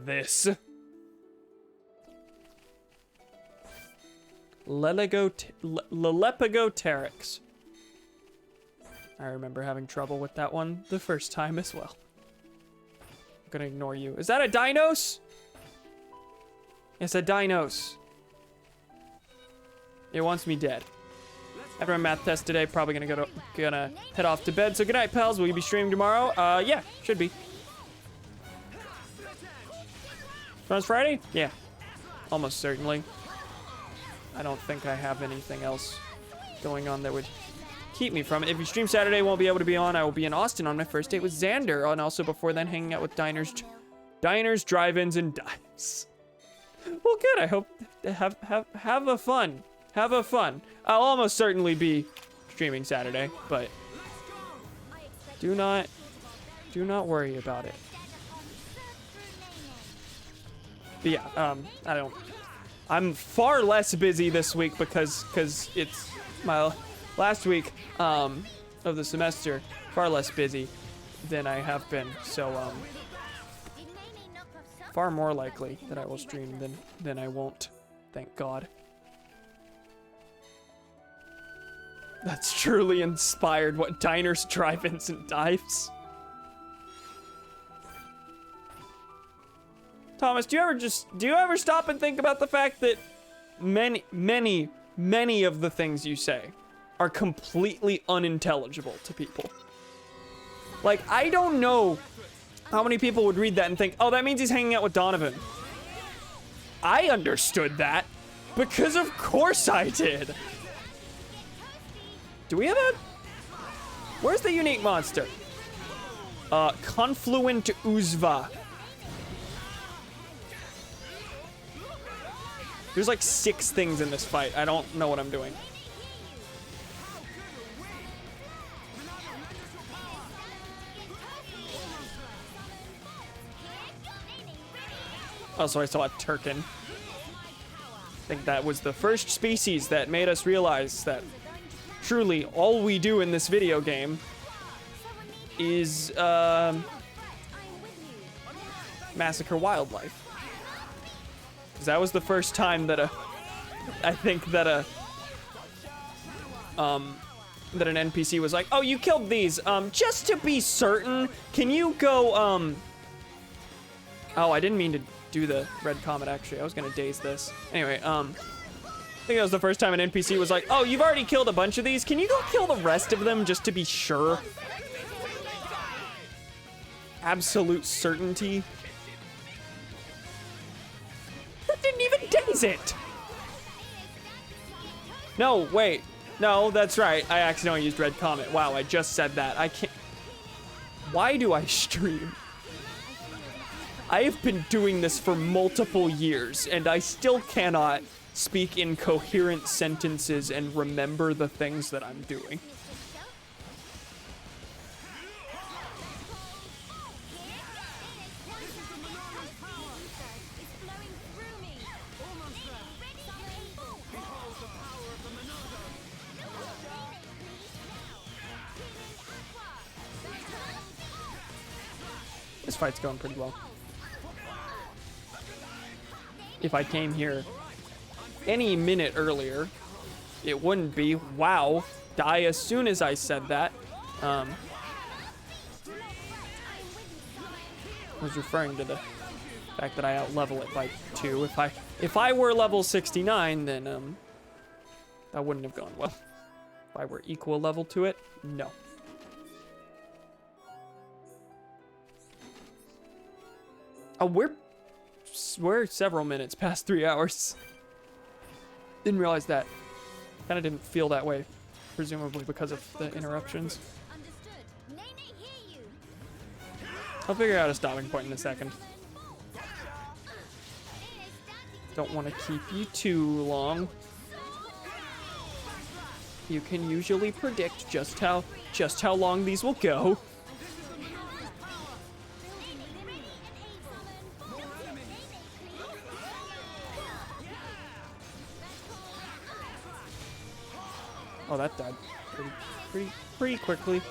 this. Lelepigoteryx. I remember having trouble with that one the first time as well. I'm gonna ignore you. Is that a Dinos? It's a Dinos. It wants me dead. After my math test today, probably gonna head off to bed. So good night, pals. Will you be streaming tomorrow? Yeah, should be. Tomorrow's Friday? Yeah, almost certainly. I don't think I have anything else going on that would keep me from it. If you stream Saturday, won't be able to be on. I will be in Austin on my first date with Xander, and also before then, hanging out with diners, drive-ins, and dives. Well, good. I hope have a fun. Have a fun. I'll almost certainly be streaming Saturday, but do not worry about it. But yeah, I'm far less busy this week because it's my last week of the semester. Far less busy than I have been, so far more likely that I will stream than I won't. Thank God. That's truly inspired. What, diners, drive-ins, and dives? Thomas, do you ever stop and think about the fact that many of the things you say are completely unintelligible to people? Like, I don't know how many people would read that and think, oh, that means he's hanging out with Donovan. I understood that because of course I did. Do we have a... Where's the unique monster? Confluent Uzva. There's like 6 things in this fight. I don't know what I'm doing. Also, I saw a Turkin. I think that was the first species that made us realize that truly all we do in this video game is massacre wildlife. Because that was the first time that I think that an NPC was like, oh, you killed these. Just to be certain, can you go, oh, I didn't mean to do the red comet, actually. I was gonna daze this. Anyway, I think that was the first time an NPC was like, oh, you've already killed a bunch of these. Can you go kill the rest of them just to be sure? Absolute certainty. That didn't even daze it. No, wait. No, that's right. I accidentally used red comet. Wow, I just said that. I can't. Why do I stream? I have been doing this for multiple years, and I still cannot speak in coherent sentences and remember the things that I'm doing. This fight's going pretty well. if I came here any minute earlier, it wouldn't be. Wow, die as soon as I said that. I was referring to the fact that I outlevel it by 2. If I were level 69, then that wouldn't have gone well. If I were equal level to it, no. Oh, we're several minutes past 3 hours. Didn't realize that. Kind of didn't feel that way, presumably because of the interruptions. Understood. Nene, hear you. I'll figure out a stopping point in a second. Don't want to keep you too long. You can usually predict just how long these will go. Oh, that died pretty quickly.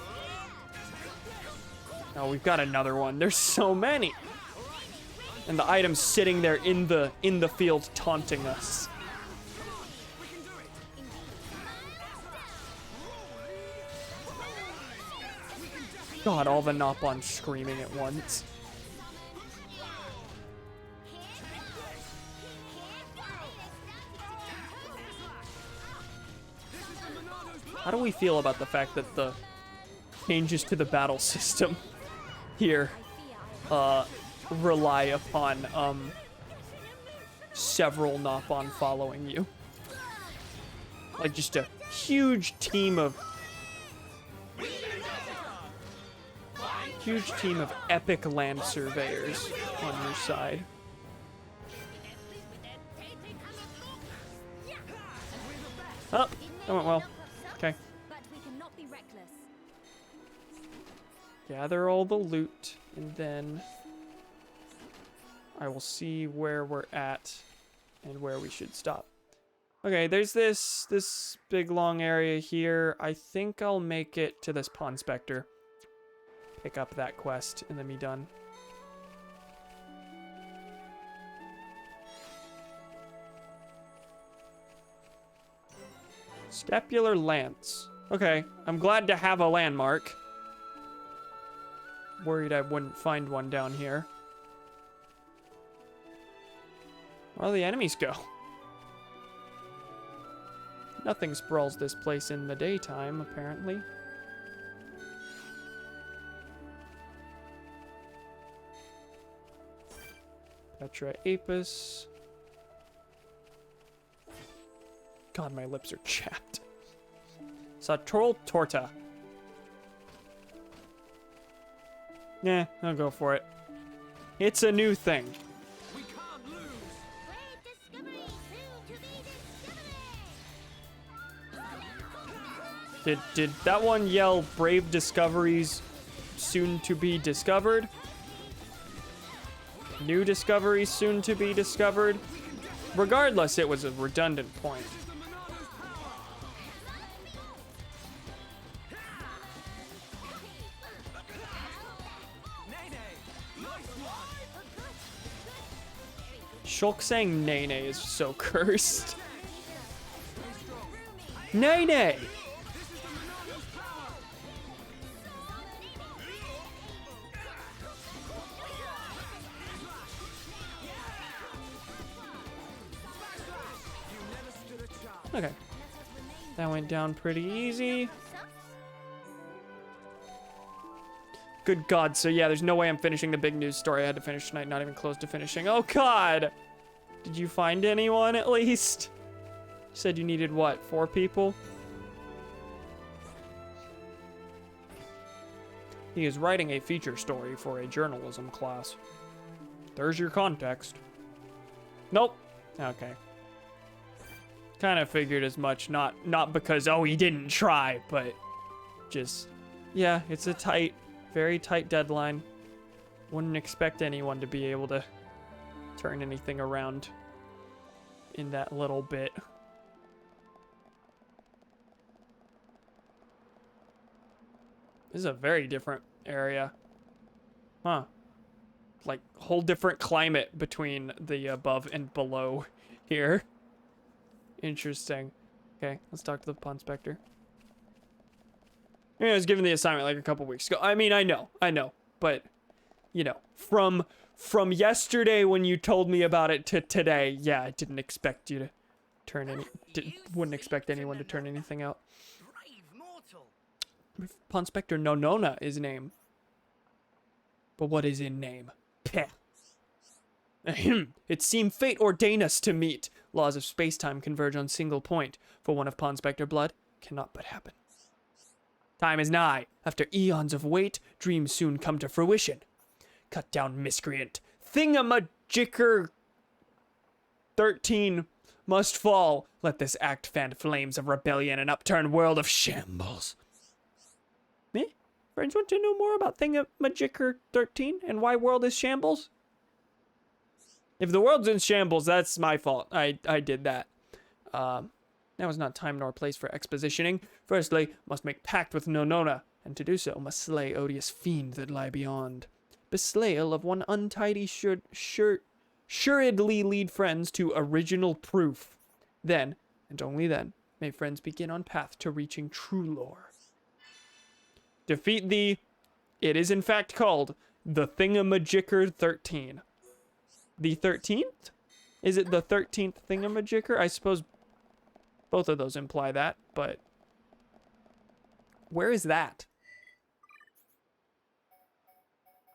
Oh, we've got another one. There's so many. And the item's sitting there in the field taunting us. God, all the Nopon screaming at once. How do we feel about the fact that the changes to the battle system here rely upon several Nopon following you? Like just a huge team of epic land surveyors on your side. Oh, that went well. Okay. But we cannot be reckless. Gather all the loot, and then I will see where we're at and where we should stop. Okay, there's this big long area here. I think I'll make it to this Pawn Spectre. Pick up that quest and then be done. Scapular Lance. Okay, I'm glad to have a landmark. Worried I wouldn't find one down here. Where do the enemies go? Nothing sprawls this place in the daytime, apparently. Petra Apis. God, my lips are chapped. Satorl Torta. Nah, I'll go for it. It's a new thing. We can't lose. Great discovery soon to be discovered. Did that one yell brave discoveries soon to be discovered? New discoveries soon to be discovered? Regardless, it was a redundant point. Shulk saying Nene is so cursed. Nene! Okay. That went down pretty easy. Good God, so yeah, there's no way I'm finishing the big news story I had to finish tonight, not even close to finishing. Oh God! Did you find anyone at least? You said you needed what, 4 people? He is writing a feature story for a journalism class. There's your context. Nope. Okay. Kind of figured as much, not because, oh, he didn't try, but just, yeah, it's a tight, very tight deadline. Wouldn't expect anyone to be able to turn anything around in that little bit. This is a very different area. Huh. like whole different climate between the above and below here. Interesting. Okay, let's talk to the Pond Spectre. I was given the assignment like a couple weeks ago. I mean, I know, but you know, from yesterday when you told me about it to today, yeah, I didn't expect you to turn any. Wouldn't expect anyone to turn anything out. Pond Spectre Nonona is name. But what is in name? Peh. It seemed fate ordained us to meet. Laws of space-time converge on single point. For one of Pond Spectre blood, cannot but happen. Time is nigh. After eons of wait, dreams soon come to fruition. Cut down miscreant. Thingamajigger 13 must fall. Let this act fan flames of rebellion and upturn world of shambles. Me? Friends want to know more about Thingamajigger 13 and why world is shambles? If the world's in shambles, that's my fault. I did that. Now is not time nor place for expositioning. Firstly, must make pact with Nonona, and to do so must slay odious fiend that lie beyond. Beslayal of one untidy assuredly lead friends to original proof. Then, and only then, may friends begin on path to reaching true lore. Defeat the, it is in fact called, the Thingamajigger 13. The 13th? Is it the 13th Thingamajigger? I suppose both of those imply that, but where is that?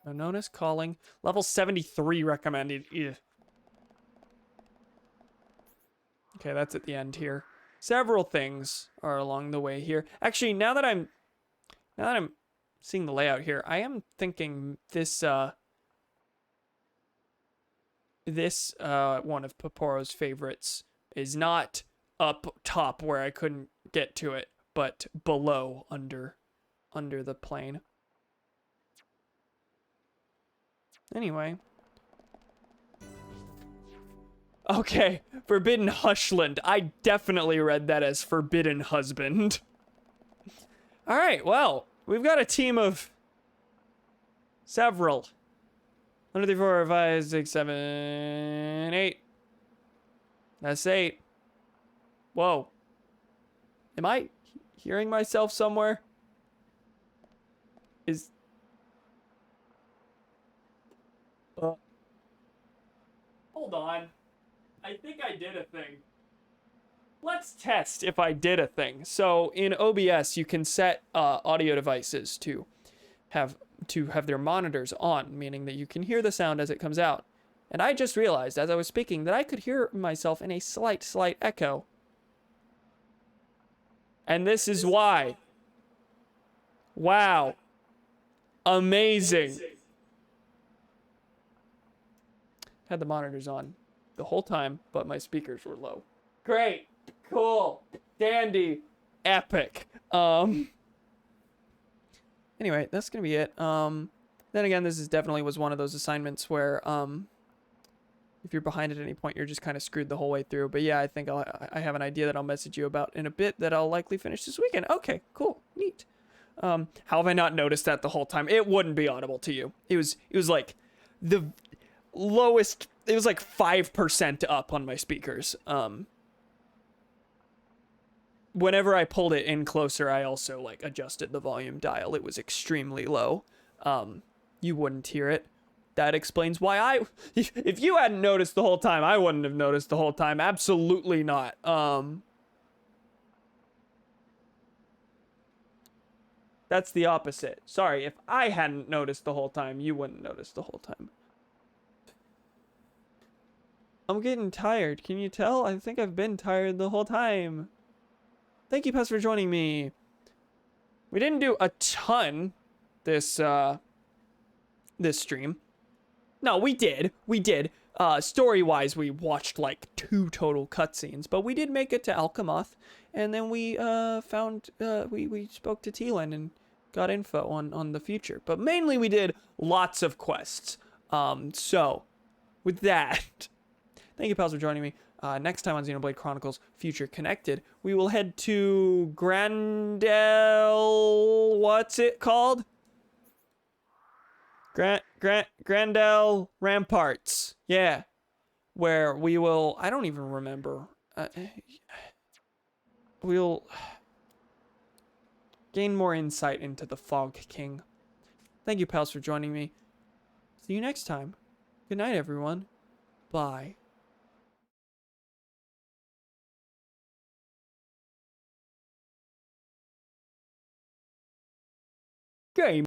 Nonona's calling. Level 73 recommended. Ugh. Okay, that's at the end here. Several things are along the way here. Actually, now that I'm seeing the layout here, I am thinking this one of Poporo's favorites is not up top where I couldn't get to it, but below under the plane. Anyway. Okay, Forbidden Hushland. I definitely read that as Forbidden Husband. Alright, well, we've got a team of several. 1, 2, 3, 4, 5, 6, 7, 8. That's 8. Whoa. Am I hearing myself somewhere? Hold on. I think I did a thing. Let's test if I did a thing. So in OBS, you can set audio devices to have their monitors on, meaning that you can hear the sound as it comes out. And I just realized as I was speaking that I could hear myself in a slight echo. And this is why. Wow. Amazing. Had the monitors on the whole time, but my speakers were low. Great. Cool. Dandy. Epic. Anyway, that's gonna be it. Then again, this definitely was one of those assignments where if you're behind at any point, you're just kind of screwed the whole way through. But yeah, I think I have an idea that I'll message you about in a bit that I'll likely finish this weekend. Okay, cool, neat. How have I not noticed that the whole time? It wouldn't be audible to you. It was like the lowest. It was like 5% up on my speakers. Whenever I pulled it in closer, I also like adjusted the volume dial. It was extremely low. You wouldn't hear it. That explains why if you hadn't noticed the whole time, I wouldn't have noticed the whole time. Absolutely not. That's the opposite. Sorry, if I hadn't noticed the whole time, you wouldn't notice the whole time. I'm getting tired. Can you tell? I think I've been tired the whole time. Thank you, Pez, for joining me. We didn't do a ton this stream. No, we did. Story-wise, we watched like 2 total cutscenes, but we did make it to Alchemoth, and then we we spoke to Teelan and got info on the future. But mainly we did lots of quests. So with that, thank you, pals, for joining me. Next time on Xenoblade Chronicles Future Connected, we will head to Grandel. What's it called? Grandel Ramparts. Yeah. Where we will, I don't even remember. We'll gain more insight into the Fog King. Thank you, pals, for joining me. See you next time. Good night, everyone. Bye. Game